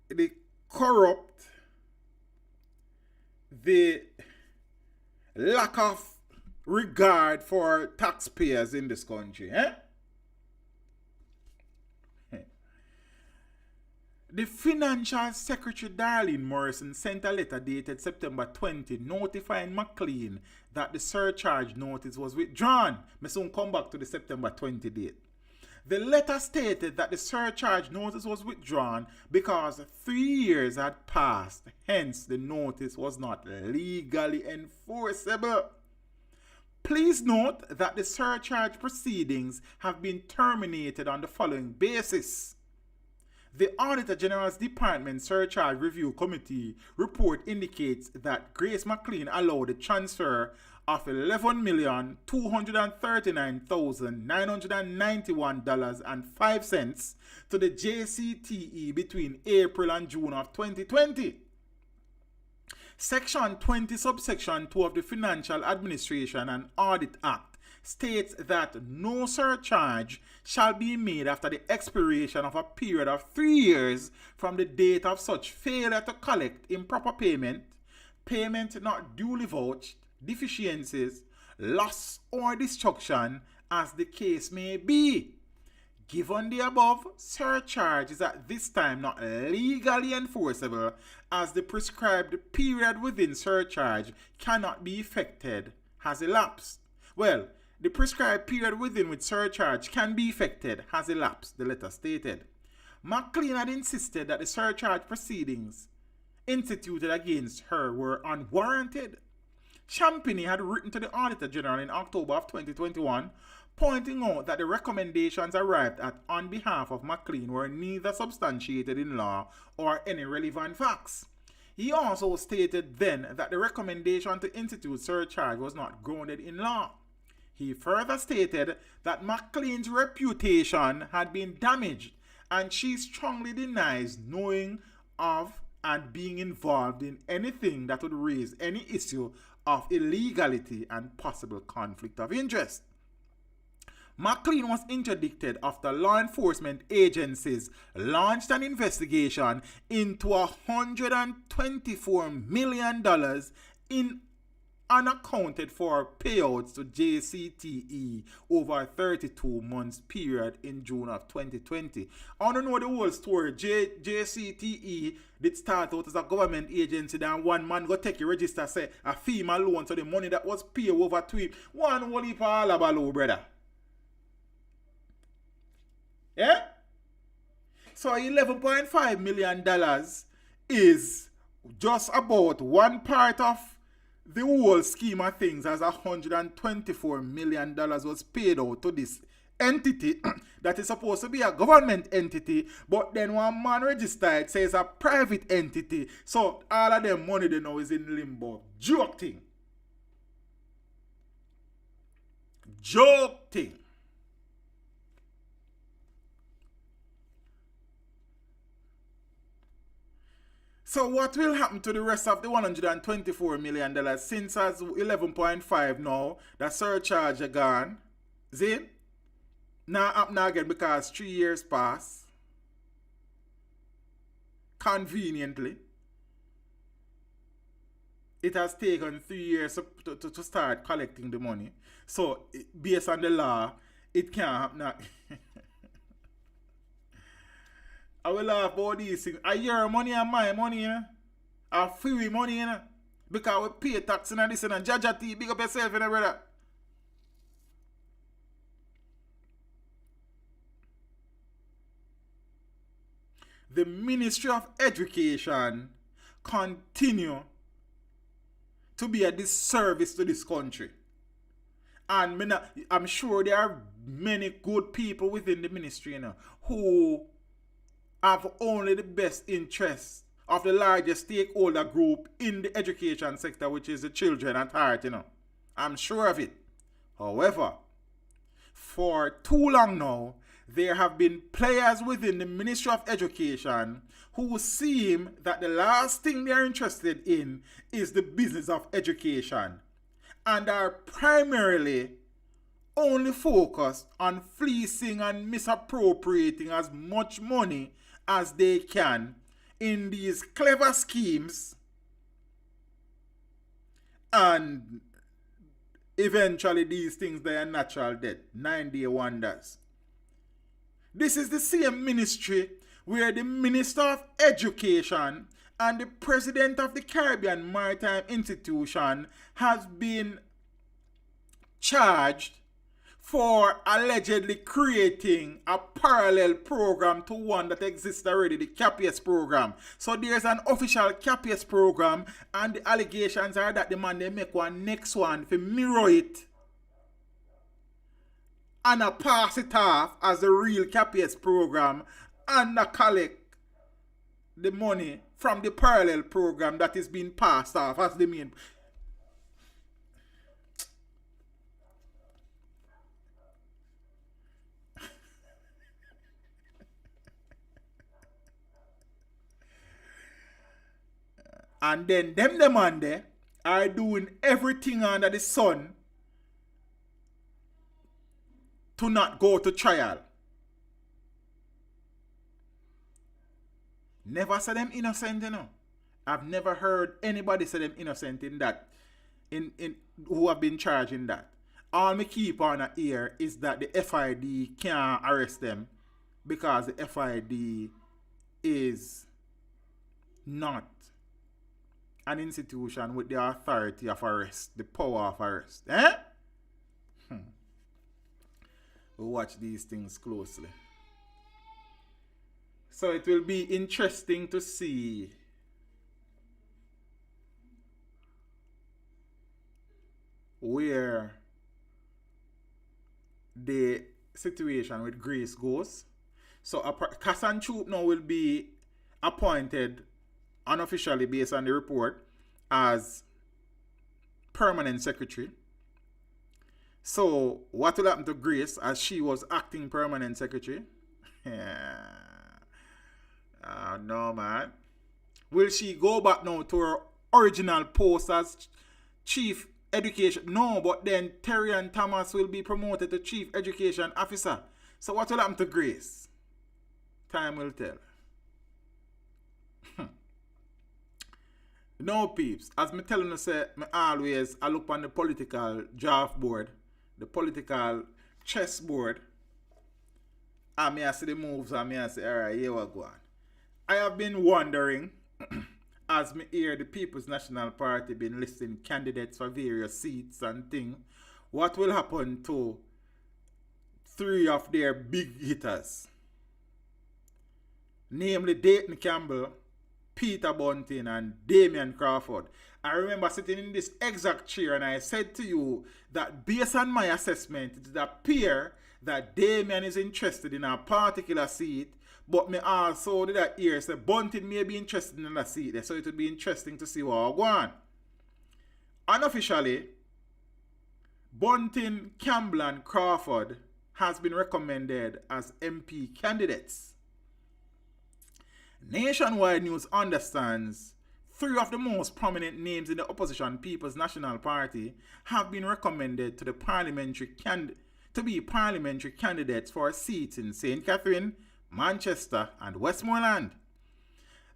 the corrupt, the lack of regard for taxpayers in this country. The Financial Secretary Darlene Morrison sent a letter dated September 20 notifying McLean that the surcharge notice was withdrawn. Me soon come back to the September 20 date. The letter stated that the surcharge notice was withdrawn because 3 years had passed, hence the notice was not legally enforceable. Please note that the surcharge proceedings have been terminated on the following basis. The Auditor General's Department Surcharge Review Committee report indicates that Grace McLean allowed the transfer of $11,239,991.05 to the JCTE between April and June of 2020. Section 20, subsection 2 of the Financial Administration and Audit Act states that no surcharge shall be made after the expiration of a period of 3 years from the date of such failure to collect improper payment, payment not duly vouched, deficiencies, loss or destruction, as the case may be. Given the above, surcharge is at this time not legally enforceable as the prescribed period within surcharge cannot be effected has elapsed. Well, the prescribed period within which surcharge can be effected has elapsed, the letter stated. McLean had insisted that the surcharge proceedings instituted against her were unwarranted. Champagny had written to the Auditor General in October of 2021, pointing out that the recommendations arrived at on behalf of McLean were neither substantiated in law or any relevant facts. He also stated then that the recommendation to institute surcharge was not grounded in law. He further stated that McLean's reputation had been damaged, and she strongly denies knowing of and being involved in anything that would raise any issue of illegality and possible conflict of interest. McLean was interdicted after law enforcement agencies launched an investigation into $124 million in unaccounted for payouts to JCTE over a 32 months period in June of 2020. I want to know the whole story. JCTE did start out as a government agency, then one man go take a register, say a FEMA loan, so the money that was paid over to him. One whole heap of alabalo, brother. Yeah? So $11.5 million is just about one part of the whole scheme of things, as $124 million was paid out to this entity that is supposed to be a government entity, but then one man registered says a private entity. So all of them money they know is in limbo. Joke thing. Joke thing. So what will happen to the rest of the $124 million since as 11.5 now, the surcharge are gone? See? Now happen again because 3 years pass. Conveniently. It has taken 3 years to start collecting the money. So based on the law, it can't happen. I will laugh about these things. Are your money and my money, you know? Are free money, you know? Because we pay tax and this and Jaja T, big up yourself, you know, brother. The Ministry of Education continue to be a disservice to this country. And I'm sure there are many good people within the ministry, you know, who have only the best interests of the largest stakeholder group in the education sector, which is the children at heart, you know. I'm sure of it. However, for too long now, there have been players within the Ministry of Education who seem that the last thing they're interested in is the business of education and are primarily only focused on fleecing and misappropriating as much money as they can in these clever schemes, and eventually these things they are natural death, 9-day wonders. This is the same ministry where the Minister of Education and the President of the Caribbean Maritime Institution has been charged for allegedly creating a parallel program to one that exists already, the CAPES program. So there's an official CAPES program, and the allegations are that the man they make one next one to mirror it and pass it off as the real CAPES program and collect the money from the parallel program that is being passed off as the main. And then them man there are doing everything under the sun to not go to trial. Never say them innocent, you know. I've never heard anybody say them innocent in that, in who have been charged in that. All me keep on here is that the FID can't arrest them because the FID is not an institution with the authority of arrest, the power of arrest. We'll watch these things closely. So it will be interesting to see where the situation with Grace goes. So Cassan Troop now will be appointed unofficially based on the report, as permanent secretary. So, what will happen to Grace as she was acting permanent secretary? No, man. Will she go back now to her original post as chief education? No, but then Terry and Thomas will be promoted to chief education officer. So, what will happen to Grace? Time will tell. No, peeps. As me telling you, say, I look on the political draft board, the political chessboard, and I see the moves, and I say, all right, here we go on. I have been wondering, as me hear the People's National Party been listing candidates for various seats and things, what will happen to 3 of their big hitters? Namely Dayton Campbell, Peter Bunting, and Damian Crawford. I remember sitting in this exact chair and I said to you that based on my assessment, it would appear that Damian is interested in a particular seat, but me also did that hear say Bunting may be interested in a seat there, so it would be interesting to see what will go on. Unofficially, Bunting, Campbell, and Crawford has been recommended as MP candidates. Nationwide News understands 3 of the most prominent names in the opposition People's National Party have been recommended to the to be parliamentary candidates for seats in St. Catherine, Manchester, and Westmoreland.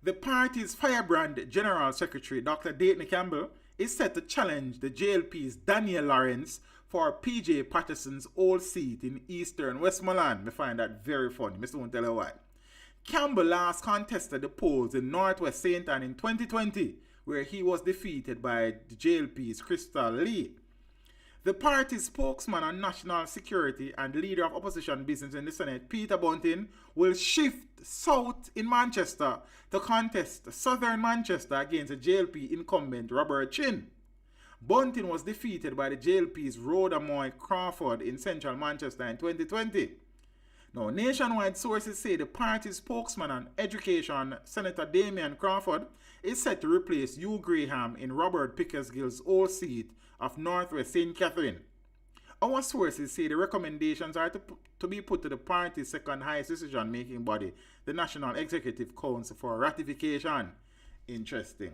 The party's firebrand General Secretary Dr. Dayton Campbell is set to challenge the JLP's Daniel Lawrence for PJ Patterson's old seat in Eastern Westmoreland. I find that very funny. I won't tell you why. Campbell last contested the polls in Northwest St. Anne in 2020, where he was defeated by the JLP's Crystal Lee. The party's spokesman on national security and leader of opposition business in the Senate, Peter Bunting, will shift south in Manchester to contest southern Manchester against the JLP incumbent Robert Chin. Bunting was defeated by the JLP's Rhoda Moy Crawford in central Manchester in 2020. Now, nationwide sources say the party's spokesman on education, Senator Damian Crawford, is set to replace Hugh Graham in Robert Pickersgill's old seat of Northwest St. Catherine. Our sources say the recommendations are to be put to the party's second highest decision-making body, the National Executive Council, for ratification. Interesting.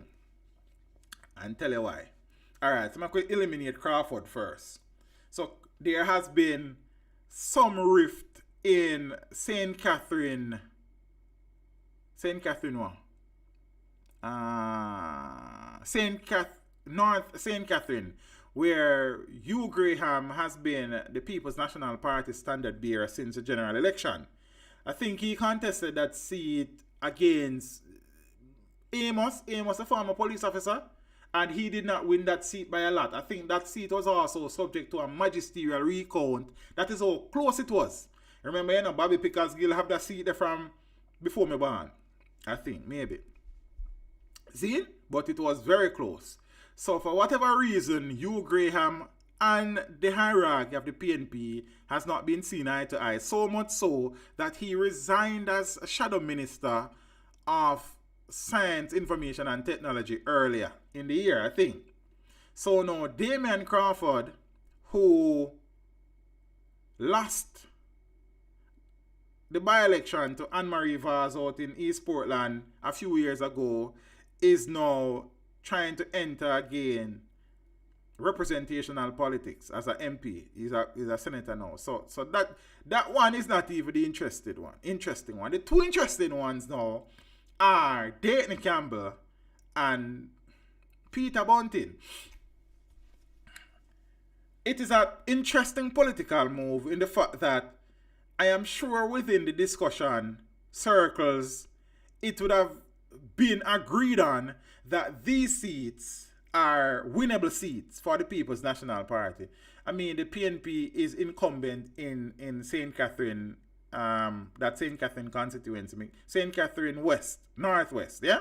And tell you why. Alright, so I'm going to eliminate Crawford first. So there has been some rift in St. Catherine North St. Catherine, where Hugh Graham has been the People's National Party standard bearer since the general election. I think he contested that seat against Amos, a former police officer, and he did not win that seat by a lot. I think that seat was also subject to a magisterial recount. That is how close it was. Remember, Bobby Pickersgill have that seat there from before me born. I think, maybe. See? But it was very close. So for whatever reason, Hugh Graham and the hierarchy of the PNP has not been seen eye to eye. So much so that he resigned as a shadow minister of Science, Information and Technology earlier in the year, I think. So now Damian Crawford, who lost the by-election to Anne-Marie Vaz out in East Portland a few years ago, is now trying to enter again representational politics as an MP. He's a senator now. So that one is not even the interesting one. The 2 interesting ones now are Dayton Campbell and Peter Bunting. It is an interesting political move in the fact that I am sure within the discussion circles, it would have been agreed on that these seats are winnable seats for the People's National Party. I mean, the PNP is incumbent in St. Catherine, that St. Catherine constituency, St. Catherine West, Northwest, yeah?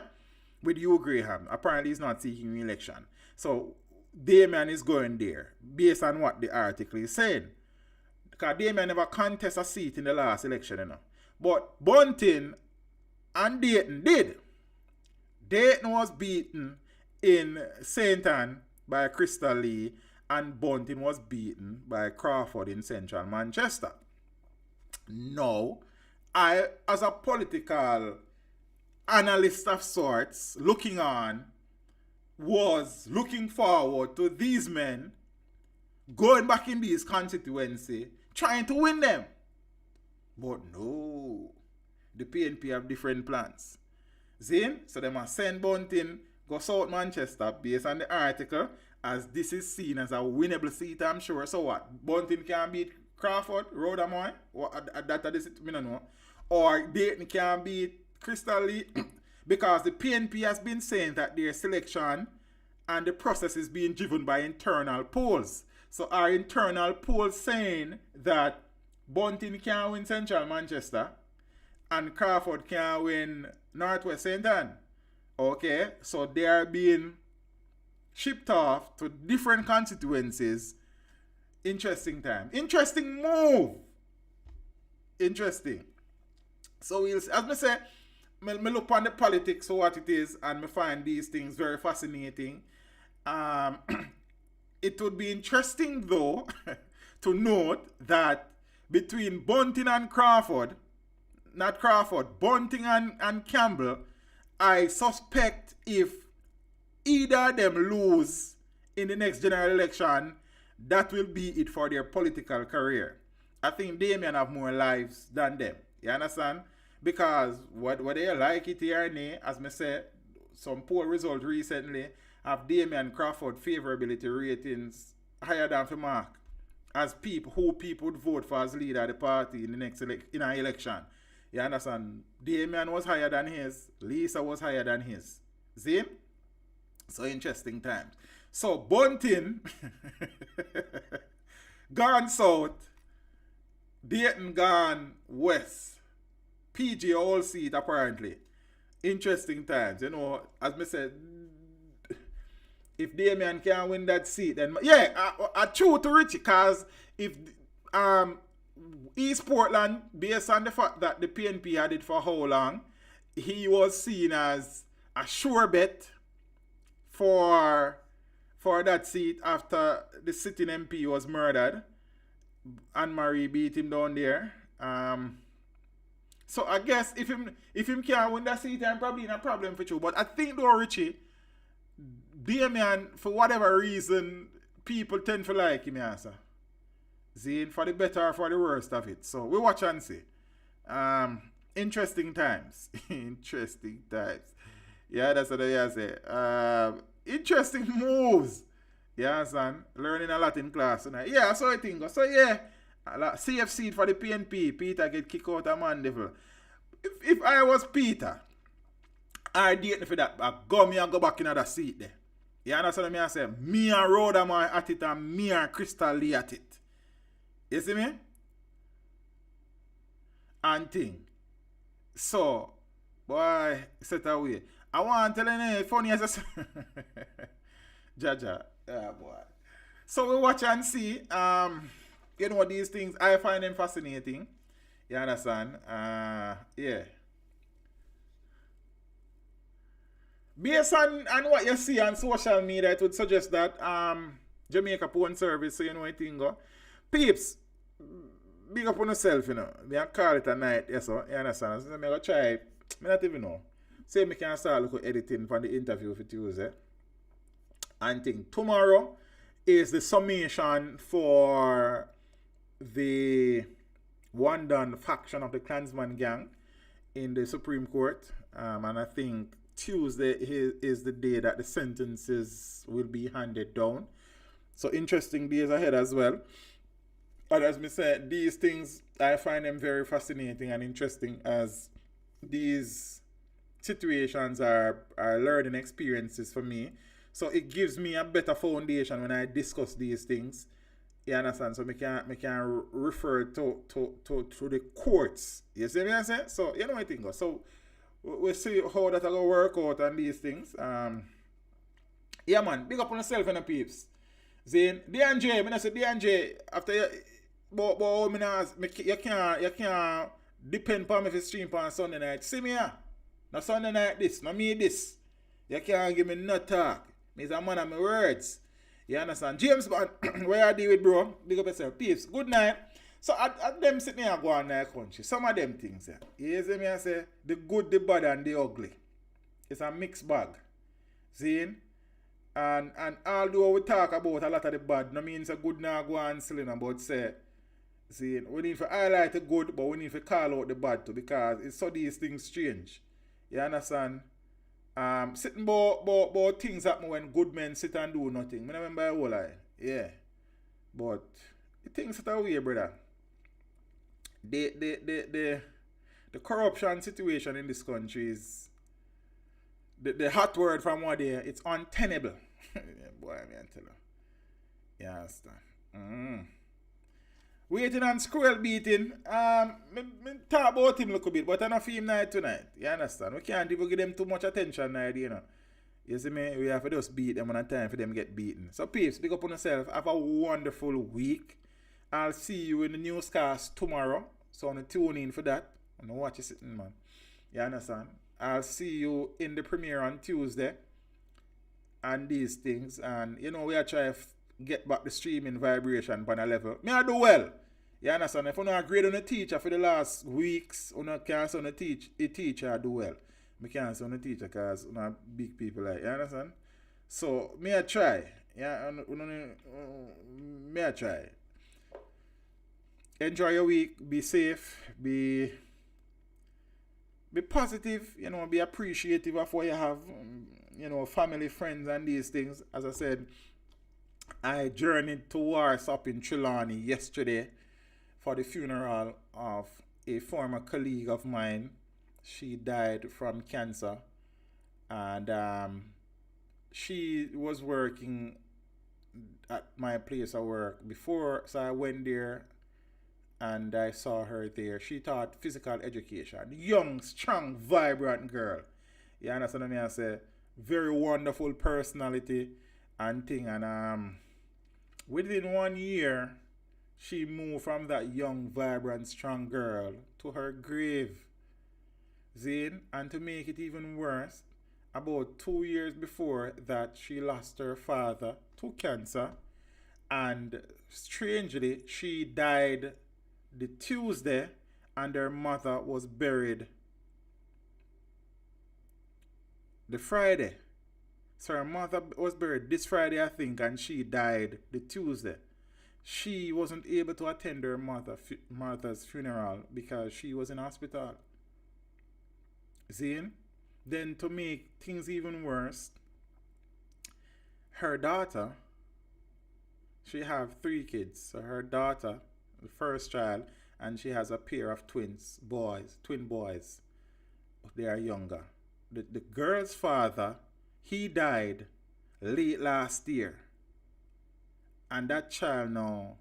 With Hugh Graham. Apparently he's not seeking re-election. So Damian is going there, based on what the article is saying. Because Damian never contested a seat in the last election, you know. But Bunting and Dayton did. Dayton was beaten in St. Ann by Crystal Lee, and Bunting was beaten by Crawford in Central Manchester. Now, I, as a political analyst of sorts, looking on, was looking forward to these men going back in these constituency, trying to win them. But no, the PNP have different plans. Zin, so they must send Bunting go South Manchester based on the article, as this is seen as a winnable seat, I'm sure. So what? Bunting can beat Crawford, Rhodamoy? That is it, I don't know. Or Dayton can beat Crystal Lee, because the PNP has been saying that their selection and the process is being driven by internal polls. So our internal polls saying that Bunting can win Central Manchester and Crawford can win Northwest St. Ann. Okay, so they are being shipped off to different constituencies. Interesting time. Interesting move. Interesting. So we'll, as I say, me look on the politics of what it is, and me find these things very fascinating. It would be interesting though to note that between Bunting and Crawford, not Crawford, Bunting and Campbell, I suspect if either of them lose in the next general election, that will be it for their political career. I think Damien have more lives than them. You understand? Because whether you like it here or not, as I said, some poor result recently have Damien Crawford favorability ratings higher than for Mark, as people would vote for as leader of the party in the next election. You understand? Damien was higher than his. Lisa was higher than his. See? So interesting times. So Bunting gone south, Dayton gone west. PG all seat apparently. Interesting times. You know, as I said, if Damien can win that seat, then yeah, I true to Richie, because if East Portland, based on the fact that the PNP had it for how long, he was seen as a sure bet for that seat after the sitting MP was murdered. Anne-Marie beat him down there. So I guess if him can't win that seat, I'm probably in a problem for you. But I think though, Richie, Damien, for whatever reason, people tend to like him, answer. See, for the better or for the worst of it. So we watch and see. Interesting times. Interesting times. Yeah, that's what I say. Interesting moves. Yeah, son. Learning a lot in class tonight. Yeah, so I think. So yeah, safe seat for the PNP. Peter get kicked out of Mandeville. If I was Peter, I did for that. I go back in that seat there. You understand what I say? Me and Rhodamoy at it and me and Crystal Lee at it. You see me? And thing. So, boy, set away. I want to tell you, funny as I say. Jaja. Yeah, boy. So we watch and see. You know, these things, I find them fascinating. You understand? Yeah. Based on what you see on social media, it would suggest that Jamaica Phone Service, so you know what thing go. Peeps, big up on yourself, you know. Me I call it a night, yes, so you understand? So I'm going to try, I not even know. Say me can start looking editing for the interview for Tuesday. And think tomorrow is the summation for the one done faction of the Klansman gang in the Supreme Court. And I think Tuesday is the day that the sentences will be handed down. So interesting days ahead as well. And as me said, these things, I find them very fascinating and interesting, as these situations are learning experiences for me. So it gives me a better foundation when I discuss these things. You understand? So me can refer to the courts. You see what I say? So you know what I think. So we'll see how that will work out on these things. Yeah, man. Big up on yourself and the peeps. Zane, DNJ, I say DNJ, after you, but you can't depend on me if you stream on Sunday night. See me here. No Sunday night this, no me this. You can't give me no talk. Me's a man of my words. You understand? James Bond, where you deal with, bro? Big up yourself. Peace. Good night. So at them sitting here going in the country, some of them things, yeah. You see me I say, the good, the bad, and the ugly. It's a mixed bag. See? And although we talk about a lot of the bad, no means a good now go on selling about say, see, we need to highlight the good, but we need to call out the bad too, because it's so these things change. You understand? Sitting about things happen when good men sit and do nothing. I remember a whole lie. Yeah. But the things that are weird, brother. The corruption situation in this country is the hot word from one day, it's untenable. Boy, I mean tell you. You understand? Waiting on squirrel beating. Me talk about him a little bit, but I don't feel him night tonight. You understand? We can't even give them too much attention now, you know. You see me? We have to just beat them on a time for them to get beaten. So peeps, pick up on yourself. Have a wonderful week. I'll see you in the newscast tomorrow. So I'm tune in for that. I'm gonna watch you sitting, man. You understand? I'll see you in the premiere on Tuesday. And these things. And you know, we are trying to get back the streaming vibration on a level. Me I do well. You understand? If you not agree on a teacher for the last weeks, you can't say on a teacher I do well. I can't say on a teacher because you know big people like, you understand? So me I try. Yeah, me I try. Enjoy your week, be safe, be positive, you know, be appreciative of what you have, you know, family, friends and these things. As I said, I journeyed to Warsaw in Trelawney yesterday for the funeral of a former colleague of mine. She died from cancer, and she was working at my place of work before, so I went there and I saw her there. She taught physical education. Young, strong, vibrant girl. You understand what I say? Very wonderful personality and thing. And within 1 year, she moved from that young, vibrant, strong girl to her grave. Zane, and to make it even worse, about 2 years before that, she lost her father to cancer. And strangely, she died the Tuesday, and her mother was buried the Friday. So her mother was buried this Friday, I think, and she died the Tuesday. She wasn't able to attend her mother's funeral because she was in hospital. Zane, then to make things even worse, her daughter, she have 3 kids. So her daughter, the first child, and she has a pair of twin boys. They are younger. The girl's father, he died late last year. And that child now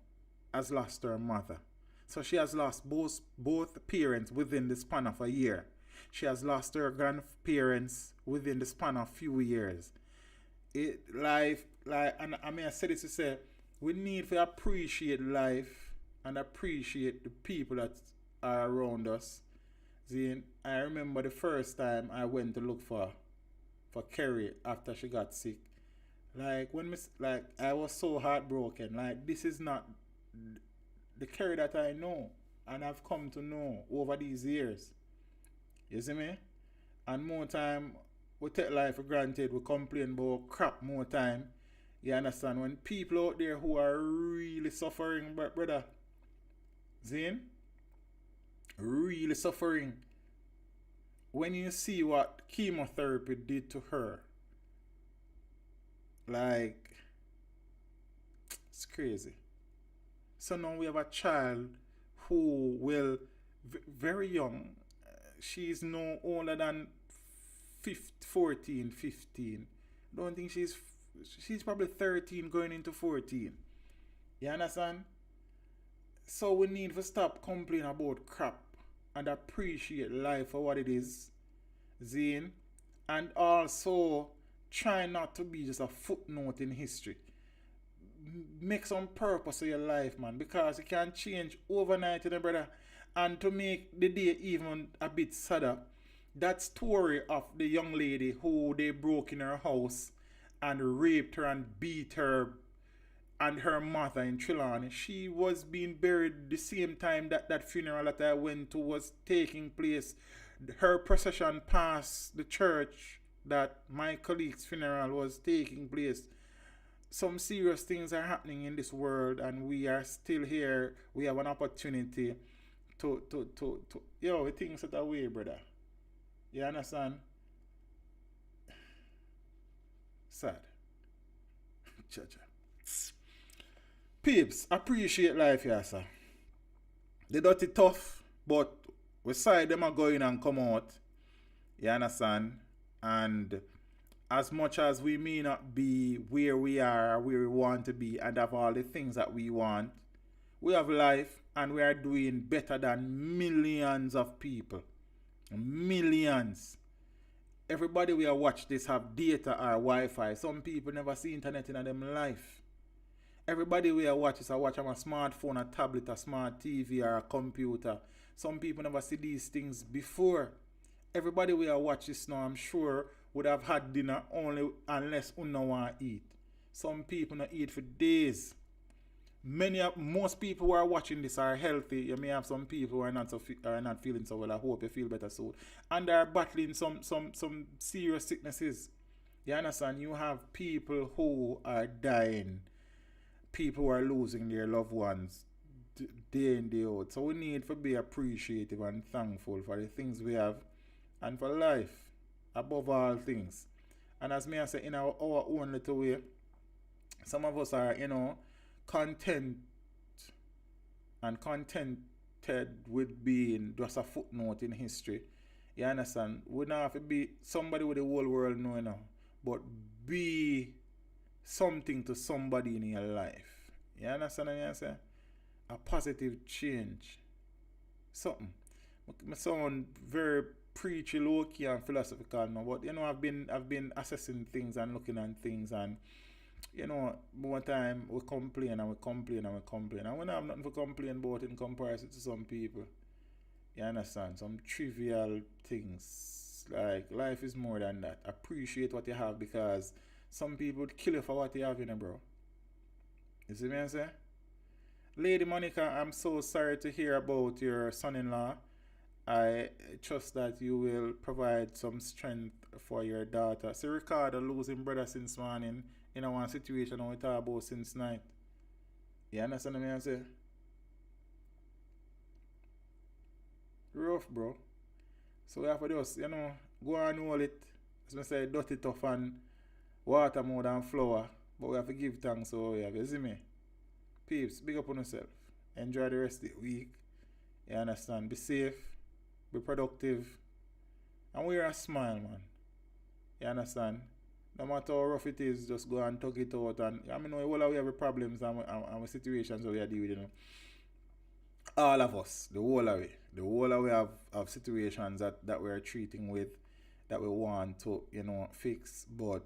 has lost her mother. So she has lost both parents within the span of a year. She has lost her grandparents within the span of few years. And I mean, I said this to say, we need to appreciate life and appreciate the people that are around us. See, I remember the first time I went to look for Kerry after she got sick. I was so heartbroken. Like, this is not the Kerry that I know and I've come to know over these years. You see me? And more time, we take life for granted. We complain about crap more time. You understand? When people out there who are really suffering, brother, Zane, really suffering. When you see what chemotherapy did to her, like, it's crazy. So now we have a child who will, very young, she's no older than 14, 15. Don't think she's probably 13 going into 14. You understand? So we need to stop complaining about crap and appreciate life for what it is, Zane. And also try not to be just a footnote in history. Make some purpose of your life, man, because it can change overnight, brother. And to make the day even a bit sadder, that story of the young lady who they broke in her house and raped her and beat her and her mother in Trelawney, she was being buried the same time that that funeral that I went to was taking place. Her procession past the church that my colleague's funeral was taking place. Some serious things are happening in this world, and we are still here. We have an opportunity to yo, things that way, brother. You understand? Sad. Cha-cha. Peeps, appreciate life here, sir. They dirty tough, but we side them are going and come out. You understand? And as much as we may not be where we are, where we want to be, and have all the things that we want, we have life and we are doing better than millions of people. Millions. Everybody we watch this have data or Wi-Fi. Some people never see internet in them life. Everybody we watch this, I watch on a smartphone, a tablet, a smart TV, or a computer. Some people never see these things before. Everybody we watch this now, I'm sure, would have had dinner only unless you no want to eat. Some people not eat for days. Most people who are watching this are healthy. You may have some people who are not feeling so well. I hope you feel better soon. And they are battling some serious sicknesses. You understand? You have people who are dying. People who are losing their loved ones day in, day out. So we need to be appreciative and thankful for the things we have and for life above all things. And as me I say, in our own little way, some of us are, content and contented with being just a footnote in history. You understand? We don't have to be somebody with the whole world knowing, but be something to somebody in your life. You understand what I say? A positive change. Something. I sound very preachy, low-key and philosophical now, but I've been assessing things and looking at things, and one time we complain and we complain and we complain, and we don't have nothing to complain about in comparison to some people. You understand? Some trivial things. Like, life is more than that. Appreciate what you have, because some people would kill you for what you have, bro. You see me I say? Lady Monica, I'm so sorry to hear about your son-in-law. I trust that you will provide some strength for your daughter. See, Ricardo losing brother since morning in one situation we talk about since night. You understand what I say? Rough, bro. So we have to just, go and hold it. As I say, dirty tough and water more than flour. But we have to give thanks, so we have, you see me? Peeps, big up on yourself. Enjoy the rest of the week. You understand? Be safe. Be productive. And wear a smile, man. You understand? No matter how rough it is, just go and talk it out. And I mean, we have problems and situations that we are dealing with, All of us, the whole of it. The whole of we have situations that we are treating with, that we want to, fix. But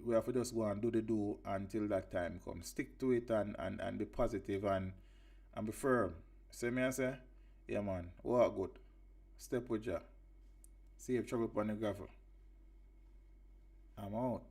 we have to just go and do the do until that time comes. Stick to it and be positive and be firm. See me I say? Yeah, man. Walk good. Step with ya. Save trouble upon the gravel. I'm out.